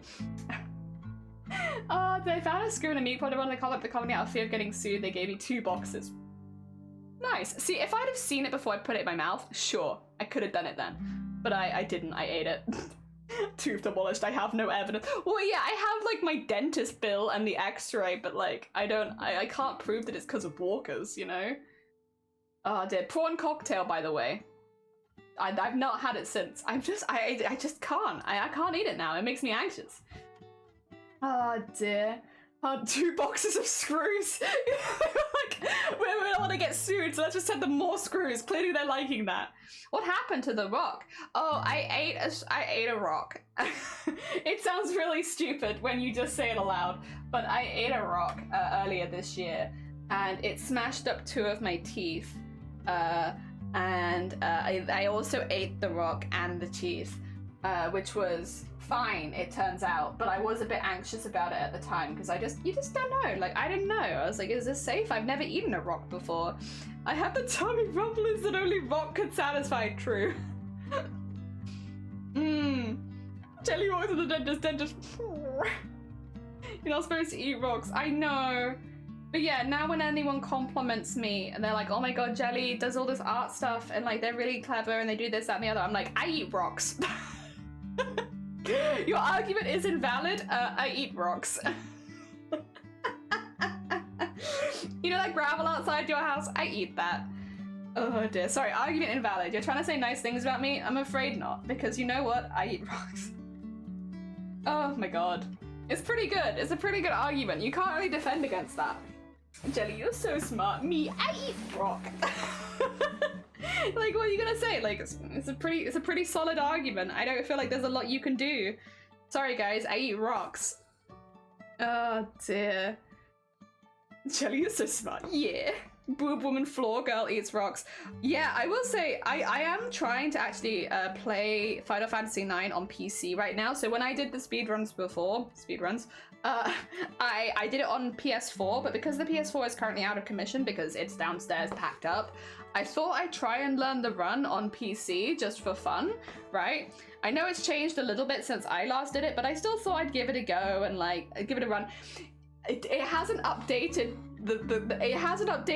Oh, they found a screw in a meat pot. I wanted to call up the company out of fear of getting sued. They gave me 2 boxes. Nice. See, if I'd have seen it before I put it in my mouth, sure, I could have done it then. But I didn't. I ate it. Tooth demolished. I have no evidence. Well, yeah, I have like my dentist bill and the X-ray, but like I can't prove that it's because of walkers, you know? Oh dear. Prawn cocktail, by the way. I've not had it since. I just can't. I can't eat it now. It makes me anxious. Oh dear. 2 boxes of screws. Like, we don't want to get sued, so let's just send them more screws. Clearly they're liking that. What happened to the rock? Oh, I ate a rock. It sounds really stupid when you just say it aloud, but I ate a rock earlier this year, and it smashed up 2 of my teeth. I also ate the rock and the teeth, which was fine, it turns out, but I was a bit anxious about it at the time because you just don't know. Like, I didn't know. I was like, is this safe? I've never eaten a rock before. I had the tummy rumblings that only rock could satisfy. True. Jelly walks to the dentist. You're not supposed to eat rocks. I know. But yeah, now when anyone compliments me and they're like, oh my God, Jelly does all this art stuff and like they're really clever and they do this, that, and the other, I'm like, I eat rocks. Your argument is invalid. I eat rocks. You know that gravel outside your house? I eat that. Oh dear. Sorry, argument invalid. You're trying to say nice things about me? I'm afraid not, because you know what? I eat rocks. Oh my God. It's pretty good. It's a pretty good argument. You can't really defend against that. Jelly, you're so smart. Me, I eat rock. Like, what are you gonna say? Like, it's a pretty solid argument. I don't feel like there's a lot you can do. Sorry guys, I eat rocks. Oh dear. Jelly, you're so smart. Yeah. Boob woman floor girl eats rocks. Yeah, I will say I am trying to actually play Final Fantasy IX on PC right now. So when I did the speedruns before, I did it on PS4, but because the PS4 is currently out of commission because it's downstairs packed up, I thought I'd try and learn the run on PC just for fun, right? I know it's changed a little bit since I last did it, but I still thought I'd give it a go and like give it a run. It hasn't updated the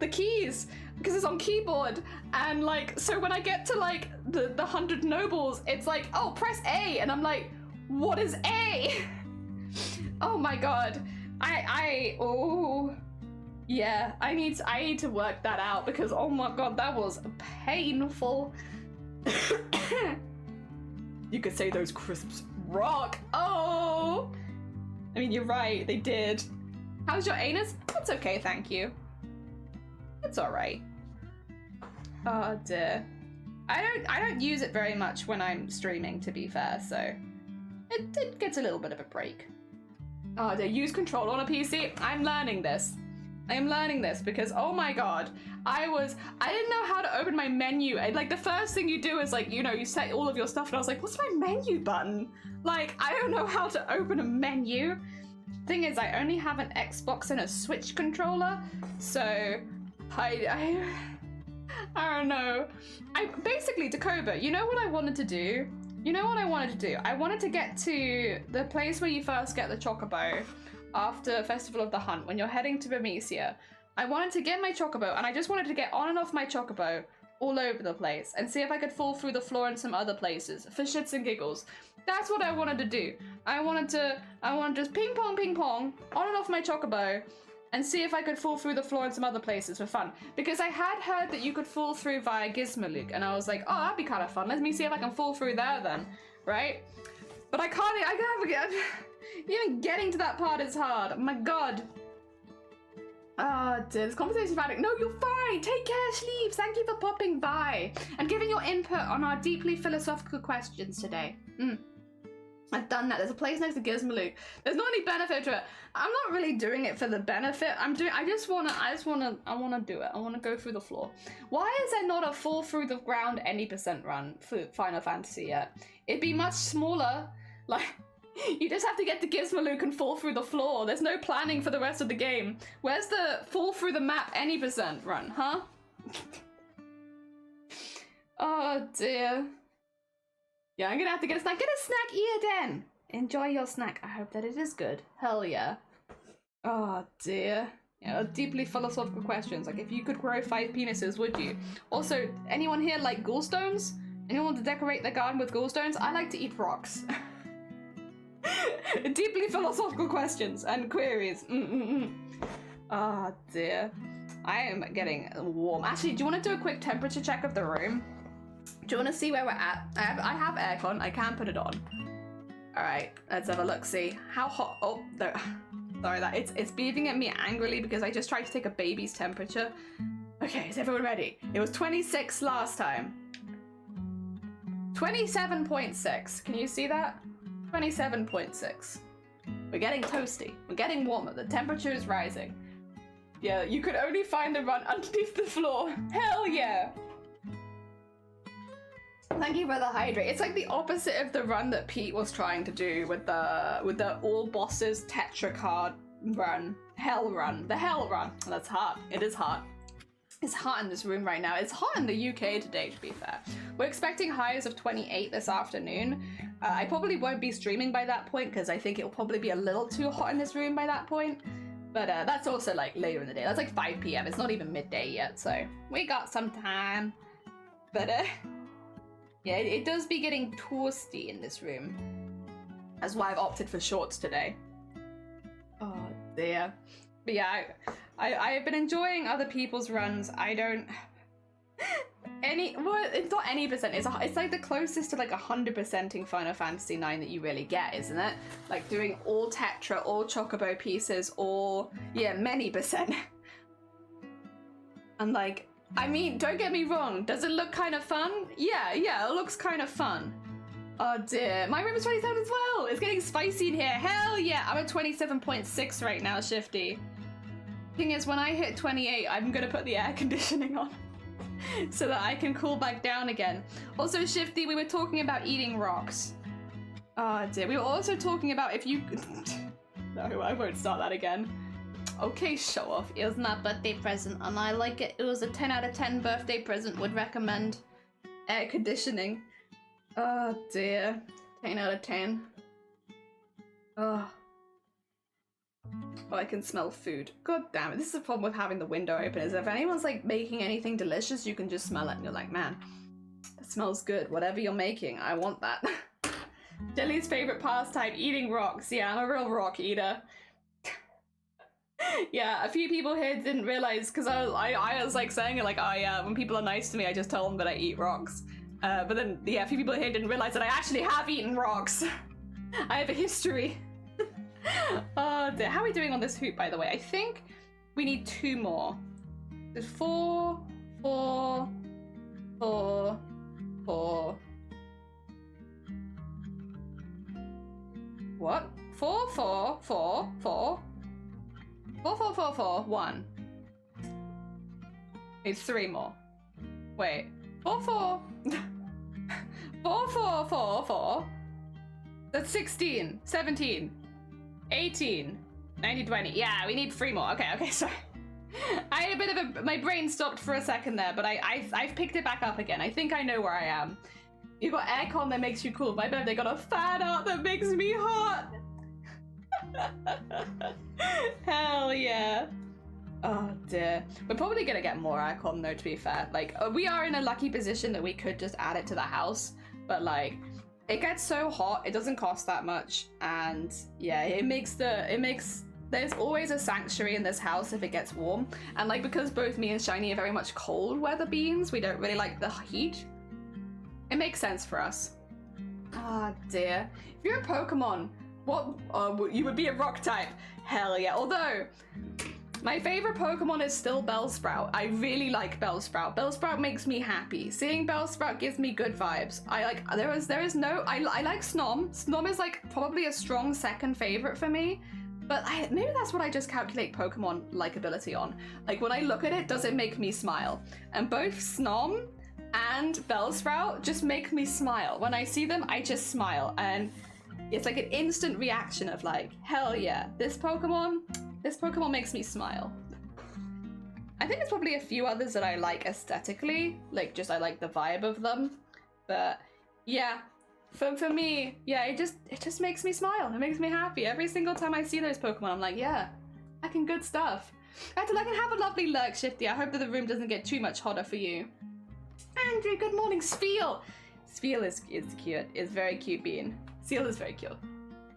keys because it's on keyboard, and like so when I get to like the 100 nobles, it's like, oh, press A, and I'm like, what is A? Oh my god. Yeah, I need to work that out because oh my god, that was painful. You could say those crisps rock. Oh, I mean, you're right, they did. How's your anus? It's okay, thank you. It's all right. Oh dear. I don't use it very much when I'm streaming, to be fair, so it gets a little bit of a break. Oh dear, use control on a PC? I'm learning this. I am learning this because, oh my god, I didn't know how to open my menu. Like, the first thing you do is, like, you know, you set all of your stuff, and I was like, what's my menu button? Like, I don't know how to open a menu. Thing is, I only have an Xbox and a Switch controller, so I don't know. Basically, Dakoba, you know what I wanted to do? I wanted to get to the place where you first get the Chocobo after Festival of the Hunt, when you're heading to Bermesia. I wanted to get my Chocobo, and I just wanted to get on and off my Chocobo all over the place and see if I could fall through the floor in some other places for shits and giggles. That's what I wanted to do. I wanted to just ping pong on and off my Chocobo and see if I could fall through the floor in some other places for fun. Because I had heard that you could fall through via Gizmaluke, and I was like, oh, that'd be kind of fun. Let me see if I can fall through there then, right? But I can't even getting to that part is hard. Oh my god. Oh dear, this conversation about it. No, you're fine. Take care, Sleeves. Thank you for popping by and giving your input on our deeply philosophical questions today. I've done that. There's a place next to Gizmaluke. There's not any benefit to it. I'm not really doing it for the benefit. I wanna do it. I wanna go through the floor. Why is there not a fall through the ground any % run for Final Fantasy yet? It'd be much smaller. Like, you just have to get to Gizmaluke and fall through the floor. There's no planning for the rest of the game. Where's the fall through the map any % run, huh? Oh dear. Yeah, I'm gonna have to get a snack. Get a snack, Eden! Enjoy your snack. I hope that it is good. Hell yeah. Oh dear. Yeah, deeply philosophical questions. Like, if you could grow 5 penises, would you? Also, anyone here like gallstones? Anyone want to decorate their garden with gallstones? I like to eat rocks. Deeply philosophical questions and queries. Oh dear. I am getting warm. Actually, do you want to do a quick temperature check of the room? Do you want to see where we're at? I have aircon. I can put it on. All right, let's have a look. See how hot. Oh, no. Sorry, that it's beeping at me angrily because I just tried to take a baby's temperature. Okay, is everyone ready? It was 26 last time. 27.6. Can you see that? 27.6. We're getting toasty. We're getting warmer. The temperature is rising. Yeah, you could only find the run underneath the floor. Hell yeah. Thank you for the hydrate. It's like the opposite of the run that Pete was trying to do with the all bosses Tetra card run. Hell run. The hell run. That's hot. It is hot. It's hot in this room right now. It's hot in the UK today, to be fair. We're expecting highs of 28 this afternoon. I probably won't be streaming by that point because I think it'll probably be a little too hot in this room by that point. But that's also like later in the day. That's like 5 p.m. It's not even midday yet, so we got some time. But yeah, it does be getting toasty in this room. That's why I've opted for shorts today. Oh dear. But yeah, I've been enjoying other people's runs. I don't... well, it's not any %. It's like the closest to like 100%ing Final Fantasy IX that you really get, isn't it? Like doing all Tetra, all Chocobo pieces, all... yeah, many %. And like, I mean, don't get me wrong. Does it look kind of fun? Yeah, it looks kind of fun. Oh dear, my room is 27 as well. It's getting spicy in here. Hell yeah, I'm at 27.6 right now, Shifty. Thing is, when I hit 28, I'm gonna put the air conditioning on so that I can cool back down again. Also, Shifty, we were talking about eating rocks. Oh dear, we were also talking about if you... No, I won't start that again. Okay, show off. It was my birthday present and I like it. It was a 10 out of 10 birthday present. Would recommend air conditioning. Oh dear. 10 out of 10. Oh. Oh, I can smell food. God damn it. This is the problem with having the window open, is if anyone's like making anything delicious, you can just smell it and you're like, man, that smells good. Whatever you're making, I want that. Jelly's favorite pastime, eating rocks. Yeah, I'm a real rock eater. Yeah, a few people here didn't realize, because I was like saying it like, oh yeah, when people are nice to me, I just tell them that I eat rocks. But then, yeah, a few people here didn't realize that I actually have eaten rocks. I have a history. Oh dear. How are we doing on this hoop, by the way? I think we need 2 more. There's 4, 4, 4, 4. What? 4, 4, 4, 4. 4, 4, 4, 4, 1. It's 3 more. Wait. 4, 4. 4, 4, 4, 4. That's 16, 17, 18, 19, 20. Yeah, we need 3 more. Okay, sorry. I had a bit of a... My brain stopped for a second there, but I've picked it back up again. I think I know where I am. You got aircon that makes you cool. My birthday got a fan art that makes me hot. Hell yeah. Oh dear. We're probably gonna get more aircon though, to be fair. Like, we are in a lucky position that we could just add it to the house, but like, it gets so hot, it doesn't cost that much, and yeah, there's always a sanctuary in this house if it gets warm, and like, because both me and Shiny are very much cold weather beings, we don't really like the heat. It makes sense for us. Ah dear. If you're a Pokemon, what? You would be a rock type. Hell yeah. Although, my favorite Pokemon is still Bellsprout. I really like Bellsprout. Bellsprout makes me happy. Seeing Bellsprout gives me good vibes. I like, I like Snom. Snom is like probably a strong second favorite for me. But maybe that's what I just calculate Pokemon likability on. Like, when I look at it, does it make me smile? And both Snom and Bellsprout just make me smile. When I see them, I just smile. And it's like an instant reaction of like, hell yeah, this Pokemon makes me smile. I think there's probably a few others that I like aesthetically, like just I like the vibe of them. But yeah, for me, yeah, it just makes me smile. It makes me happy. Every single time I see those Pokemon, I'm like, yeah, fucking good stuff. I can have a lovely lurk, Shifty. I hope that the room doesn't get too much hotter for you. Andrew, good morning, Spiel. Spiel is cute. It's very cute being. Seal is very cute.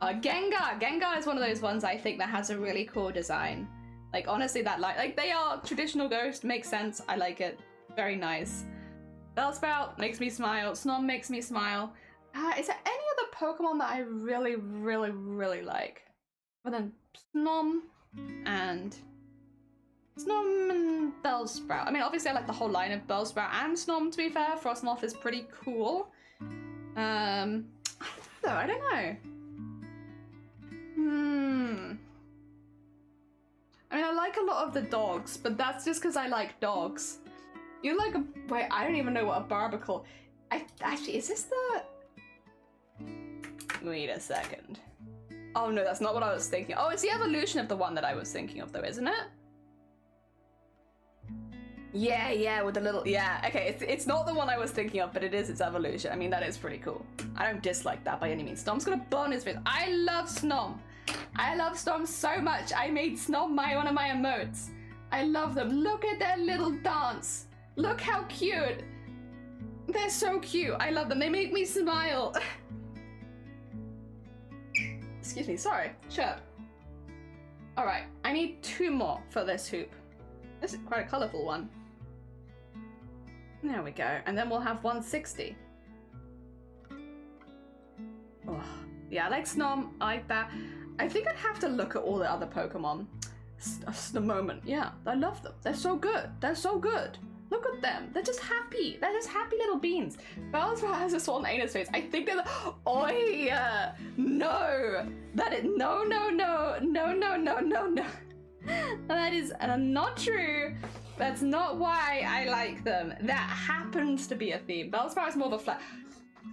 Gengar. Gengar is one of those ones I think that has a really cool design. Like, honestly, that like they are traditional ghost, makes sense. I like it. Very nice. Bellsprout makes me smile. Snom makes me smile. Is there any other Pokemon that I really, really, really like? Other than Snom and Bellsprout. I mean, obviously I like the whole line of Bellsprout and Snom, to be fair. Frostmoth is pretty cool. I don't know. I mean, I like a lot of the dogs, but that's just because I like dogs. You like a... Wait, I don't even know what a barbacle... Actually, is this the... Wait a second. Oh no, that's not what I was thinking. Oh, it's the evolution of the one that I was thinking of though, isn't it? Yeah, with the little... Yeah, okay, it's not the one I was thinking of, but it is its evolution. I mean, that is pretty cool. I don't dislike that by any means. Snom's gonna burn his face. I love Snom. I love Snom so much. I made Snom one of my emotes. I love them. Look at their little dance. Look how cute. They're so cute. I love them. They make me smile. Excuse me, sorry. Chirp. Alright, I need 2 more for this hoop. This is quite a colourful one. There we go. And then we'll have 160. Oh, yeah, I like Snom. I like that. I think I'd have to look at all the other Pokemon. The moment. Yeah, I love them. They're so good. They're so good. Look at them. They're just happy. They're just happy little beans. Bellsprout has a swollen anus face. I think they're the... Oi! No! No. That is not true. That's not why I like them. That happens to be a theme. Bellsprout is more of a flat.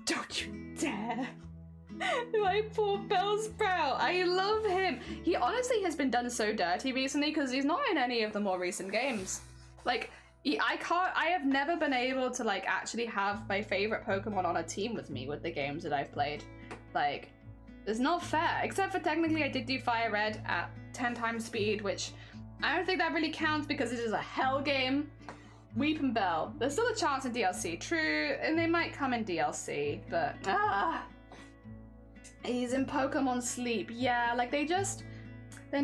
Don't you dare. My poor Bellsprout. I love him. He honestly has been done so dirty recently because he's not in any of the more recent games. Like, I have never been able to like actually have my favorite Pokemon on a team with me with the games that I've played. Like, it's not fair. Except for technically I did do Fire Red at 10 times speed, which I don't think that really counts because it is a hell game. Weeping Bell. There's still a chance in DLC. True, and they might come in DLC, but he's in Pokemon Sleep. Yeah, like they've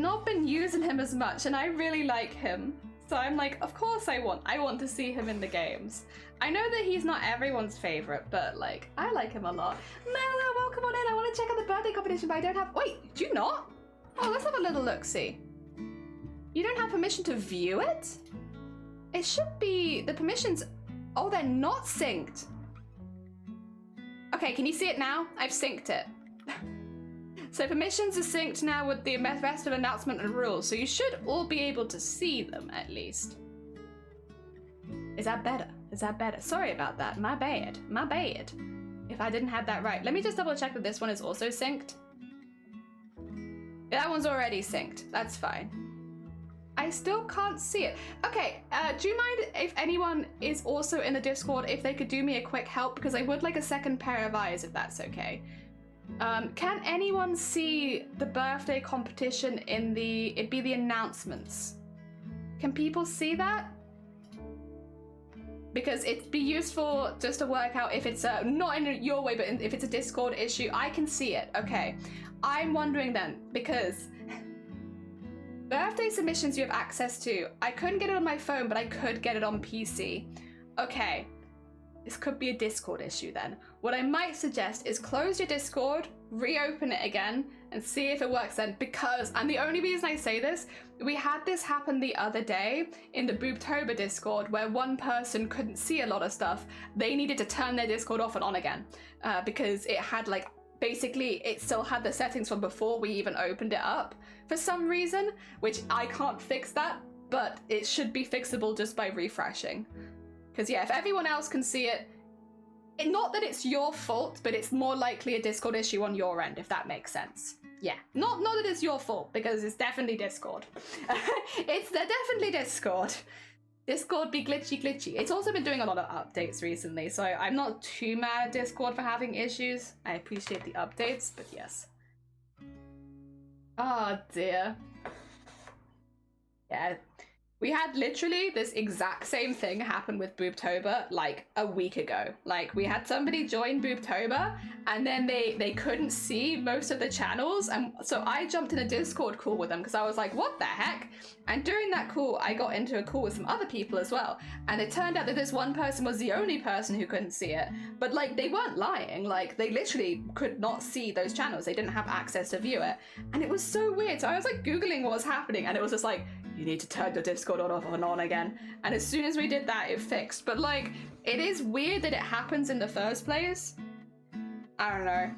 not been using him as much, and I really like him. So I'm like, of course I want to see him in the games. I know that he's not everyone's favorite, but like, I like him a lot. Mela, welcome on in. I want to check out the birthday competition, but I don't have, wait, do you not? Oh, let's have a little look-see. You don't have permission to view it? It should be, the permissions, oh, they're not synced. Okay, can you see it now? I've synced it. So permissions are synced now with the rest of announcement and rules, so you should all be able to see them at least. Is that better? Is that better? Sorry about that. My bad. My bad. If I didn't have that right. Let me just double check that this one is also synced. Yeah, that one's already synced. That's fine. I still can't see it. Okay, do you mind if anyone is also in the Discord if they could do me a quick help? Because I would like a second pair of eyes if that's okay. Can anyone see the birthday competition in it'd be the announcements? Can people see that? Because it'd be useful just to work out if it's not in your way, but if it's a Discord issue. I can see it. Okay, I'm wondering then, because birthday submissions you have access to. I couldn't get it on my phone, but I could get it on PC. Okay, this could be a Discord issue then. What I might suggest is close your Discord, reopen it again, and see if it works then, because, and the only reason I say this, we had this happen the other day in the Booptober Discord where one person couldn't see a lot of stuff. They needed to turn their Discord off and on again because it had like, basically it still had the settings from before we even opened it up for some reason, which I can't fix that, but it should be fixable just by refreshing. Because yeah, if everyone else can see it, not that it's your fault, but it's more likely a Discord issue on your end, if that makes sense. Yeah, not that it's your fault, because it's definitely Discord. They're definitely Discord. Discord be glitchy. It's also been doing a lot of updates recently, so I'm not too mad at Discord for having issues. I appreciate the updates, but yes. Oh dear. Yeah. We had literally this exact same thing happen with Booptober like a week ago. Like we had somebody join Booptober and then they couldn't see most of the channels, and so I jumped in a Discord call with them because I was like, what the heck? And during that call I got into a call with some other people as well, and it turned out that this one person was the only person who couldn't see it, but like they weren't lying, like they literally could not see those channels, they didn't have access to view it, and it was so weird. So I was like googling what was happening, and it was just like, you need to turn your Discord on, off, and on again. And as soon as we did that, it fixed. But like, it is weird that it happens in the first place. I don't know.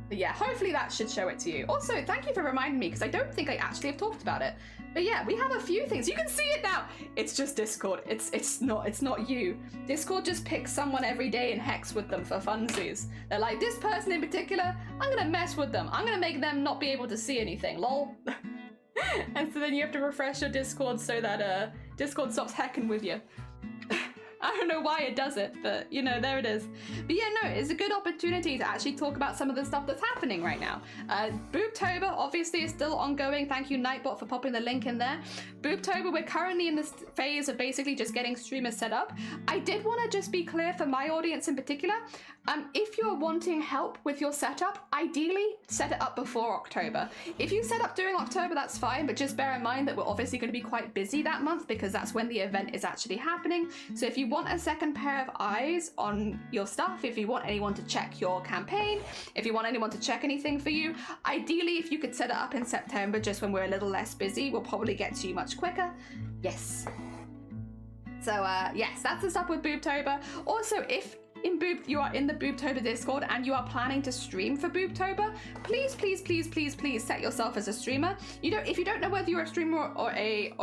But yeah, hopefully that should show it to you. Also, thank you for reminding me, because I don't think I actually have talked about it. But yeah, we have a few things. You can see it now. It's just Discord. It's not you. Discord just picks someone every day and hex with them for funsies. They're like, this person in particular, I'm gonna mess with them. I'm gonna make them not be able to see anything. Lol. And so then you have to refresh your Discord so that Discord stops hacking with you. I don't know why it does it, but you know, there it is. But yeah, no, it's a good opportunity to actually talk about some of the stuff that's happening right now. Booptober obviously is still ongoing. Thank you, Nightbot, for popping the link in there. Booptober, we're currently in this phase of basically just getting streamers set up. I did want to just be clear for my audience in particular, if you're wanting help with your setup, ideally set it up before October. If you set up during October, that's fine, but just bear in mind that we're obviously going to be quite busy that month because that's when the event is actually happening. So if you want a second pair of eyes on your stuff, if you want anyone to check your campaign, if you want anyone to check anything for you, ideally if you could set it up in September just when we're a little less busy, we'll probably get to you much quicker. Yes. So yes, that's the stuff with Booptober. Also, if you are in the Boobtober Discord and you are planning to stream for Boobtober, please, please, please, please, please set yourself as a streamer. If you don't know whether you're a streamer or a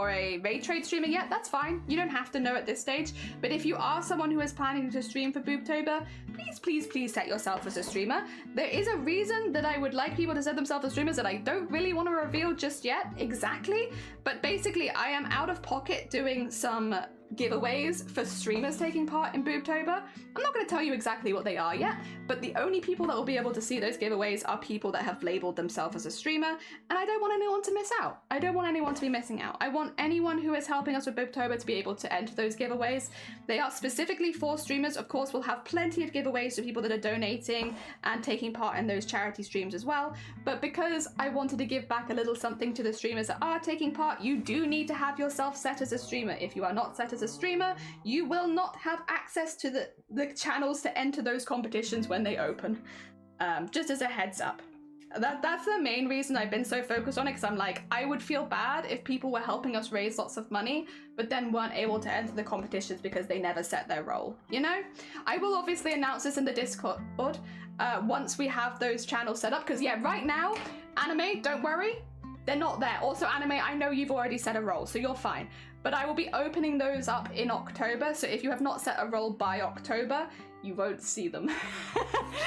raid trade streamer yet, that's fine. You don't have to know at this stage. But if you are someone who is planning to stream for Boobtober, please, please, please set yourself as a streamer. There is a reason that I would like people to set themselves as streamers that I don't really want to reveal just yet exactly. But basically, I am out of pocket doing some giveaways for streamers taking part in Boobtober. I'm not going to tell you exactly what they are yet, but the only people that will be able to see those giveaways are people that have labeled themselves as a streamer, and I don't want anyone to miss out. I don't want anyone to be missing out. I want anyone who is helping us with Boobtober to be able to enter those giveaways. They are specifically for streamers. Of course, we'll have plenty of giveaways for people that are donating and taking part in those charity streams as well, but because I wanted to give back a little something to the streamers that are taking part, you do need to have yourself set as a streamer. If you are not set as a streamer, you will not have access to the channels to enter those competitions when they open. Just as a heads up. That's the main reason I've been so focused on it, because I'm like, I would feel bad if people were helping us raise lots of money, but then weren't able to enter the competitions because they never set their role, you know? I will obviously announce this in the Discord once we have those channels set up, because yeah, right now, Anime, don't worry, they're not there. Also, Anime, I know you've already set a role, so you're fine. But I will be opening those up in October, so if you have not set a role by October, you won't see them.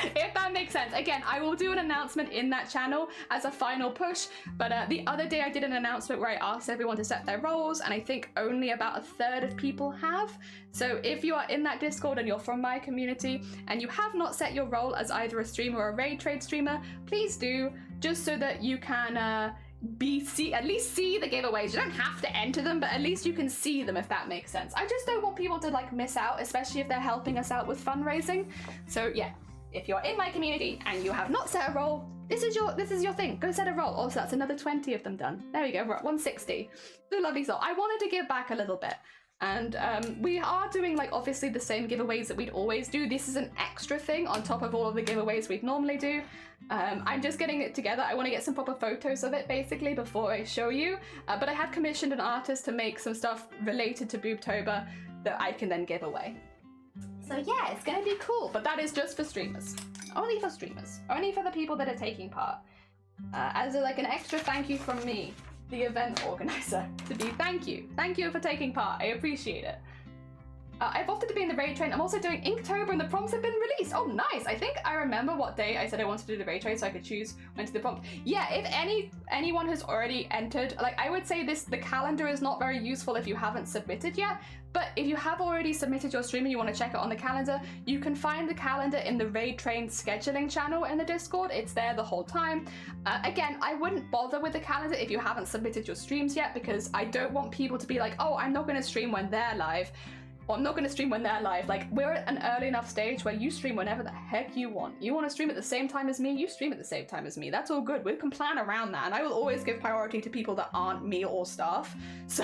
If that makes sense. Again, I will do an announcement in that channel as a final push, but the other day I did an announcement where I asked everyone to set their roles, and I think only about a third of people have. So if you are in that Discord and you're from my community and you have not set your role as either a streamer or a raid trade streamer, please do, just so that you can at least see the giveaways. You don't have to enter them, but at least you can see them, if that makes sense. I just don't want people to like miss out, especially if they're helping us out with fundraising. So yeah, if you're in my community and you have not set a role, this is your thing. Go set a role. Also, that's another 20 of them done. There we go. We're at 160. The lovely soul. I wanted to give back a little bit. And we are doing like obviously the same giveaways that we'd always do. This is an extra thing on top of all of the giveaways we'd normally do. I'm just getting it together. I want to get some proper photos of it basically before I show you. But I have commissioned an artist to make some stuff related to Boobtober that I can then give away. So yeah, it's gonna be cool. But that is just for streamers. Only for streamers. Only for the people that are taking part. As like an extra thank you from me, the event organizer, to be thank you for taking part. I appreciate it. I've opted to be in the raid train. I'm also doing Inktober and the prompts have been released. Oh, nice. I think I remember what day I said I wanted to do the raid train so I could choose when to do the prompt. Yeah, if anyone has already entered, like I would say the calendar is not very useful if you haven't submitted yet, but if you have already submitted your stream and you want to check it on the calendar, you can find the calendar in the raid train scheduling channel in the Discord. It's there the whole time. Again, I wouldn't bother with the calendar if you haven't submitted your streams yet, because I don't want people to be like, oh, I'm not going to stream when they're live. Or I'm not going to stream when they're live. Like, we're at an early enough stage where you stream whenever the heck you want. You want to stream at the same time as me, you stream at the same time as me. That's all good. We can plan around that. And I will always give priority to people that aren't me or staff. So,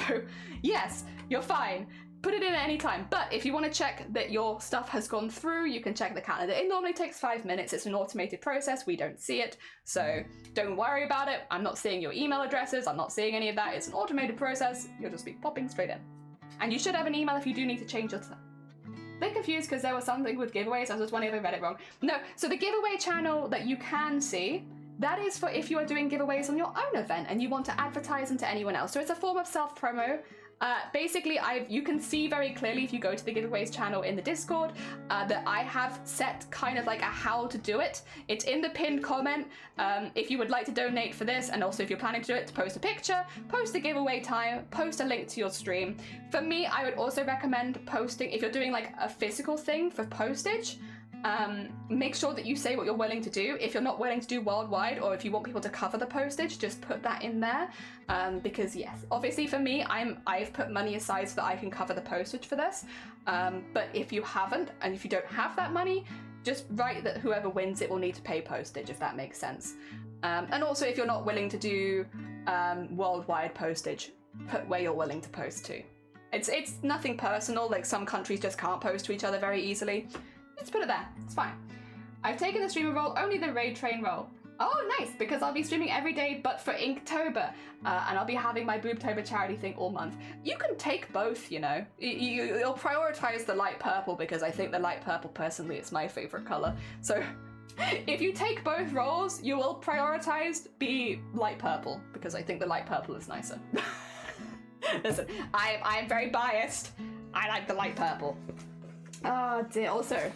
yes, you're fine. Put it in at any time. But if you want to check that your stuff has gone through, you can check the calendar. It normally takes 5 minutes. It's an automated process. We don't see it. So don't worry about it. I'm not seeing your email addresses. I'm not seeing any of that. It's an automated process. You'll just be popping straight in. And you should have an email if you do need to change your stuff. A bit confused because there was something with giveaways. I was just wondering if I read it wrong. No, so the giveaway channel that you can see, that is for if you are doing giveaways on your own event and you want to advertise them to anyone else. So it's a form of self-promo. Basically, you can see very clearly if you go to the giveaways channel in the Discord that I have set kind of like a how to do it. It's in the pinned comment. If you would like to donate for this, and also if you're planning to do it, to post a picture, post the giveaway time, post a link to your stream. For me, I would also recommend posting, if you're doing like a physical thing for postage, make sure that you say what you're willing to do. If you're not willing to do worldwide, or if you want people to cover the postage, just put that in there. Because yes, obviously for me, I've put money aside so that I can cover the postage for this. But if you haven't, and if you don't have that money, just write that whoever wins it will need to pay postage, if that makes sense. And also if you're not willing to do worldwide postage, put where you're willing to post to. It's nothing personal, like some countries just can't post to each other very easily. Just put it there, it's fine. I've taken the streamer role, only the raid train role. Oh, nice, because I'll be streaming every day, but for Inktober, and I'll be having my Boobtober charity thing all month. You can take both, you know. You'll prioritize the light purple because I think the light purple, personally, is my favorite color. So if you take both roles, you will prioritize be light purple because I think the light purple is nicer. Listen, I am very biased. I like the light purple. Oh dear. Also,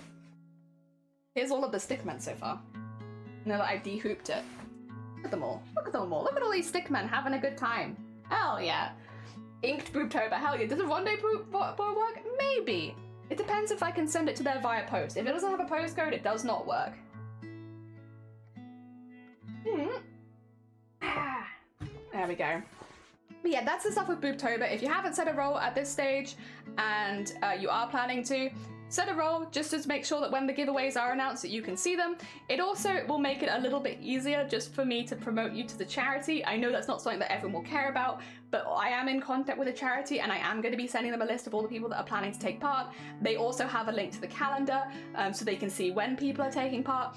here's all of the stickmen so far. Now that I've de-hooped it. Look at them all. Look at them all. Look at all these stickmen having a good time. Hell yeah. Inked Boobtober. Hell yeah. Does a rendezvous work? Maybe. It depends if I can send it to there via post. If it doesn't have a postcode, it does not work. There we go. But yeah, that's the stuff with Boobtober. If you haven't set a role at this stage and you are planning to, set a role just to make sure that when the giveaways are announced that you can see them. It also will make it a little bit easier just for me to promote you to the charity. I know that's not something that everyone will care about, but I am in contact with a charity and I am going to be sending them a list of all the people that are planning to take part. They also have a link to the calendar so they can see when people are taking part.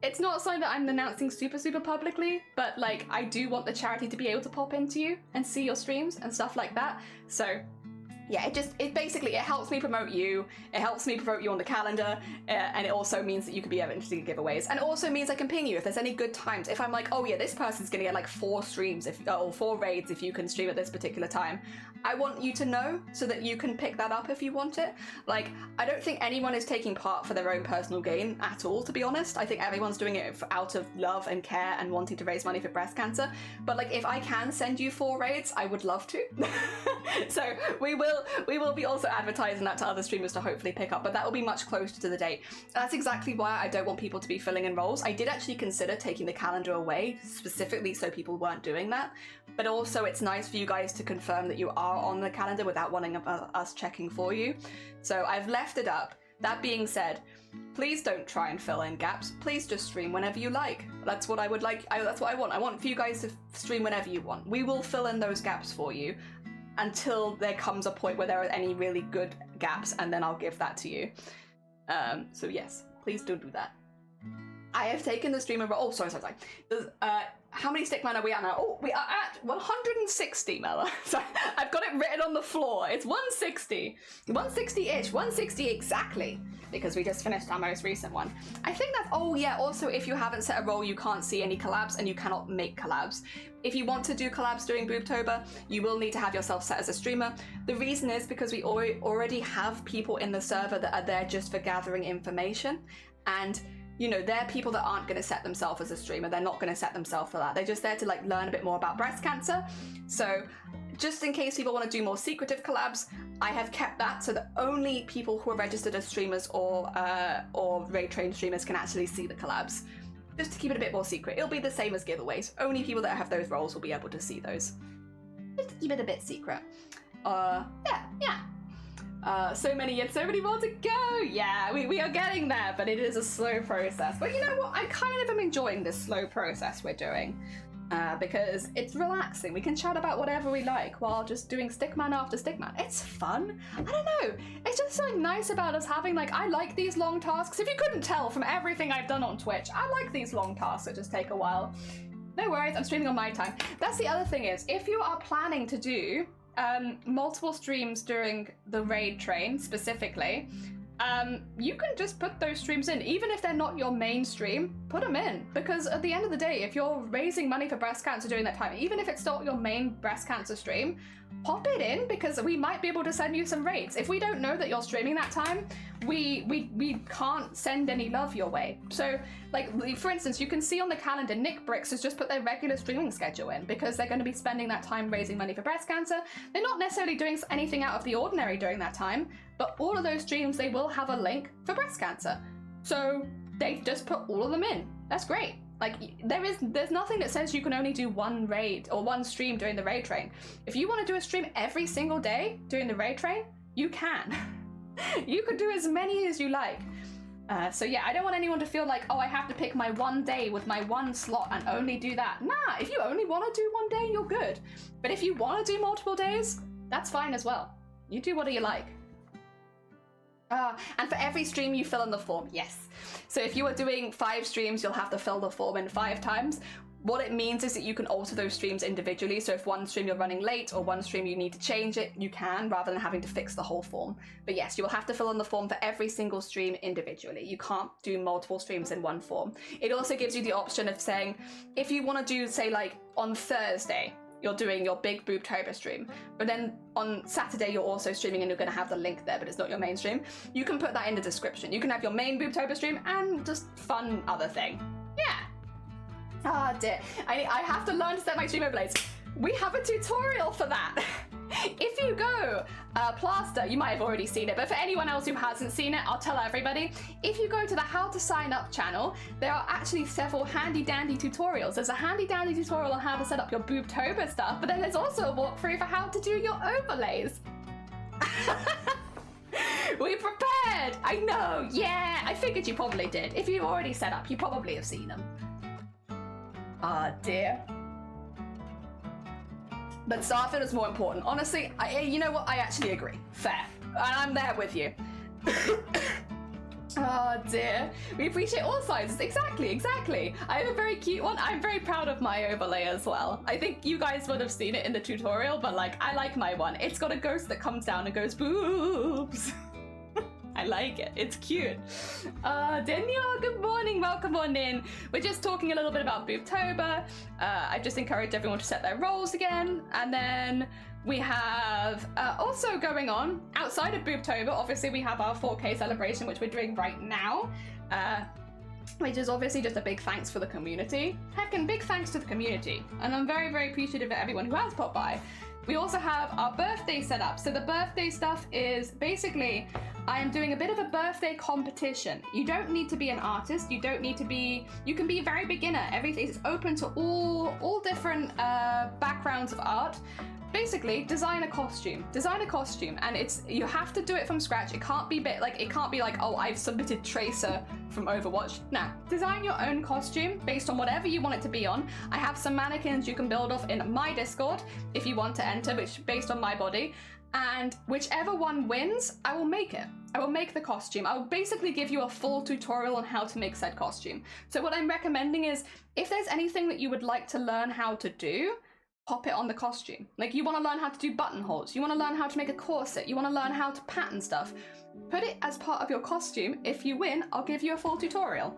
It's not something that I'm announcing super publicly, but like I do want the charity to be able to pop into you and see your streams and stuff like that. So yeah, it basically helps me promote you, it helps me promote you on the calendar, and it also means that you can be interested in giveaways, and it also means I can ping you if there's any good times. If I'm like, oh yeah, this person's gonna get like 4 streams, or 4 raids if you can stream at this particular time, I want you to know so that you can pick that up if you want it. Like, I don't think anyone is taking part for their own personal gain at all, to be honest. I think everyone's doing it out of love and care and wanting to raise money for breast cancer, but like if I can send you 4 raids, I would love to. So we will be also advertising that to other streamers to hopefully pick up, but that will be much closer to the date. That's exactly why I don't want people to be filling in roles. I did actually consider taking the calendar away specifically so people weren't doing that, but also it's nice for you guys to confirm that you are on the calendar without wanting us checking for you. So I've left it up. That being said, please don't try and fill in gaps. Please just stream whenever you like. That's what I would like. That's what I want. I want for you guys to stream whenever you want. We will fill in those gaps for you until there comes a point where there are any really good gaps, and then I'll give that to you. So yes, please don't do that. I have taken the streamer role. Oh, sorry. How many stickmen are we at now? Oh, we are at 160, Mella. So I've got it written on the floor. It's 160. 160-ish. 160 exactly. Because we just finished our most recent one. I think that's, oh yeah, also if you haven't set a role, you can't see any collabs and you cannot make collabs. If you want to do collabs during Boobtober, you will need to have yourself set as a streamer. The reason is because we already have people in the server that are there just for gathering information. And you know, they're people that aren't going to set themselves as a streamer. They're not going to set themselves for that. They're just there to like learn a bit more about breast cancer. So just in case people want to do more secretive collabs, I have kept that so that only people who are registered as streamers or raid trained streamers can actually see the collabs. Just to keep it a bit more secret. It'll be the same as giveaways. Only people that have those roles will be able to see those. Just to keep it a bit secret. Yeah. So many yet so many more to go. Yeah, we are getting there, but it is a slow process. But you know what? I kind of am enjoying this slow process we're doing because it's relaxing. We can chat about whatever we like while just doing stickman after stickman. It's fun. I don't know. It's just something nice about us having like, I like these long tasks. If you couldn't tell from everything I've done on Twitch, I like these long tasks that just take a while. No worries, I'm streaming on my time. That's the other thing is, if you are planning to do multiple streams during the raid train specifically, you can just put those streams in. Even if they're not your main stream, put them in. Because at the end of the day, if you're raising money for breast cancer during that time, even if it's not your main breast cancer stream, pop it in because we might be able to send you some raids. If we don't know that you're streaming that time, we can't send any love your way. So like, for instance, you can see on the calendar, Nick Bricks has just put their regular streaming schedule in because they're going to be spending that time raising money for breast cancer. They're not necessarily doing anything out of the ordinary during that time, but all of those streams, they will have a link for breast cancer. So they just put all of them in. That's great. Like, there's nothing that says you can only do one raid or one stream during the raid train. If you want to do a stream every single day during the raid train, you can. You could do as many as you like. So yeah, I don't want anyone to feel like, oh, I have to pick my one day with my one slot and only do that. Nah, if you only want to do one day, you're good. But if you want to do multiple days, that's fine as well. You do what you like. And for every stream you fill in the form, yes. So if you are doing 5 streams, you'll have to fill the form in 5 times. What it means is that you can alter those streams individually. So if one stream you're running late or one stream you need to change it, you can, rather than having to fix the whole form. But yes, you will have to fill in the form for every single stream individually. You can't do multiple streams in one form. It also gives you the option of saying, if you want to do, say, like on Thursday, you're doing your big Boobtober stream, but then on Saturday you're also streaming and you're going to have the link there, but it's not your main stream. You can put that in the description. You can have your main Boobtober stream and just fun other thing. Yeah. Ah, dear. I have to learn to set my stream overlays. We have a tutorial for that. If you go Plaster, you might have already seen it, but for anyone else who hasn't seen it, I'll tell everybody. If you go to the How to Sign Up channel, there are actually several handy dandy tutorials. There's a handy dandy tutorial on how to set up your Boobtober stuff, but then there's also a walkthrough for how to do your overlays. We prepared! I know, yeah! I figured you probably did. If you've already set up, you probably have seen them. Ah, dear. But Starfield is more important. Honestly, you know what? I actually agree. Fair. And I'm there with you. Oh dear. We appreciate all sizes. Exactly, exactly. I have a very cute one. I'm very proud of my overlay as well. I think you guys would have seen it in the tutorial, but like, I like my one. It's got a ghost that comes down and goes, boobs. I like it. It's cute. Daniel, good morning. Welcome on in. We're just talking a little bit about Boobtober. I've just encouraged everyone to set their roles again. And then we have also going on outside of Boobtober. Obviously, we have our 4K celebration, which we're doing right now. Which is obviously just a big thanks for the community. Heckin' big thanks to the community. And I'm very, very appreciative of everyone who has popped by. We also have our birthday set up. So the birthday stuff is basically, I am doing a bit of a birthday competition. You don't need to be an artist. You don't need to be, you can be a very beginner. Everything is open to all different backgrounds of art. Basically, design a costume, and you have to do it from scratch. It can't be like, oh, I've submitted Tracer from Overwatch. Nah, design your own costume based on whatever you want it to be on. I have some mannequins you can build off in my Discord if you want to enter, which based on my body. And whichever one wins, I will make it. I will make the costume. I will basically give you a full tutorial on how to make said costume. So what I'm recommending is, if there's anything that you would like to learn how to do, pop it on the costume. Like, you want to learn how to do buttonholes, you want to learn how to make a corset, you want to learn how to pattern stuff, put it as part of your costume. If you win, I'll give you a full tutorial.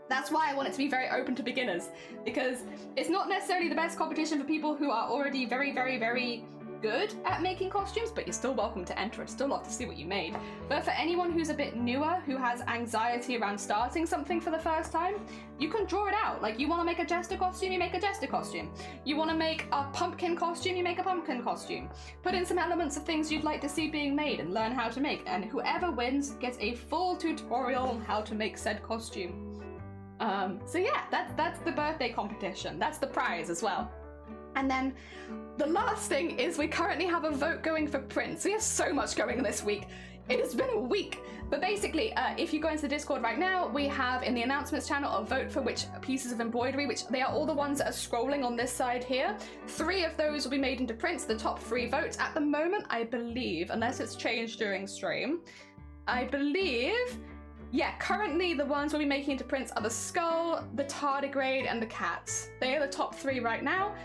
That's why I want it to be very open to beginners, because it's not necessarily the best competition for people who are already very, very, very good at making costumes, but you're still welcome to enter. I'd still love to see what you made. But for anyone who's a bit newer, who has anxiety around starting something for the first time, you can draw it out. Like, you want to make a jester costume, you make a jester costume. You want to make a pumpkin costume, you make a pumpkin costume. Put in some elements of things you'd like to see being made and learn how to make, and whoever wins gets a full tutorial on how to make said costume. So yeah, that's the birthday competition. That's the prize as well. And then the last thing is, we currently have a vote going for prints. We have so much going this week. It has been a week. But basically, if you go into the Discord right now, we have in the announcements channel a vote for which pieces of embroidery, which they are all the ones that are scrolling on this side here. 3 of those will be made into prints, the top 3 votes. At the moment, I believe, unless it's changed during stream, I believe, yeah, currently the ones we'll be making into prints are the skull, the tardigrade, and the cats. They are the top 3 right now.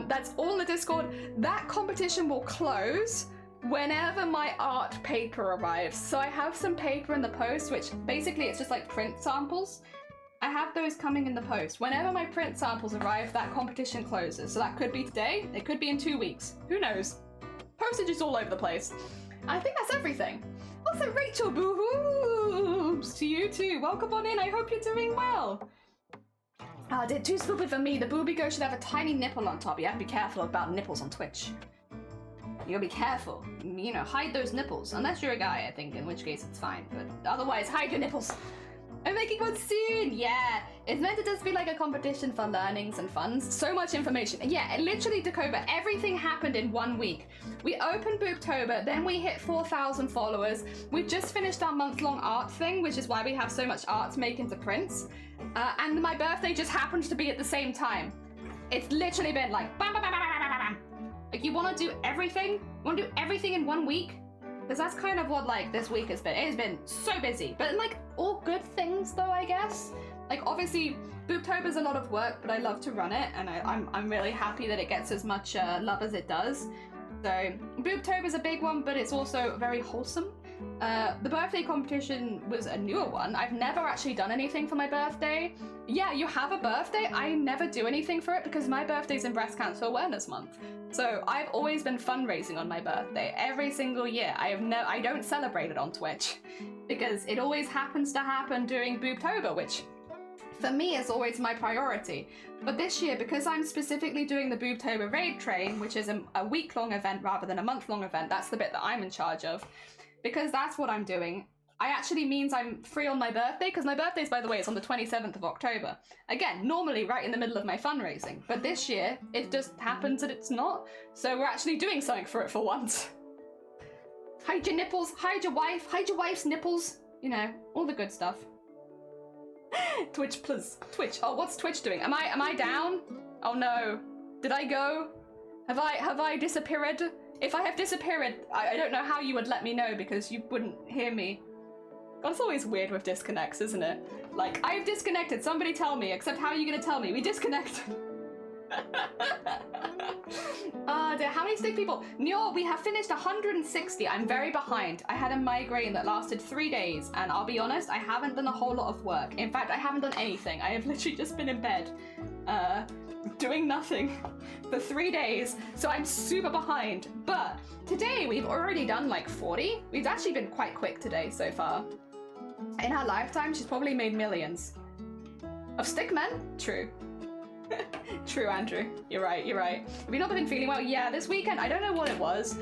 That's all in the Discord. That competition will close whenever my art paper arrives. So I have some paper in the post, which basically it's just like print samples. I have those coming in the post. Whenever my print samples arrive, that competition closes. So that could be today, it could be in 2 weeks. Who knows? Postage is all over the place. I think that's everything. Also, Rachel, boo-hoos to you too. Welcome on in. I hope you're doing well. Too stupid for me. The booby girl should have a tiny nipple on top. You have to be careful about nipples on Twitch. You gotta be careful. You know, hide those nipples. Unless you're a guy, I think, in which case it's fine. But otherwise, hide your nipples. I'm making one soon! Yeah! It's meant to just be like a competition for learnings and funs. So much information. Yeah, literally, Dakoba, everything happened in 1 week. We opened Boobtober, then we hit 4,000 followers. We've just finished our month-long art thing, which is why we have so much art to make into prints. And my birthday just happened to be at the same time. It's literally been like, bam, bam, bam, bam, bam, bam, bam. Like, you want to do everything? You want to do everything in 1 week? Because that's kind of what like this week has been. It has been so busy, but like all good things though, I guess. Like obviously Boobtober's a lot of work, but I love to run it, and I'm really happy that it gets as much love as it does. So Boobtober's a big one, but it's also very wholesome. The birthday competition was a newer one. I've never actually done anything for my birthday. Yeah, you have a birthday. I never do anything for it because my birthday's in Breast Cancer Awareness Month. So I've always been fundraising on my birthday every single year. I don't celebrate it on Twitch because it always happens to happen during Boobtober, which for me is always my priority. But this year, because I'm specifically doing the Boobtober Raid Train, which is a week-long event rather than a month-long event, that's the bit that I'm in charge of. Because that's what I'm doing, I actually means I'm free on my birthday, because my birthday's, by the way, is on the 27th of October. Again, normally right in the middle of my fundraising, but this year, it just happens that it's not, so we're actually doing something for it for once. Hide your nipples, hide your wife's nipples, you know, all the good stuff. Twitch, please. Twitch. Oh, what's Twitch doing? Am I down? Oh no. Did I go? Have I disappeared? If I have disappeared, I don't know how you would let me know because you wouldn't hear me. God, it's always weird with disconnects, isn't it? Like, I've disconnected, somebody tell me, except how are you gonna tell me? We disconnected. Dear, how many stick people? Nyor, we have finished 160. I'm very behind. I had a migraine that lasted 3 days, and I'll be honest, I haven't done a whole lot of work. In fact, I haven't done anything. I have literally just been in bed, doing nothing for 3 days, so I'm super behind. But today we've already done like 40. We've actually been quite quick today so far. In her lifetime, she's probably made millions. Of stickmen? True. True, Andrew. You're right, you're right. Have you not been feeling well? Yeah, this weekend, I don't know what it was.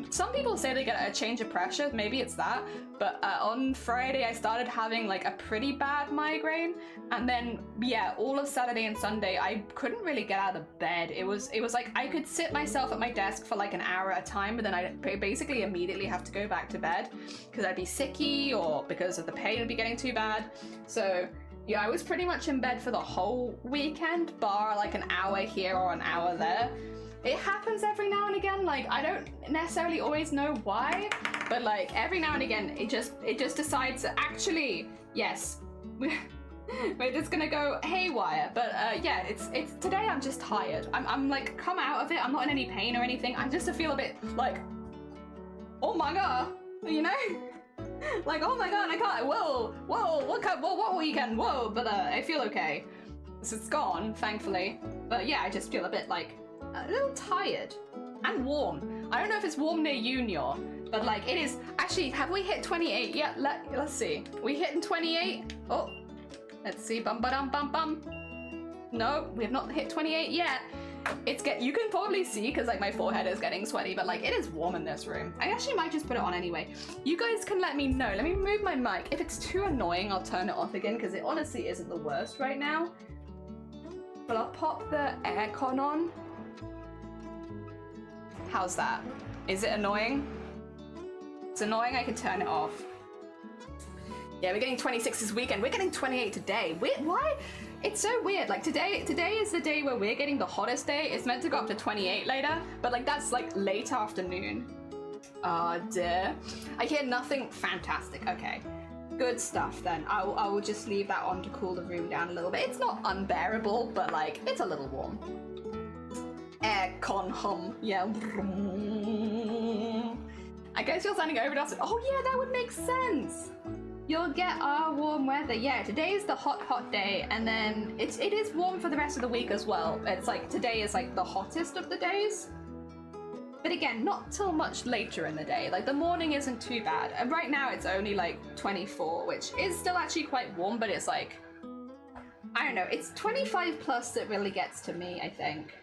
Some people say they get a change of pressure, maybe it's that, but on Friday I started having like a pretty bad migraine, and then, yeah, all of Saturday and Sunday I couldn't really get out of bed. It was like I could sit myself at my desk for like an hour at a time, but then I'd basically immediately have to go back to bed because I'd be sicky or because of the pain would be getting too bad. So yeah, I was pretty much in bed for the whole weekend, bar like an hour here or an hour there. It happens every now and again, like I don't necessarily always know why, but like every now and again it just decides that actually, yes, we're just gonna go haywire. But yeah, it's today I'm just tired. I'm like come out of it, I'm not in any pain or anything, I just feel a bit like, oh my god, you know? Like, oh my god, I can't, whoa, what weekend, whoa, but I feel okay. So it's gone, thankfully. But yeah, I just feel a bit like, a little tired and warm. I don't know if it's warm near you, Nyor, but like it is, actually, have we hit 28 yet? Let's see. We hitting 28? Oh, let's see, bum. No, we have not hit 28 yet. You can probably see because like my forehead is getting sweaty, but like it is warm in this room. I actually might just put it on anyway. You guys can let me know. Let me move my mic. If it's too annoying, I'll turn it off again because it honestly isn't the worst right now. But I'll pop the aircon on. How's that? Is it annoying? It's annoying, I can turn it off. Yeah, we're getting 26 this weekend. We're getting 28 today. Why? It's so weird. Like today is the day where we're getting the hottest day. It's meant to go up to 28 later, but like that's like late afternoon. Oh dear. I hear nothing. Fantastic. Okay. Good stuff then. I will just leave that on to cool the room down a little bit. It's not unbearable, but like it's a little warm. Aircon hum. Yeah. I guess you're sounding overdosed. Oh yeah, that would make sense. You'll get our warm weather. Yeah, today is the hot day, and then it is warm for the rest of the week as well. It's like today is like the hottest of the days. But again, not till much later in the day. Like the morning isn't too bad. And right now it's only like 24, which is still actually quite warm, but it's like, I don't know, it's 25 plus that really gets to me, I think.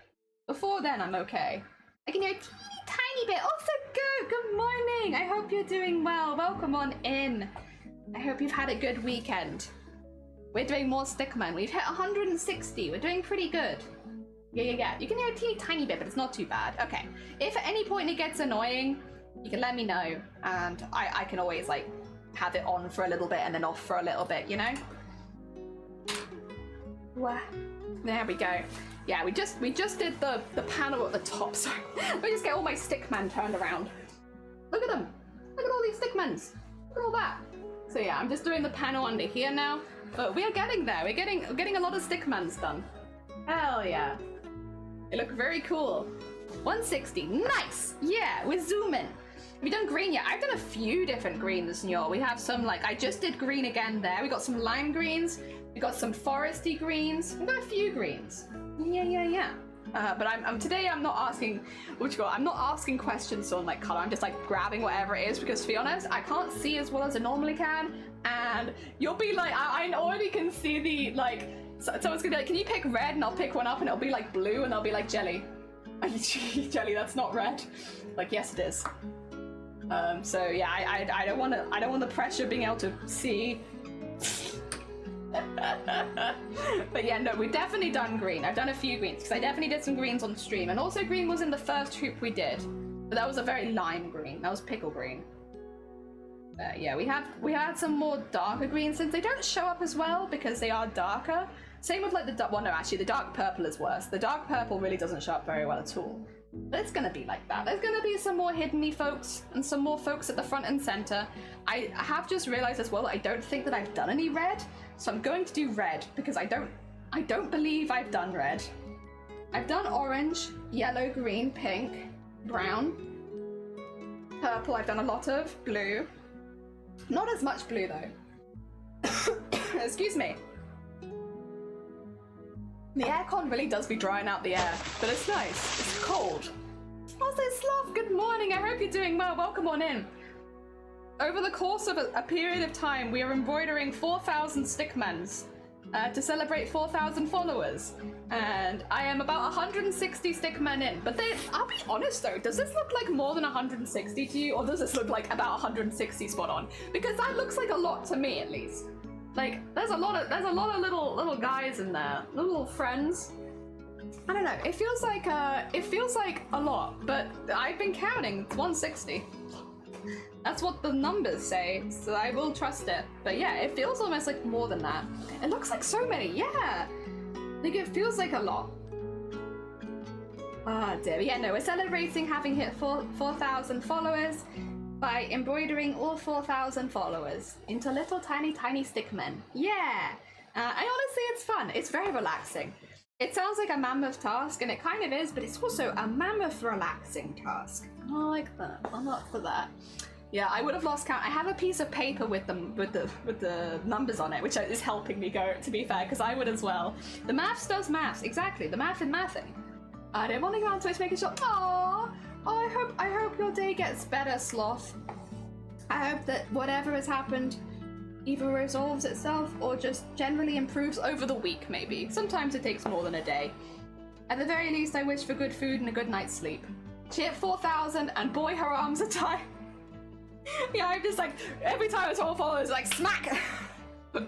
Before then, I'm okay. I can hear a teeny tiny bit. Also good. Good morning. I hope you're doing well. Welcome on in. I hope you've had a good weekend. We're doing more stickmen. We've hit 160. We're doing pretty good. Yeah. You can hear a teeny tiny bit, but it's not too bad. Okay. If at any point it gets annoying, you can let me know, and I can always like have it on for a little bit and then off for a little bit, you know? There we go. Yeah, we just did the panel at the top. Sorry. Let me just get all my stickmen turned around. Look at them. stickmens. Look at all that. So yeah, I'm just doing the panel under here now. But we are getting there. We're getting a lot of stickmens done. Hell yeah. They look very cool. 160. Nice. Yeah, we're zooming. Have you done green yet? I've done a few different greens, y'all. We have some, like, I just did green again there. We got some lime greens. We got some foresty greens. We've got a few greens. Yeah. But today I'm not asking, I'm not asking questions on like color. I'm just like grabbing whatever it is because, to be honest, I can't see as well as I normally can. And you'll be like, I already can see the, like, someone's gonna be like, can you pick red? And I'll pick one up and it'll be like blue and I'll be like, jelly. Jelly, that's not red. Like, yes it is. So yeah, I don't want the pressure of being able to see. But yeah, no, we've definitely done green. I've done a few greens because I definitely did some greens on stream, and also green was in the first hoop we did, but that was a very lime green. That was pickle green. Yeah, we had some more darker greens since they don't show up as well because they are darker. Same with like the, well no, actually the dark purple is worse. The dark purple really doesn't show up very well at all. But it's gonna be like that. There's gonna be some more hidden-y folks and some more folks at the front and center. I have just realized as well, I don't think that I've done any red, so I'm going to do red because I don't believe I've done red. I've done orange, yellow, green, pink, brown, purple. I've done a lot of blue. Not as much blue though. Excuse me. The aircon really does be drying out the air, but it's nice. It's cold. Also, Sloth, good morning. I hope you're doing well. Welcome on in. Over the course of a period of time, we are embroidering 4,000 stickmens to celebrate 4,000 followers. And I am about 160 stickmen in. But I'll be honest though, does this look like more than 160 to you? Or does this look like about 160 spot on? Because that looks like a lot to me, at least. Like, there's a lot of little guys in there, little friends. I don't know. It feels like a lot, but I've been counting. It's 160. That's what the numbers say, so I will trust it. But yeah, it feels almost like more than that. It looks like so many. Yeah, like it feels like a lot. Ah, dear. Yeah, no, we're celebrating having hit 4,000 followers by embroidering all 4,000 followers into little tiny stickmen. Yeah! And honestly, it's fun. It's very relaxing. It sounds like a mammoth task, and it kind of is, but it's also a mammoth relaxing task. I like that. I'm up for that. Yeah, I would have lost count. I have a piece of paper with the numbers on it, which is helping me go, to be fair, because I would as well. The maths does maths, exactly. The math in mathing. I don't want to go on Twitch making sure. Aww! Oh, I hope your day gets better, Sloth. I hope that whatever has happened either resolves itself or just generally improves over the week, maybe. Sometimes it takes more than a day. At the very least, I wish for good food and a good night's sleep. She hit 4,000 and boy, her arms are tired. Yeah, I'm just like, every time it's all followers, like, smack!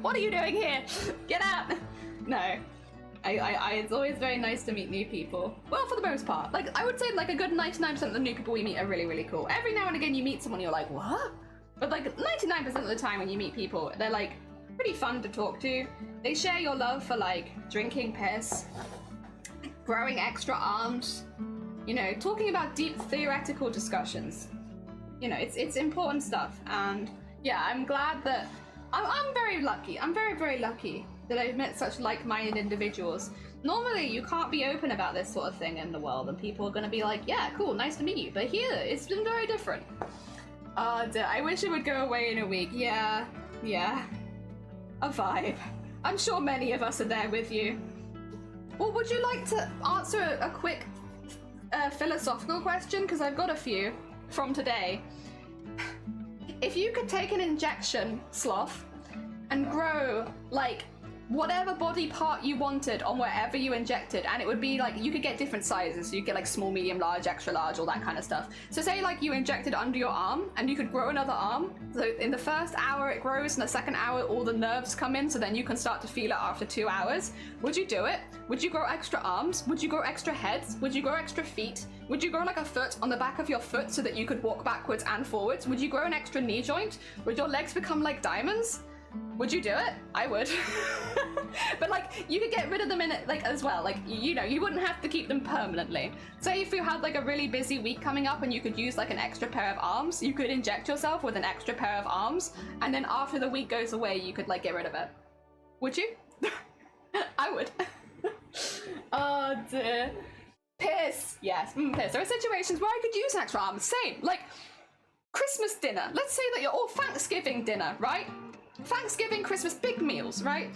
What are you doing here? Get out! No. It's always very nice to meet new people. Well, for the most part. Like, I would say like a good 99% of the new people we meet are really, really cool. Every now and again you meet someone you're like, what? But like 99% of the time when you meet people, they're like pretty fun to talk to. They share your love for like drinking piss, growing extra arms, you know, talking about deep theoretical discussions. You know, it's important stuff. And yeah, I'm glad that I'm very lucky. I'm very, very lucky that I've met such like-minded individuals. Normally, you can't be open about this sort of thing in the world, and people are gonna be like, yeah, cool, nice to meet you. But here, it's been very different. I wish it would go away in a week. Yeah. A vibe. I'm sure many of us are there with you. Well, would you like to answer a quick philosophical question? Because I've got a few from today. If you could take an injection, Sloth, and grow, like, whatever body part you wanted on wherever you injected, and it would be like, you could get different sizes, so you get like small, medium, large, extra large, all that kind of stuff. So say like you injected under your arm and you could grow another arm, so in the first hour it grows, in the second hour all the nerves come in, so then you can start to feel it after 2 hours. Would you do it? Would you grow extra arms? Would you grow extra heads? Would you grow extra feet? Would you grow like a foot on the back of your foot so that you could walk backwards and forwards? Would you grow an extra knee joint? Would your legs become like diamonds? Would you do it? I would. But like, you could get rid of them in it, like, as well. Like, you know, you wouldn't have to keep them permanently. Say if you had like a really busy week coming up and you could use like an extra pair of arms, you could inject yourself with an extra pair of arms, and then after the week goes away, you could like get rid of it. Would you? I would. Oh dear. Piss. Yes, piss. There are situations where I could use an extra arm. Same. Like, Christmas dinner. Let's say that you're all Thanksgiving dinner, right? Thanksgiving, Christmas, big meals, right?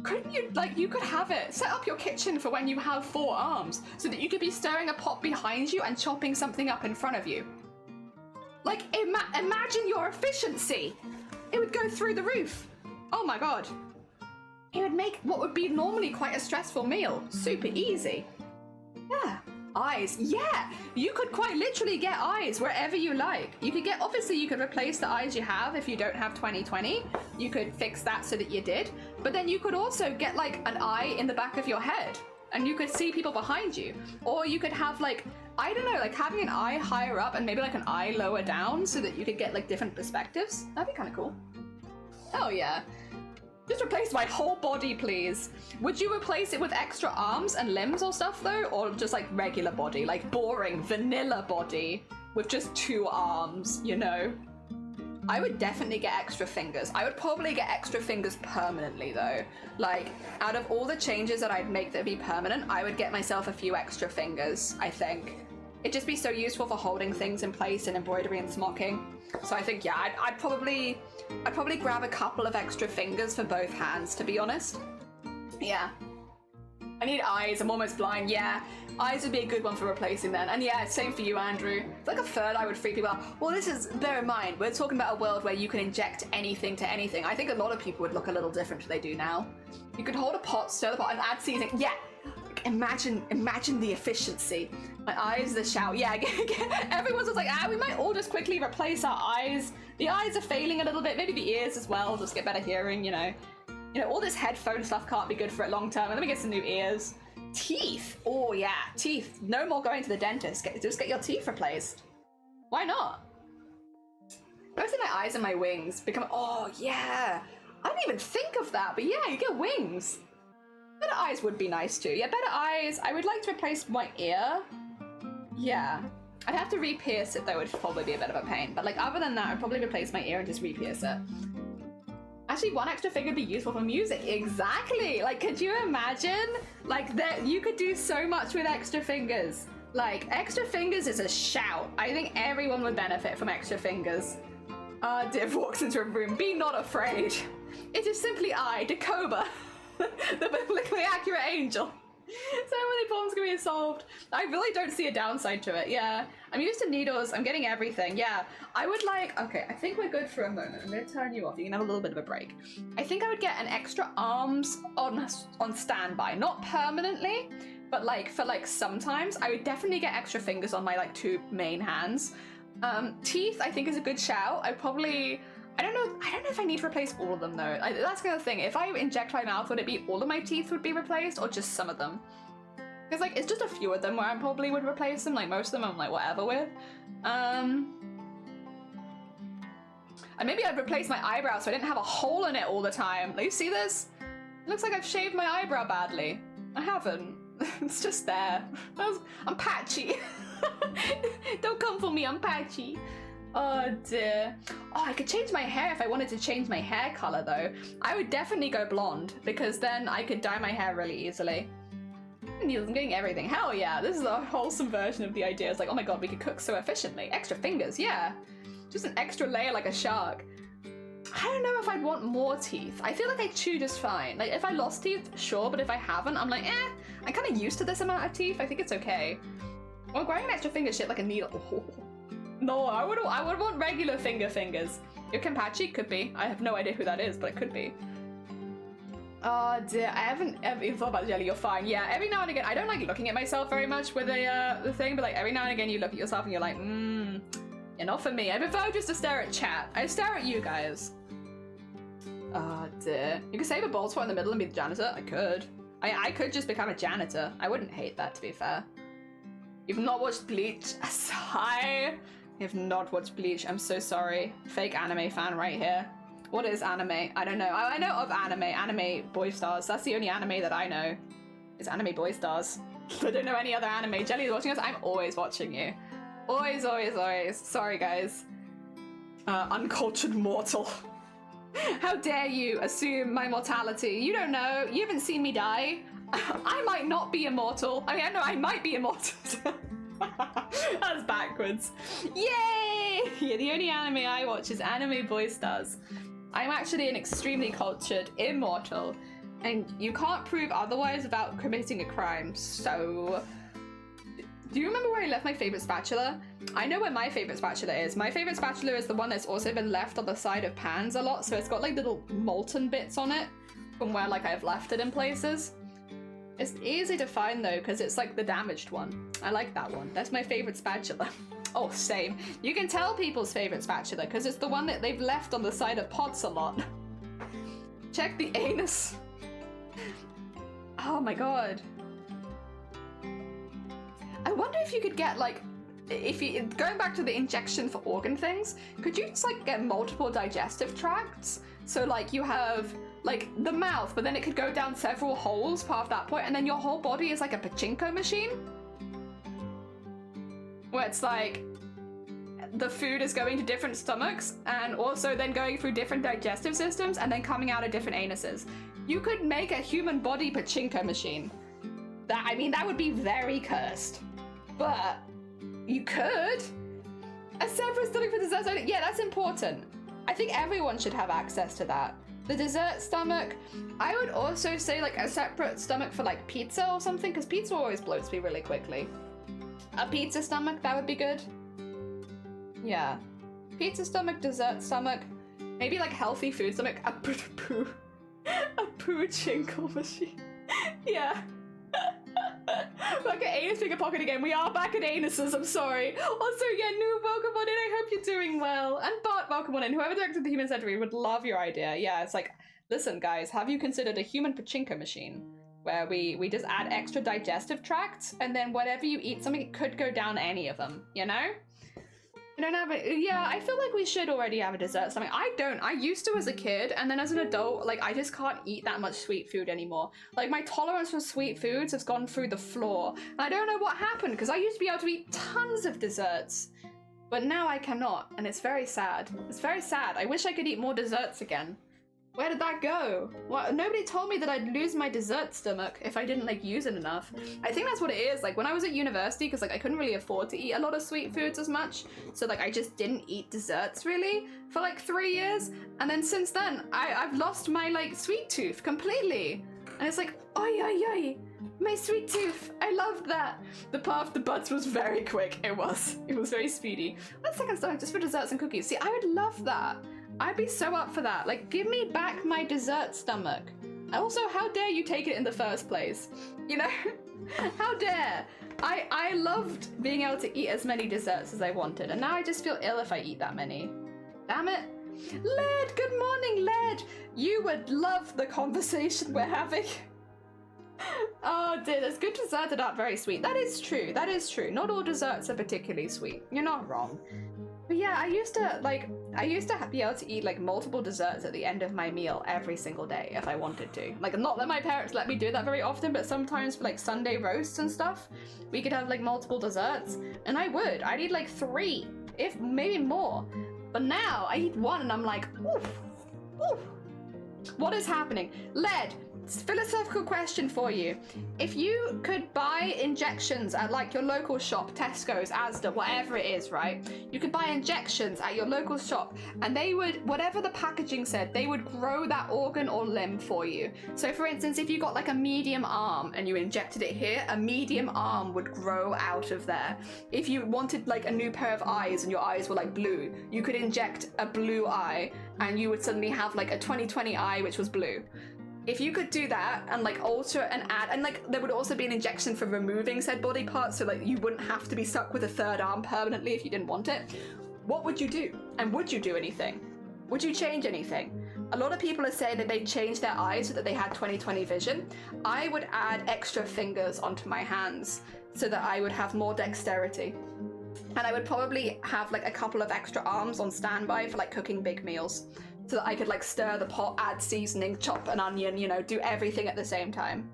Couldn't you, like, you could have it, set up your kitchen for when you have 4 arms, so that you could be stirring a pot behind you and chopping something up in front of you. Like, imagine your efficiency. It would go through the roof. Oh my god. It would make what would be normally quite a stressful meal super easy. Yeah. Eyes. Yeah, you could quite literally get eyes wherever you like. You could get, obviously you could replace the eyes you have if you don't have 20/20. You could fix that so that you did. But then you could also get like an eye in the back of your head and you could see people behind you. Or you could have like, I don't know, like having an eye higher up and maybe like an eye lower down so that you could get like different perspectives. That'd be kind of cool. Oh yeah. Just replace my whole body, please. Would you replace it with extra arms and limbs or stuff though? Or just like regular body, like boring vanilla body with just 2 arms, you know? I would definitely get extra fingers. I would probably get extra fingers permanently though. Like, out of all the changes that I'd make that be permanent, I would get myself a few extra fingers, I think. It'd just be so useful for holding things in place and embroidery and smocking. So I think, yeah, I'd probably grab a couple of extra fingers for both hands, to be honest. Yeah. I need eyes, I'm almost blind, yeah. Eyes would be a good one for replacing then. And yeah, same for you, Andrew. It's like a third eye would freak people out. Well, this is, bear in mind, we're talking about a world where you can inject anything to anything. I think a lot of people would look a little different to they do now. You could hold a pot, stir the pot, and add seasoning. Yeah, imagine the efficiency. My eyes, the shout. Yeah, everyone's just like, we might all just quickly replace our eyes. The eyes are failing a little bit, maybe the ears as well, just get better hearing, you know. You know, all this headphone stuff can't be good for it long term. Let me get some new ears. Teeth. Oh yeah, teeth. No more going to the dentist. Just get your teeth replaced. Why not? Mostly my eyes and my wings become, oh yeah. I didn't even think of that, but yeah, you get wings. Better eyes would be nice too. Yeah, better eyes. I would like to replace my ear. Yeah. I'd have to re-pierce it though, which would probably be a bit of a pain. But like, other than that, I'd probably replace my ear and just re-pierce it. Actually, 1 extra finger would be useful for music. Exactly. Like, could you imagine? Like, that you could do so much with extra fingers. Like, extra fingers is a shout. I think everyone would benefit from extra fingers. Div walks into a room. Be not afraid. It is simply I, Dakoba, the biblically accurate angel. So many problems can be solved. I really don't see a downside to it, yeah. I'm used to needles, I'm getting everything, yeah. I would like, okay, I think we're good for a moment. I'm gonna turn you off, you can have a little bit of a break. I think I would get an extra arms on standby, not permanently, but like for like sometimes. I would definitely get extra fingers on my like 2 main hands. Teeth, I think is a good shout. I don't know if I need to replace all of them though. That's kind of the thing. If I inject my mouth, would it be all of my teeth would be replaced or just some of them? Because like, it's just a few of them where I probably would replace them. Like most of them I'm like whatever with. And maybe I'd replace my eyebrow so I didn't have a hole in it all the time. Like, you see this? It looks like I've shaved my eyebrow badly. I haven't. It's just there. I'm patchy. Don't come for me, I'm patchy. Oh dear. Oh, I could change my hair if I wanted to change my hair color though. I would definitely go blonde because then I could dye my hair really easily. Needles, I'm getting everything. Hell yeah, this is a wholesome version of the idea. It's like, oh my god, we could cook so efficiently. Extra fingers, yeah. Just an extra layer like a shark. I don't know if I'd want more teeth. I feel like I chew just fine. Like if I lost teeth, sure, but if I haven't, I'm like, I'm kind of used to this amount of teeth. I think it's okay. Well, growing an extra finger shit like a needle. Oh. No, I would want regular fingers. Your Kenpachi could be. I have no idea who that is, but it could be. Oh dear, I haven't ever even thought about jelly. You're fine. Yeah, every now and again, I don't like looking at myself very much with the thing, but like every now and again you look at yourself and you're like, you're not for me. I prefer just to stare at chat. I stare at you guys. Oh dear. You could save a bald spot in the middle and be the janitor. I could. I could just become a janitor. I wouldn't hate that, to be fair. You've not watched Bleach? Sigh. You have not watched Bleach. I'm so sorry. Fake anime fan right here. What is anime? I don't know. I know of anime boy stars. That's the only anime that I know. Is anime boy stars. I don't know any other anime. Jelly is watching us. I'm always watching you. Always, always, always. Sorry, guys. Uncultured mortal. How dare you assume my mortality? You don't know. You haven't seen me die. I might not be immortal. I mean, I know I might be immortal. That's backwards. Yay! Yeah, the only anime I watch is anime boy stars. I'm actually an extremely cultured immortal, and you can't prove otherwise without committing a crime. So, do you remember where I left my favorite spatula? I know where my favorite spatula is. My favorite spatula is the one that's also been left on the side of pans a lot, so it's got like little molten bits on it from where like I've left it in places. It's easy to find though, because it's like the damaged one. I like that one. That's my favorite spatula. Oh, same. You can tell people's favorite spatula because it's the one that they've left on the side of pots a lot. Check the anus. Oh my god. I wonder if you could get like, if you, going back to the injection for organ things, could you just like get multiple digestive tracts? So like you have like the mouth, but then it could go down several holes past that point, and then your whole body is like a pachinko machine? Where it's like the food is going to different stomachs and also then going through different digestive systems and then coming out of different anuses. You could make a human body pachinko machine. That, I mean, that would be very cursed. But you could. A separate stomach for desserts. Yeah, that's important. I think everyone should have access to that. The dessert stomach. I would also say like a separate stomach for like pizza or something, because pizza always bloats me really quickly. A pizza stomach, that would be good. Yeah. Pizza stomach, dessert stomach, maybe like healthy food stomach. A poo chinkle machine. Yeah. Back at anus finger pocket again. We are back at anuses, I'm sorry. Also, yeah, new welcome on in. I hope you're doing well. And Bart, welcome on in. Whoever directed the human century would love your idea. Yeah, it's like, listen guys, have you considered a human pachinko machine? Where we just add extra digestive tracts, and then whatever you eat, something could go down any of them, you know? I don't have it. Yeah, I feel like we should already have a dessert something. I don't. I used to as a kid, and then as an adult, like, I just can't eat that much sweet food anymore. Like, my tolerance for sweet foods has gone through the floor. And I don't know what happened, because I used to be able to eat tons of desserts. But now I cannot, and it's very sad. It's very sad. I wish I could eat more desserts again. Where did that go? Well, nobody told me that I'd lose my dessert stomach if I didn't like use it enough. I think that's what it is. Like when I was at university, because like I couldn't really afford to eat a lot of sweet foods as much, so like I just didn't eat desserts really for like 3 years. And then since then, I've lost my like sweet tooth completely. And it's like, oi, oi, oi, my sweet tooth. I loved that. The path to buds was very quick. It was very speedy. 1 second stomach just for desserts and cookies. See, I would love that. I'd be so up for that. Like, give me back my dessert stomach. And also, how dare you take it in the first place? You know? How dare? I loved being able to eat as many desserts as I wanted, and now I just feel ill if I eat that many. Damn it. Led, good morning, Led. You would love the conversation we're having. Oh dear, there's good desserts that aren't very sweet. That is true, that is true. Not all desserts are particularly sweet. You're not wrong. But yeah, I used to be able to eat like multiple desserts at the end of my meal every single day if I wanted to. Like, not that my parents let me do that very often, but sometimes for like Sunday roasts and stuff, we could have like multiple desserts, and I'd eat like 3, if maybe more. But now I eat 1 and I'm like, oof, oof. What is happening? Led, philosophical question for you. If you could buy injections at like your local shop, Tesco's, Asda, whatever it is, right? You could buy injections at your local shop, and they would, whatever the packaging said, they would grow that organ or limb for you. So for instance, if you got like a medium arm and you injected it here, a medium arm would grow out of there. If you wanted like a new pair of eyes and your eyes were like blue, you could inject a blue eye and you would suddenly have like a 20/20 eye which was blue. If you could do that and like alter and add, and like there would also be an injection for removing said body parts, so like you wouldn't have to be stuck with a 3rd arm permanently if you didn't want it, what would you do? And would you do anything? Would you change anything? A lot of people are saying that they'd change their eyes so that they had 20/20 vision. I would add extra fingers onto my hands so that I would have more dexterity. And I would probably have like a couple of extra arms on standby for like cooking big meals. so that I could like stir the pot, add seasoning, chop an onion, you know, do everything at the same time.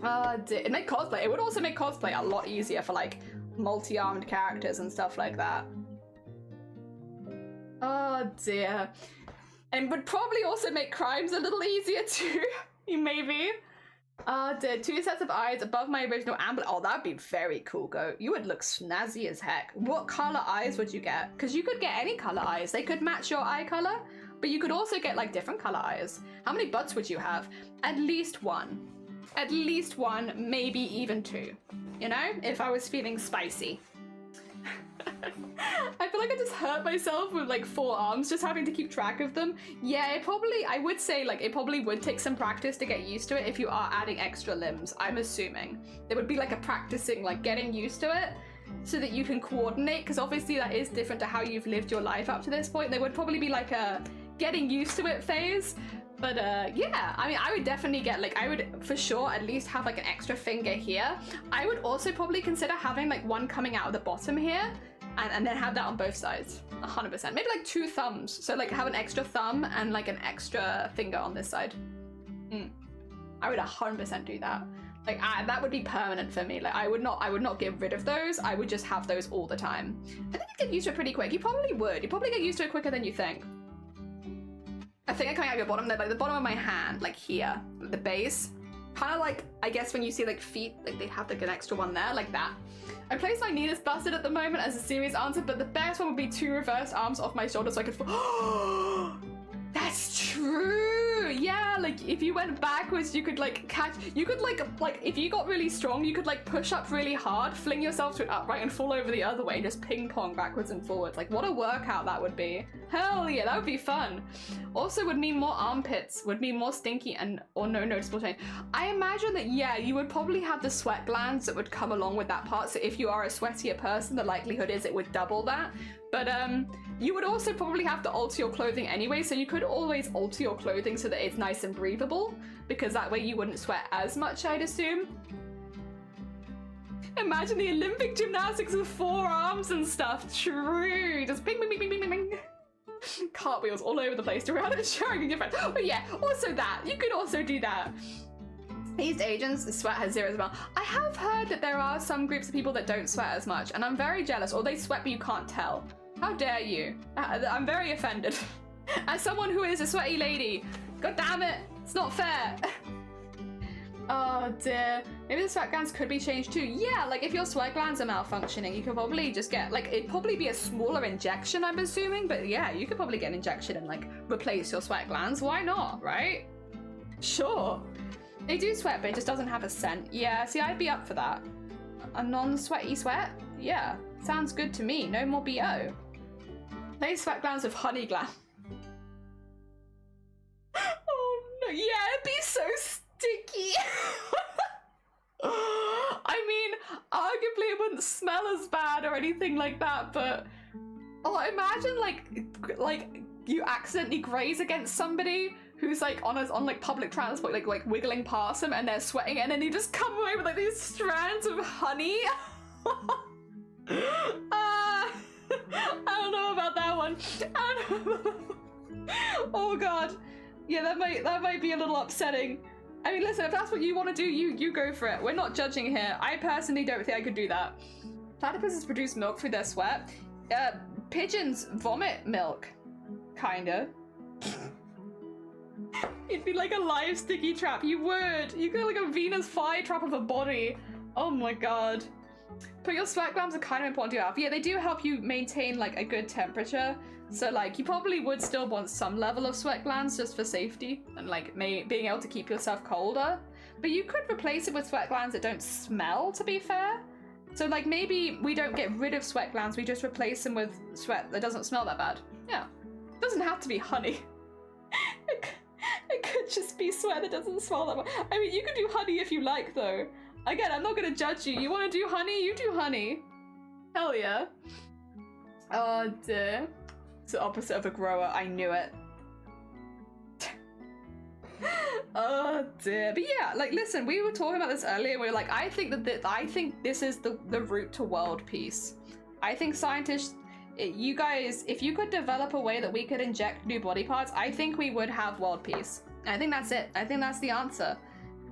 It made cosplay. It would also make cosplay a lot easier for like multi-armed characters and stuff like that. Oh dear. And would probably also make crimes a little easier too. Maybe. Dear, 2 sets of eyes above my original amber. Oh, that'd be very cool, Goat. You would look snazzy as heck. What color eyes would you get? Because you could get any color eyes. They could match your eye color, but you could also get like different color eyes. How many butts would you have? At least one. At least one, maybe even 2. You know, if I was feeling spicy. I feel like I just hurt myself with like 4 arms just having to keep track of them. Yeah, I would say like it probably would take some practice to get used to it if you are adding extra limbs, I'm assuming. There would be like a practicing, like getting used to it so that you can coordinate, because obviously that is different to how you've lived your life up to this point. There would probably be like a getting used to it phase. But yeah, I mean, I would definitely get like, I would for sure at least have like an extra finger here. I would also probably consider having like one coming out of the bottom here and then have that on both sides. 100%. Maybe like 2 thumbs. So like have an extra thumb and like an extra finger on this side. I would 100% do that. Like that would be permanent for me. Like I would not get rid of those. I would just have those all the time. I think you'd get used to it pretty quick. You probably would. You probably get used to it quicker than you think. A finger coming out of your bottom, like the bottom of my hand, like here, the base. Kind of like, I guess when you see like feet, like they have like an extra one there, like that. I place my knee is busted at the moment as a serious answer, but the best one would be 2 reversed arms off my shoulder so I could That's true! Yeah, like if you went backwards, you could like catch, you could like if you got really strong, you could like push up really hard, fling yourself to an upright and fall over the other way, just ping pong backwards and forwards. Like what a workout that would be. Hell yeah, that would be fun. Also would mean more armpits, would mean more stinky or no noticeable change. I imagine that, yeah, you would probably have the sweat glands that would come along with that part. So if you are a sweatier person, the likelihood is it would double that. But you would also probably have to alter your clothing anyway, so you could always alter your clothing so that it's nice and breathable, because that way you wouldn't sweat as much, I'd assume. Imagine the Olympic gymnastics with 4 arms and stuff. True. Just bing, bing, bing, bing, bing, bing. Cartwheels all over the place to around and showing your friends. But yeah, also that. You could also do that. These agents, sweat has 0 as well. I have heard that there are some groups of people that don't sweat as much, and I'm very jealous, or they sweat but you can't tell. How dare you? I'm very offended. As someone who is a sweaty lady, god damn it, it's not fair. Oh dear. Maybe the sweat glands could be changed too. Yeah, like if your sweat glands are malfunctioning, you could probably just get, like, it'd probably be a smaller injection, I'm assuming, but yeah, you could probably get an injection and like replace your sweat glands. Why not, right? Sure. They do sweat, but it just doesn't have a scent. Yeah, see, I'd be up for that. A non-sweaty sweat? Yeah, sounds good to me. No more BO. They sweat glands with honey gland. Oh no, yeah, it'd be so sticky. I mean, arguably it wouldn't smell as bad or anything like that, but oh, imagine like you accidentally graze against somebody who's like on like public transport, like wiggling past them, and they're sweating, and then you just come away with like these strands of honey. I don't know about that one. Oh god, yeah, that might be a little upsetting. I mean, listen, if that's what you want to do, you go for it. We're not judging here. I personally don't think I could do that. Platypuses produce milk through their sweat. Pigeons vomit milk, kinda. It'd be like a live sticky trap. You would. You could like a Venus flytrap of a body. Oh my god. But your sweat glands are kind of important to have. Yeah, they do help you maintain like a good temperature. So like you probably would still want some level of sweat glands just for safety and like being able to keep yourself colder. But you could replace it with sweat glands that don't smell, to be fair. So like maybe we don't get rid of sweat glands, we just replace them with sweat that doesn't smell that bad. Yeah, it doesn't have to be honey. It could just be sweat that doesn't smell that bad. I mean, you can do honey if you like though. Again, I'm not gonna judge you. You wanna do honey? You do honey. Hell yeah. Oh dear. It's the opposite of a grower, I knew it. Oh dear. But yeah, like listen, we were talking about this earlier, we were like, I think this is the route to world peace. I think scientists you guys, if you could develop a way that we could inject new body parts, I think we would have world peace. I think that's it. I think that's the answer.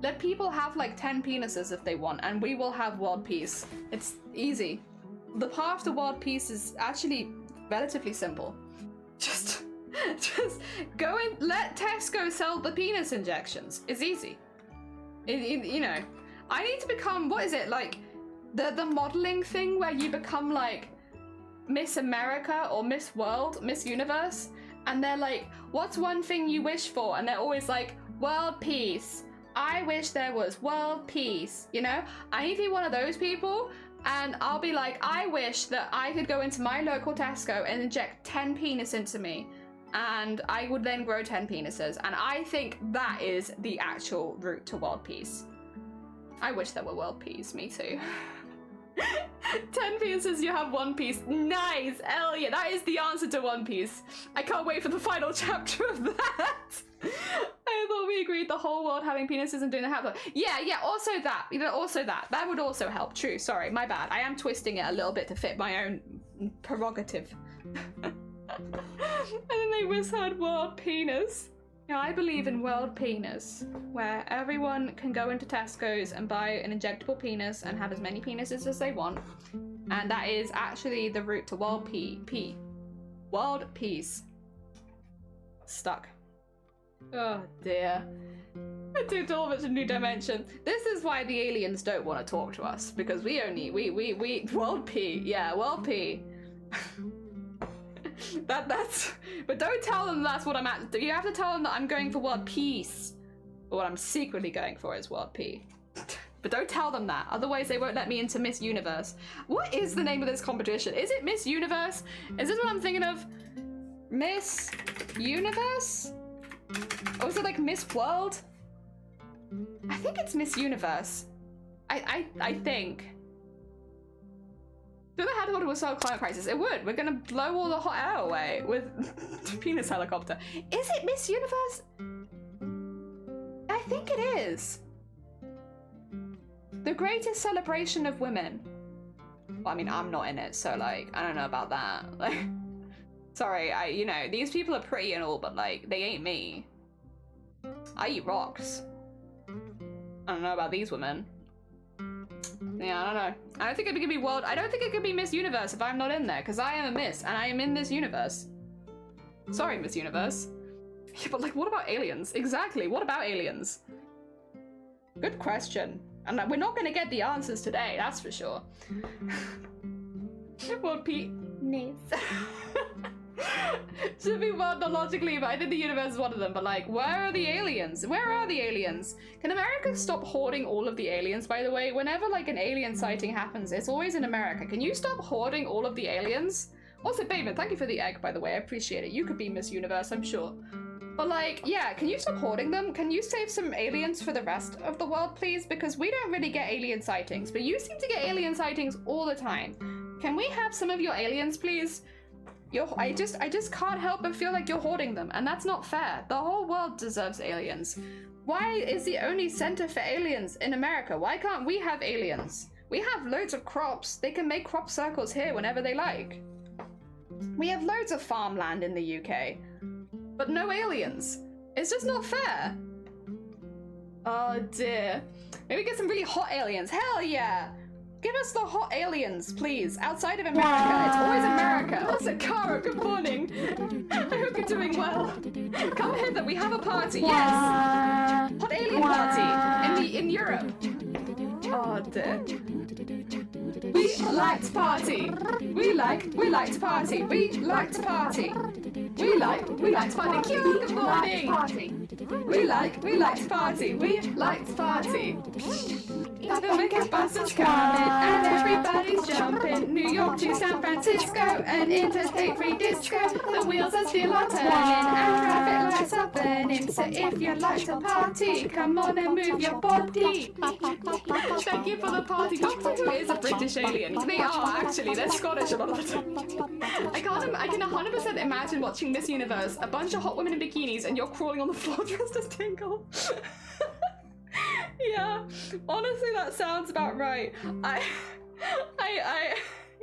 Let people have like 10 penises if they want, and we will have world peace. It's easy. The path to world peace is actually relatively simple. Just go and let Tesco sell the penis injections. It's easy. You know, I need to become, what is it, like the modeling thing where you become like Miss America or Miss World, Miss Universe, and they're like, what's one thing you wish for? And they're always like, world peace. I wish there was world peace, you know? I need to be one of those people, and I'll be like, I wish that I could go into my local Tesco and inject 10 penis into me, and I would then grow 10 penises, and I think that is the actual route to world peace. I wish there were world peace, me too. 10 penises, you have one piece. Nice! Hell yeah, that is the answer to One Piece. I can't wait for the final chapter of that. I thought we agreed the whole world having penises and doing the half. Yeah, also that. That would also help. True, sorry, my bad. I am twisting it a little bit to fit my own prerogative. And then they whispered world penis. Now, I believe in world penis, where everyone can go into Tesco's and buy an injectable penis and have as many penises as they want. And that is actually the route to world world peace. Stuck. Oh dear. Too tall of a new dimension. This is why the aliens don't want to talk to us, because we world P. Yeah, world P. That's but don't tell them that's what I'm at. You have to tell them that I'm going for world peace. But what I'm secretly going for is world P. But don't tell them that, otherwise they won't let me into Miss Universe. What is the name of this competition? Is it Miss Universe? Is this what I'm thinking of? Miss Universe? Or is it like Miss World? I think it's Miss Universe. I think. Do they have to solve a climate crisis? It would. We're gonna blow all the hot air away with the penis helicopter. Is it Miss Universe? I think it is. The greatest celebration of women. Well, I mean, I'm not in it, so like, I don't know about that. Like, sorry, you know, these people are pretty and all, but like, they ain't me. I eat rocks. I don't know about these women. Yeah, I don't know. I don't think it could be world. I don't think it could be Miss Universe if I'm not in there, because I am a Miss and I am in this universe. Sorry, Miss Universe. Yeah, but like, what about aliens? Exactly. What about aliens? Good question. And we're not going to get the answers today, that's for sure. World penis. Should be world not logically, but I think the universe is one of them. But like, where are the aliens? Where are the aliens? Can America stop hoarding all of the aliens, by the way? Whenever like an alien sighting happens, it's always in America. Can you stop hoarding all of the aliens? Also, Bateman, thank you for the egg, by the way. I appreciate it. You could be Miss Universe, I'm sure. But like, yeah, can you stop hoarding them? Can you save some aliens for the rest of the world, please? Because we don't really get alien sightings, but you seem to get alien sightings all the time. Can we have some of your aliens, please? I just can't help but feel like you're hoarding them, and that's not fair. The whole world deserves aliens. Why is the only center for aliens in America? Why can't we have aliens? We have loads of crops. They can make crop circles here whenever they like. We have loads of farmland in the UK, but no aliens. It's just not fair. Oh dear. Maybe get some really hot aliens. Hell yeah. Give us the hot aliens, please. Outside of America. It's always America. Also, Cara, good morning. I hope you're doing well. Come hither, we have a party. Yes. Hot alien party in Europe. Oh dear. We like to party. We like to party. We like to party. We like to party. Q, good morning. We like to party. We like to party. The wicked bus is coming and everybody's jumping. New York to San Francisco, an interstate free disco. The wheels are still are turning and traffic lights are burning. So if you like to party, come on and move your body. Thank you for the party. Doctor Who is a British alien. They are actually. They're Scottish a lot of the time. I can 100% imagine watching Miss Universe, a bunch of hot women in bikinis, and you're crawling on the floor dressed as Tingle. Yeah, honestly, that sounds about right.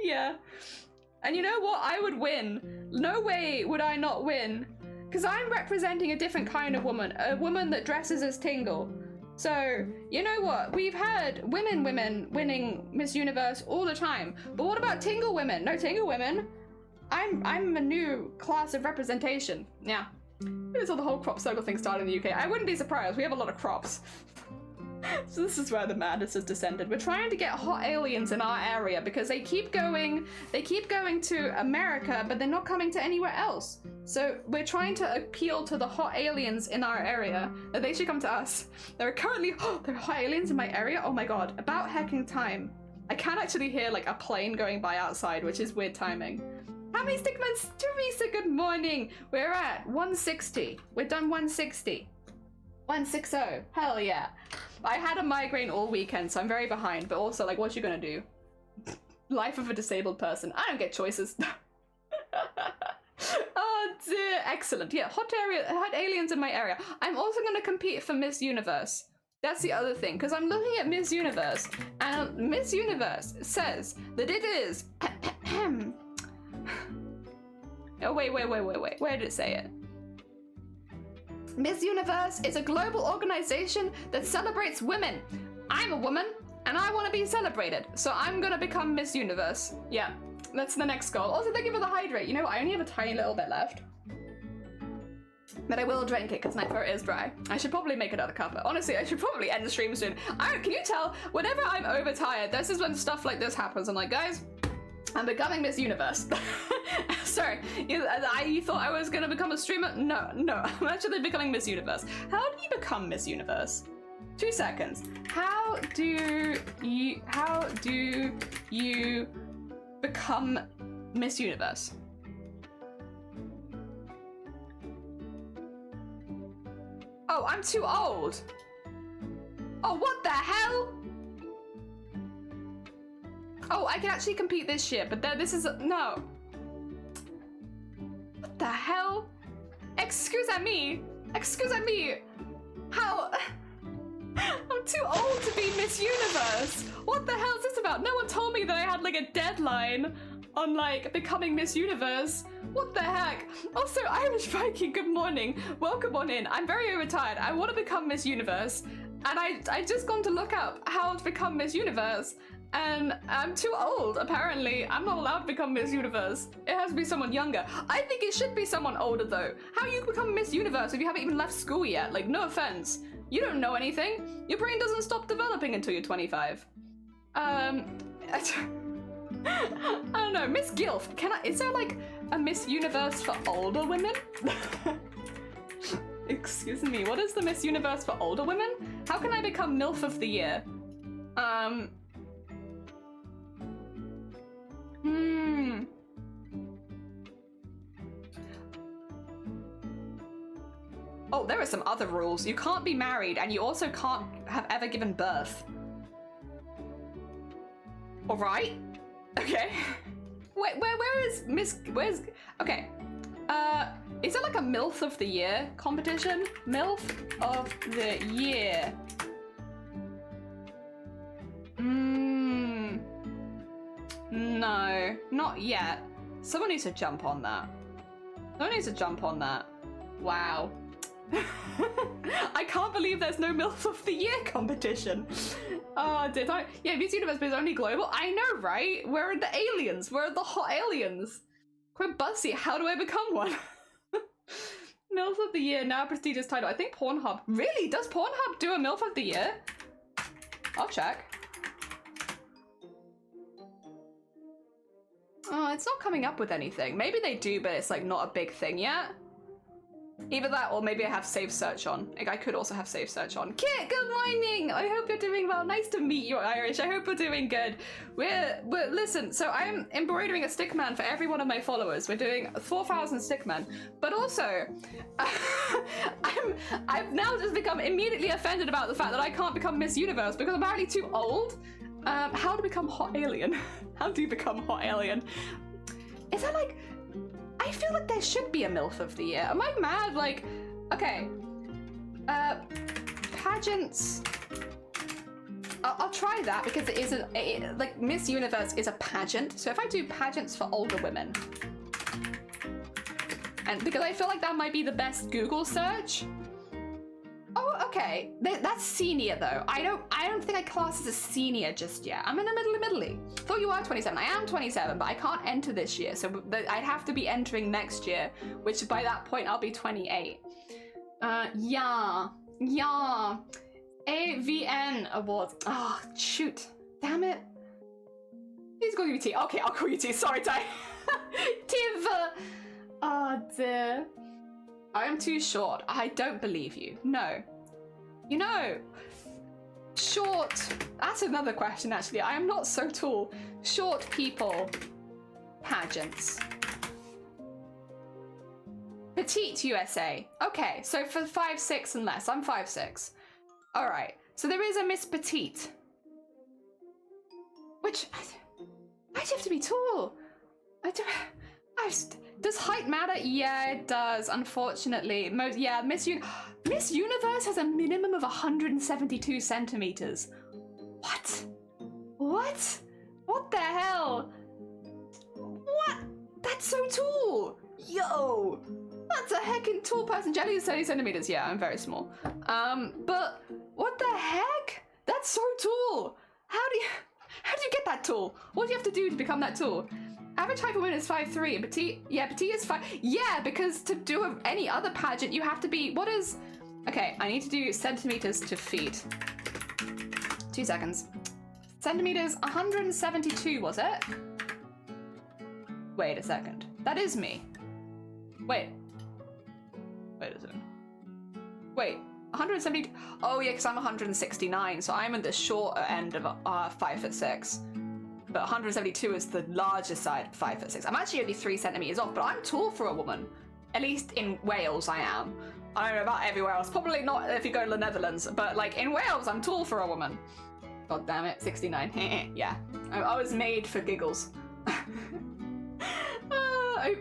Yeah. And you know what? I would win. No way would I not win. Because I'm representing a different kind of woman. A woman that dresses as Tingle. So, you know what? We've had women winning Miss Universe all the time. But what about Tingle women? No Tingle women. I'm a new class of representation. Yeah. It's all the whole crop circle thing started in the UK. I wouldn't be surprised. We have a lot of crops. So this is where the madness has descended. We're trying to get hot aliens in our area because they keep going to America, but they're not coming to anywhere else. So we're trying to appeal to the hot aliens in our area that they should come to us. There are currently, there are hot aliens in my area? Oh my god, about hecking time. I can actually hear like a plane going by outside, which is weird timing. How many stickmen? Teresa, good morning. We're at 160. We're done 160. 160. Hell yeah. I had a migraine all weekend, so I'm very behind, but also, like, what you gonna do? Life of a disabled person. I don't get choices. Oh dear. Excellent. Yeah, hot aliens in my area. I'm also gonna compete for Miss Universe. That's the other thing, because I'm looking at Miss Universe, and Miss Universe says that it is... Oh, wait. Where did it say it? Miss Universe is a global organization that celebrates women. I'm a woman, and I want to be celebrated, so I'm gonna become Miss Universe. Yeah, that's the next goal. Also, thank you for the hydrate. You know, I only have a tiny little bit left. But I will drink it because my throat is dry. I should probably make another cup. Honestly, I should probably end the stream soon. Can you tell? Whenever I'm overtired, this is when stuff like this happens. I'm like, guys, I'm becoming Miss Universe. Sorry, you thought I was gonna become a streamer? No, I'm actually becoming Miss Universe. How do you become Miss Universe? 2 seconds. How do you become Miss Universe? Oh, I'm too old. Oh, what the hell? Oh, I can actually compete this year, but this is no. What the hell? Excuse me. How? I'm too old to be Miss Universe. What the hell is this about? No one told me that I had like a deadline on like becoming Miss Universe. What the heck? Also, Irish Viking, good morning. Welcome on in. I'm very overtired. I want to become Miss Universe, and I just gone to look up how to become Miss Universe. And I'm too old, apparently. I'm not allowed to become Miss Universe. It has to be someone younger. I think it should be someone older, though. How you become Miss Universe if you haven't even left school yet? Like, no offense. You don't know anything. Your brain doesn't stop developing until you're 25. I don't know. Miss Gilf, is there, like, a Miss Universe for older women? Excuse me, what is the Miss Universe for older women? How can I become MILF of the Year? Oh, there are some other rules. You can't be married, and you also can't have ever given birth. All right. Okay. Wait, where is Miss? Where's? Okay. Is there like a MILF of the Year competition? MILF of the Year. No, not yet. Someone needs to jump on that. Wow. I can't believe there's no MILF of the Year competition. Oh, yeah, Miss Universe is only global. I know, right? Where are the aliens? Where are the hot aliens? Quite bussy. How do I become one? MILF of the Year, now a prestigious title. I think Pornhub. Really? Does Pornhub do a MILF of the Year? I'll check. Oh, it's not coming up with anything. Maybe they do, but it's like not a big thing yet. Either that or maybe I have save search on. Like, I could also have save search on. Kit, good morning! I hope you're doing well. Nice to meet you, Irish. I hope we're doing good. Listen, so I'm embroidering a stickman for every one of my followers. We're doing 4,000 stickmen. But also, I've now just become immediately offended about the fact that I can't become Miss Universe because I'm apparently too old. How to become hot alien? How do you become hot alien? Is that like... I feel like there should be a MILF of the Year. Am I mad? Like, okay. Pageants. I'll try that because it is like Miss Universe is a pageant. So if I do pageants for older women, and because I feel like that might be the best Google search. Oh, okay. That's senior though. I don't think I class as a senior just yet. I'm in the middle. Thought you were 27. I am 27, but I can't enter this year, so I'd have to be entering next year, which by that point I'll be 28. Yeah. AVN Awards. Oh, shoot. Damn it. Please call you T. Okay, I'll call you T. Sorry, Ty. Tiv. Oh, dear. I am too short. I don't believe you. No. You know, short. That's another question, actually. I am not so tall. Short people. Pageants. Petite USA. Okay, so for 5'6" and less. I'm 5'6". All right. So there is a Miss Petite. Which, why do you have to be tall? Does height matter? Yeah, it does, unfortunately. Miss Universe has a minimum of 172 centimeters. What? What the hell? What? That's so tall. Yo, that's a heckin' tall person. Jelly is 30 centimeters. Yeah, I'm very small. But what the heck? That's so tall. How do you get that tall? What do you have to do to become that tall? Average height for women is 5'3", and petite is 5. Yeah, because to do any other pageant, you have to be. Okay, I need to do centimeters to feet. 2 seconds. Centimeters, 172, was it? Wait a second. That is me. Wait a second. Wait, 172. Oh yeah, because I'm 169, so I'm at the shorter end of 5'6". But 172 is the larger side, 5'6". I'm actually only 3 centimeters off, but I'm tall for a woman. At least in Wales, I am. I don't know about everywhere else. Probably not if you go to the Netherlands, but like in Wales, I'm tall for a woman. God damn it, 69. Yeah, I was made for giggles. I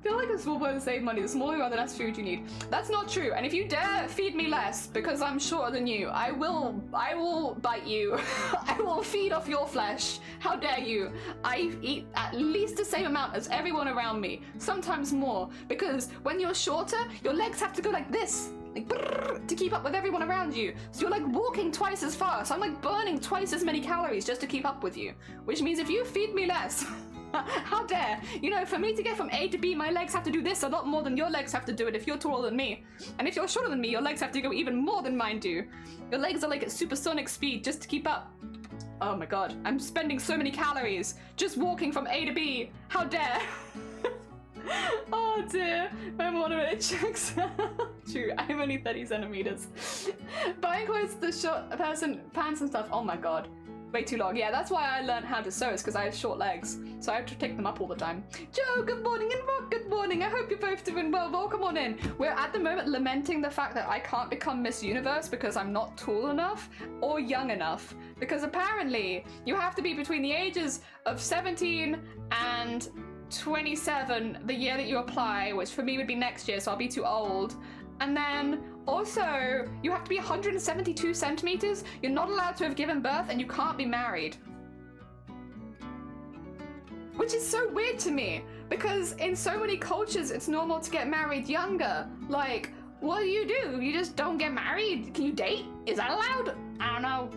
feel like a small boy to save money. The smaller you are, the less food you need. That's not true. And if you dare feed me less because I'm shorter than you, I will bite you. I will feed off your flesh. How dare you? I eat at least the same amount as everyone around me, sometimes more, because when you're shorter, your legs have to go like this. Like, to keep up with everyone around you. So you're like walking twice as fast. I'm like burning twice as many calories just to keep up with you. Which means if you feed me less, how dare? You know, for me to get from A to B, my legs have to do this a lot more than your legs have to do it if you're taller than me. And if you're shorter than me, your legs have to go even more than mine do. Your legs are like at supersonic speed just to keep up. Oh my god, I'm spending so many calories just walking from A to B. How dare? Oh dear, my monorail checks. True, I'm only 30 centimeters. Buying clothes to the short person, pants and stuff, oh my god. Way too long. Yeah, that's why I learned how to sew, is because I have short legs. So I have to take them up all the time. Joe, good morning, and Rock, good morning. I hope you're both doing well. Welcome on in. We're at the moment lamenting the fact that I can't become Miss Universe because I'm not tall enough or young enough. Because apparently you have to be between the ages of 17 and 27 the year that you apply, which for me would be next year, so I'll be too old. And then also you have to be 172 centimeters, you're not allowed to have given birth, and you can't be married. Which is so weird to me, because in so many cultures it's normal to get married younger. Like, what do? You just don't get married? Can you date? Is that allowed? I don't know.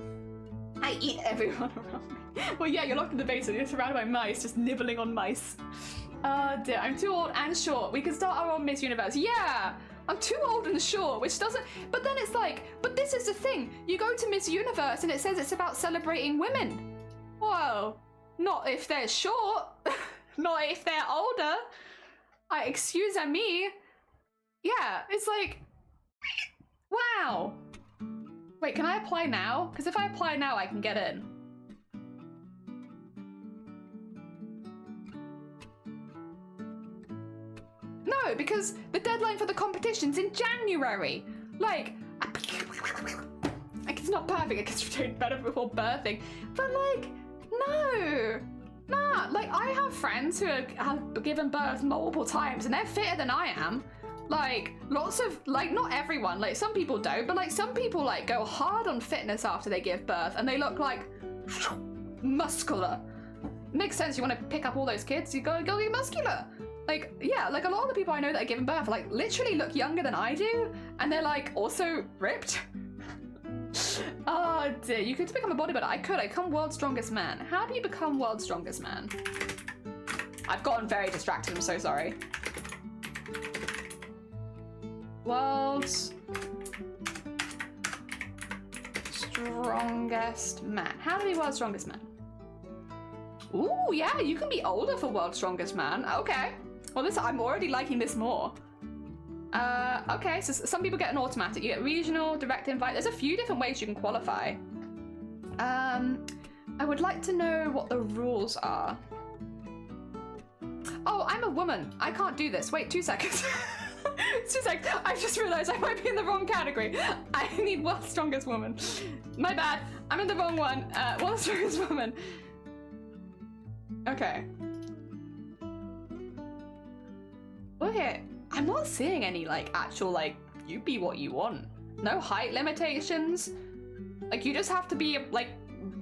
I eat everyone around me. Well, yeah, you're locked in the basement. You're surrounded by mice, just nibbling on mice. Dear, I'm too old and short. We can start our own Miss Universe. Yeah, I'm too old and short, which doesn't... But then it's like, but this is the thing. You go to Miss Universe and it says it's about celebrating women. Well, not if they're short. Not if they're older. Excuse me. Yeah, it's like... Wow. Wait, can I apply now? Because if I apply now, I can get in. No, because the deadline for the competition's in January. Like it's not perfect. I guess you're doing better before birthing. But like, no. Nah, like I have friends who have given birth multiple times and they're fitter than I am. Like, lots of, like, not everyone, like, some people don't, but, like, some people, like, go hard on fitness after they give birth, and they look, like, muscular. Makes sense, you want to pick up all those kids, you gotta go get muscular. Like, yeah, like, a lot of the people I know that are giving birth, like, literally look younger than I do, and they're, like, also ripped. Oh, dear, you could become a bodybuilder. I become world's strongest man. How do you become world's strongest man? I've gotten very distracted, I'm so sorry. World's strongest man. How to be world's strongest man? Ooh, yeah, you can be older for world's strongest man. Okay. Well, I'm already liking this more. Okay, so some people get an automatic. You get regional, direct invite. There's a few different ways you can qualify. I would like to know what the rules are. Oh, I'm a woman. I can't do this. Wait, 2 seconds. 2 seconds. I just realized I might be in the wrong category. I need world's strongest woman. My bad. I'm in the wrong one. World's strongest woman. Okay. Okay. I'm not seeing any, like, actual, like, you be what you want. No height limitations. Like, you just have to be, like,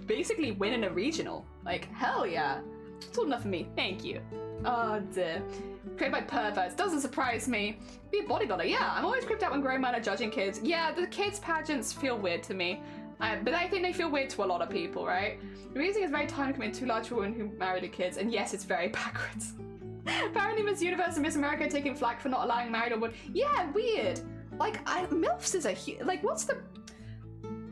basically win in a regional. Like, hell yeah. It's all enough for me. Thank you. Oh, dear. Created by perverts. Doesn't surprise me. Be a bodybuilder. Yeah, I'm always creeped out when grown men are judging kids. Yeah, the kids' pageants feel weird to me. But I think they feel weird to a lot of people, right? Raising is very time committed, too large for women who marry the kids. And yes, it's very backwards. Apparently Miss Universe and Miss America are taking flack for not allowing married or women. Yeah, weird. Like, MILFs is a like, what's the...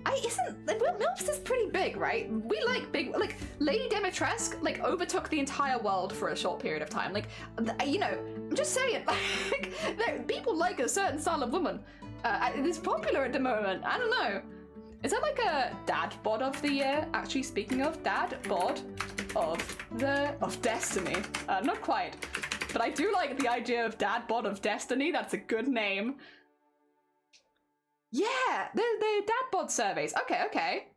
MILFs is pretty big, right? We like big, like, Lady Dimitrescu, like, overtook the entire world for a short period of time. Like, you know, I'm just saying, like, people like a certain style of woman. It's popular at the moment. I don't know. Is that like a dad bod of the year? Actually, speaking of dad bod of destiny. Not quite, but I do like the idea of dad bod of destiny. That's a good name. Yeah, the dad bod surveys. Okay.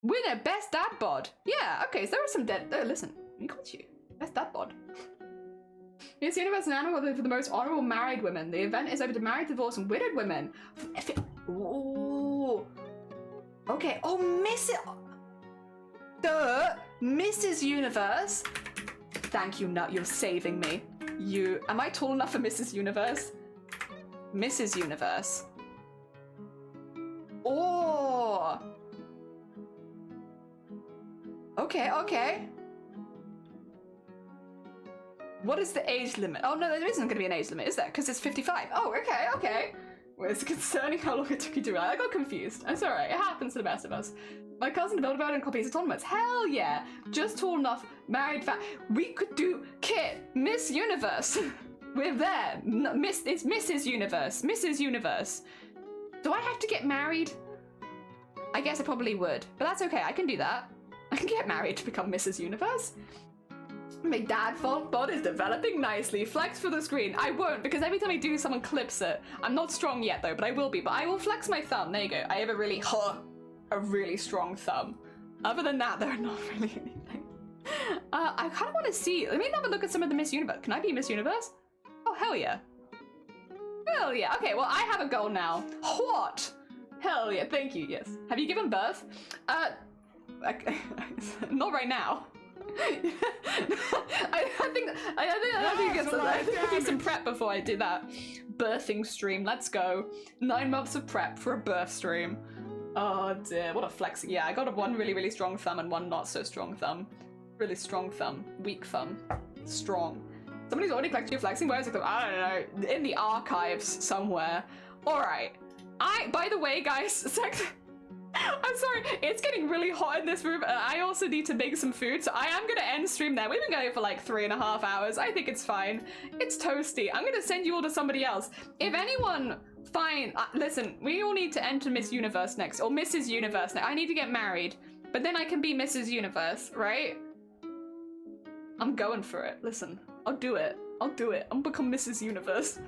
Winner, best dad bod. Yeah, okay, so there are some listen, we got you. Best dad bod. Miss Universe and Animal for the most honorable married women. The event is open to married, divorced, and widowed women. Ooh. Okay, oh, Mrs. Universe. Thank you, Nut, you're saving me. Am I tall enough for Mrs. Universe? Mrs. Universe. Oh. Okay. What is the age limit? Oh, no, there isn't going to be an age limit, is there? Because it's 55. Oh, okay. Well, it's concerning how long it took you to realize. I got confused. I'm sorry. It happens to the best of us. My cousin built about and copies of tournaments. Hell yeah. Just tall enough, married, fat. We could do Kit, Miss Universe. We're there. It's Mrs. Universe. Mrs. Universe. Do I have to get married? I guess I probably would. But that's okay. I can do that. I can get married to become Mrs. Universe. My dad bod is developing nicely. Flex for the screen. I won't, because every time I do, someone clips it. I'm not strong yet, though, but I will be. But I will flex my thumb. There you go. I have a really strong thumb. Other than that, there are not really anything. I kind of want to see. Let me have a look at some of the Miss Universe. Can I be Miss Universe? Oh, hell yeah. Hell yeah. Okay, well, I have a goal now. What? Hell yeah. Thank you. Yes. Have you given birth? Not right now. I think I do some prep before I do that birthing stream. Let's go. 9 months of prep for a birth stream. Oh dear, what a flex. Yeah, I got one really strong thumb and one not so strong thumb. Really strong thumb, weak thumb, strong. Somebody's already collected your flexing. Where's it? I don't know, in the archives somewhere. All right. By the way, guys, I'm sorry, it's getting really hot in this room. I also need to make some food, so I am gonna end stream there. We've been going for like 3.5 hours. I think it's fine. It's toasty. I'm gonna send you all to somebody else. If anyone listen, we all need to enter Miss Universe next, or Mrs. Universe next. I need to get married, but then I can be Mrs. Universe, right? I'm going for it. Listen, I'll do it. I'm gonna become Mrs. Universe.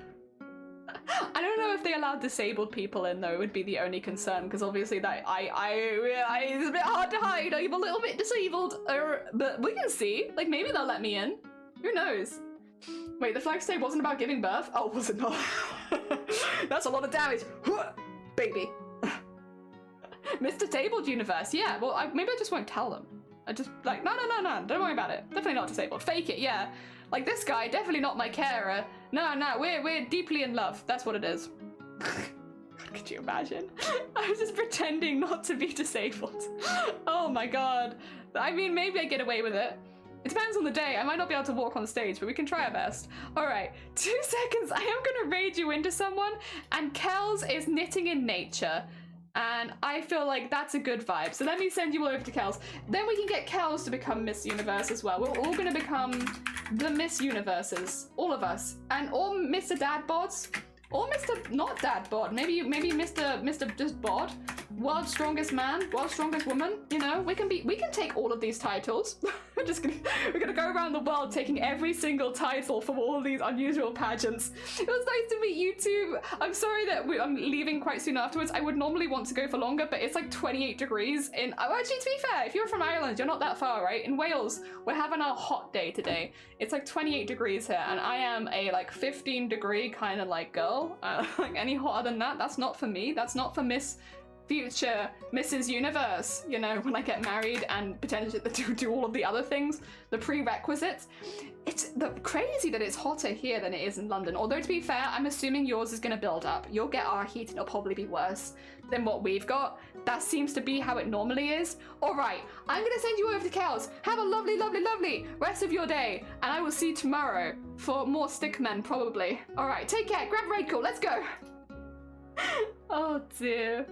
I don't know if they allow disabled people in, though. It would be the only concern, because obviously that it's a bit hard to hide. I'm a little bit disabled, but we can see. Like, maybe they'll let me in. Who knows? Wait, the flex tape wasn't about giving birth? Oh, was it not? That's a lot of damage. Baby. Mr. Tabled Universe. Yeah, well, maybe I just won't tell them. I just, like, no, don't worry about it. Definitely not disabled. Fake it, yeah. Like, this guy, definitely not my carer. No, we're deeply in love. That's what it is. Could you imagine? I was just pretending not to be disabled. Oh my god. I mean, maybe I get away with it. It depends on the day. I might not be able to walk on stage, but we can try our best. All right, 2 seconds. I am gonna raid you into someone, and Kels is knitting in nature. And I feel like that's a good vibe. So let me send you all over to Kels. Then we can get Kels to become Miss Universe as well. We're all gonna become the Miss Universes. All of us. And all Mr. Dad Bods. Or Mr. Not Dad Bod. Maybe Mr. just Bod. World's Strongest Man, World's Strongest Woman. You know, we can take all of these titles. we're gonna go around the world taking every single title from all of these unusual pageants. It was nice to meet you too. I'm sorry that I'm leaving quite soon afterwards. I would normally want to go for longer, but it's like 28 degrees in. Oh, actually, to be fair, if you're from Ireland, you're not that far, right? In Wales, we're having a hot day today. It's like 28 degrees here, and I am a like 15-degree kind of like girl. Like any hotter than that, that's not for me. That's not for future Mrs. Universe, you know, when I get married and potentially do all of the other things, the prerequisites. It's crazy that it's hotter here than it is in London. Although, to be fair, I'm assuming yours is going to build up. You'll get our heat and it'll probably be worse than what we've got. That seems to be how it normally is. All right, I'm going to send you over to Kels. Have a lovely, lovely, lovely rest of your day. And I will see you tomorrow for more stickmen, probably. All right, take care. Grab Rachel. Let's go. Oh, dear.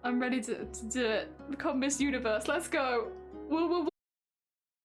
I'm ready to do it. Become Miss Universe. Let's go. We'll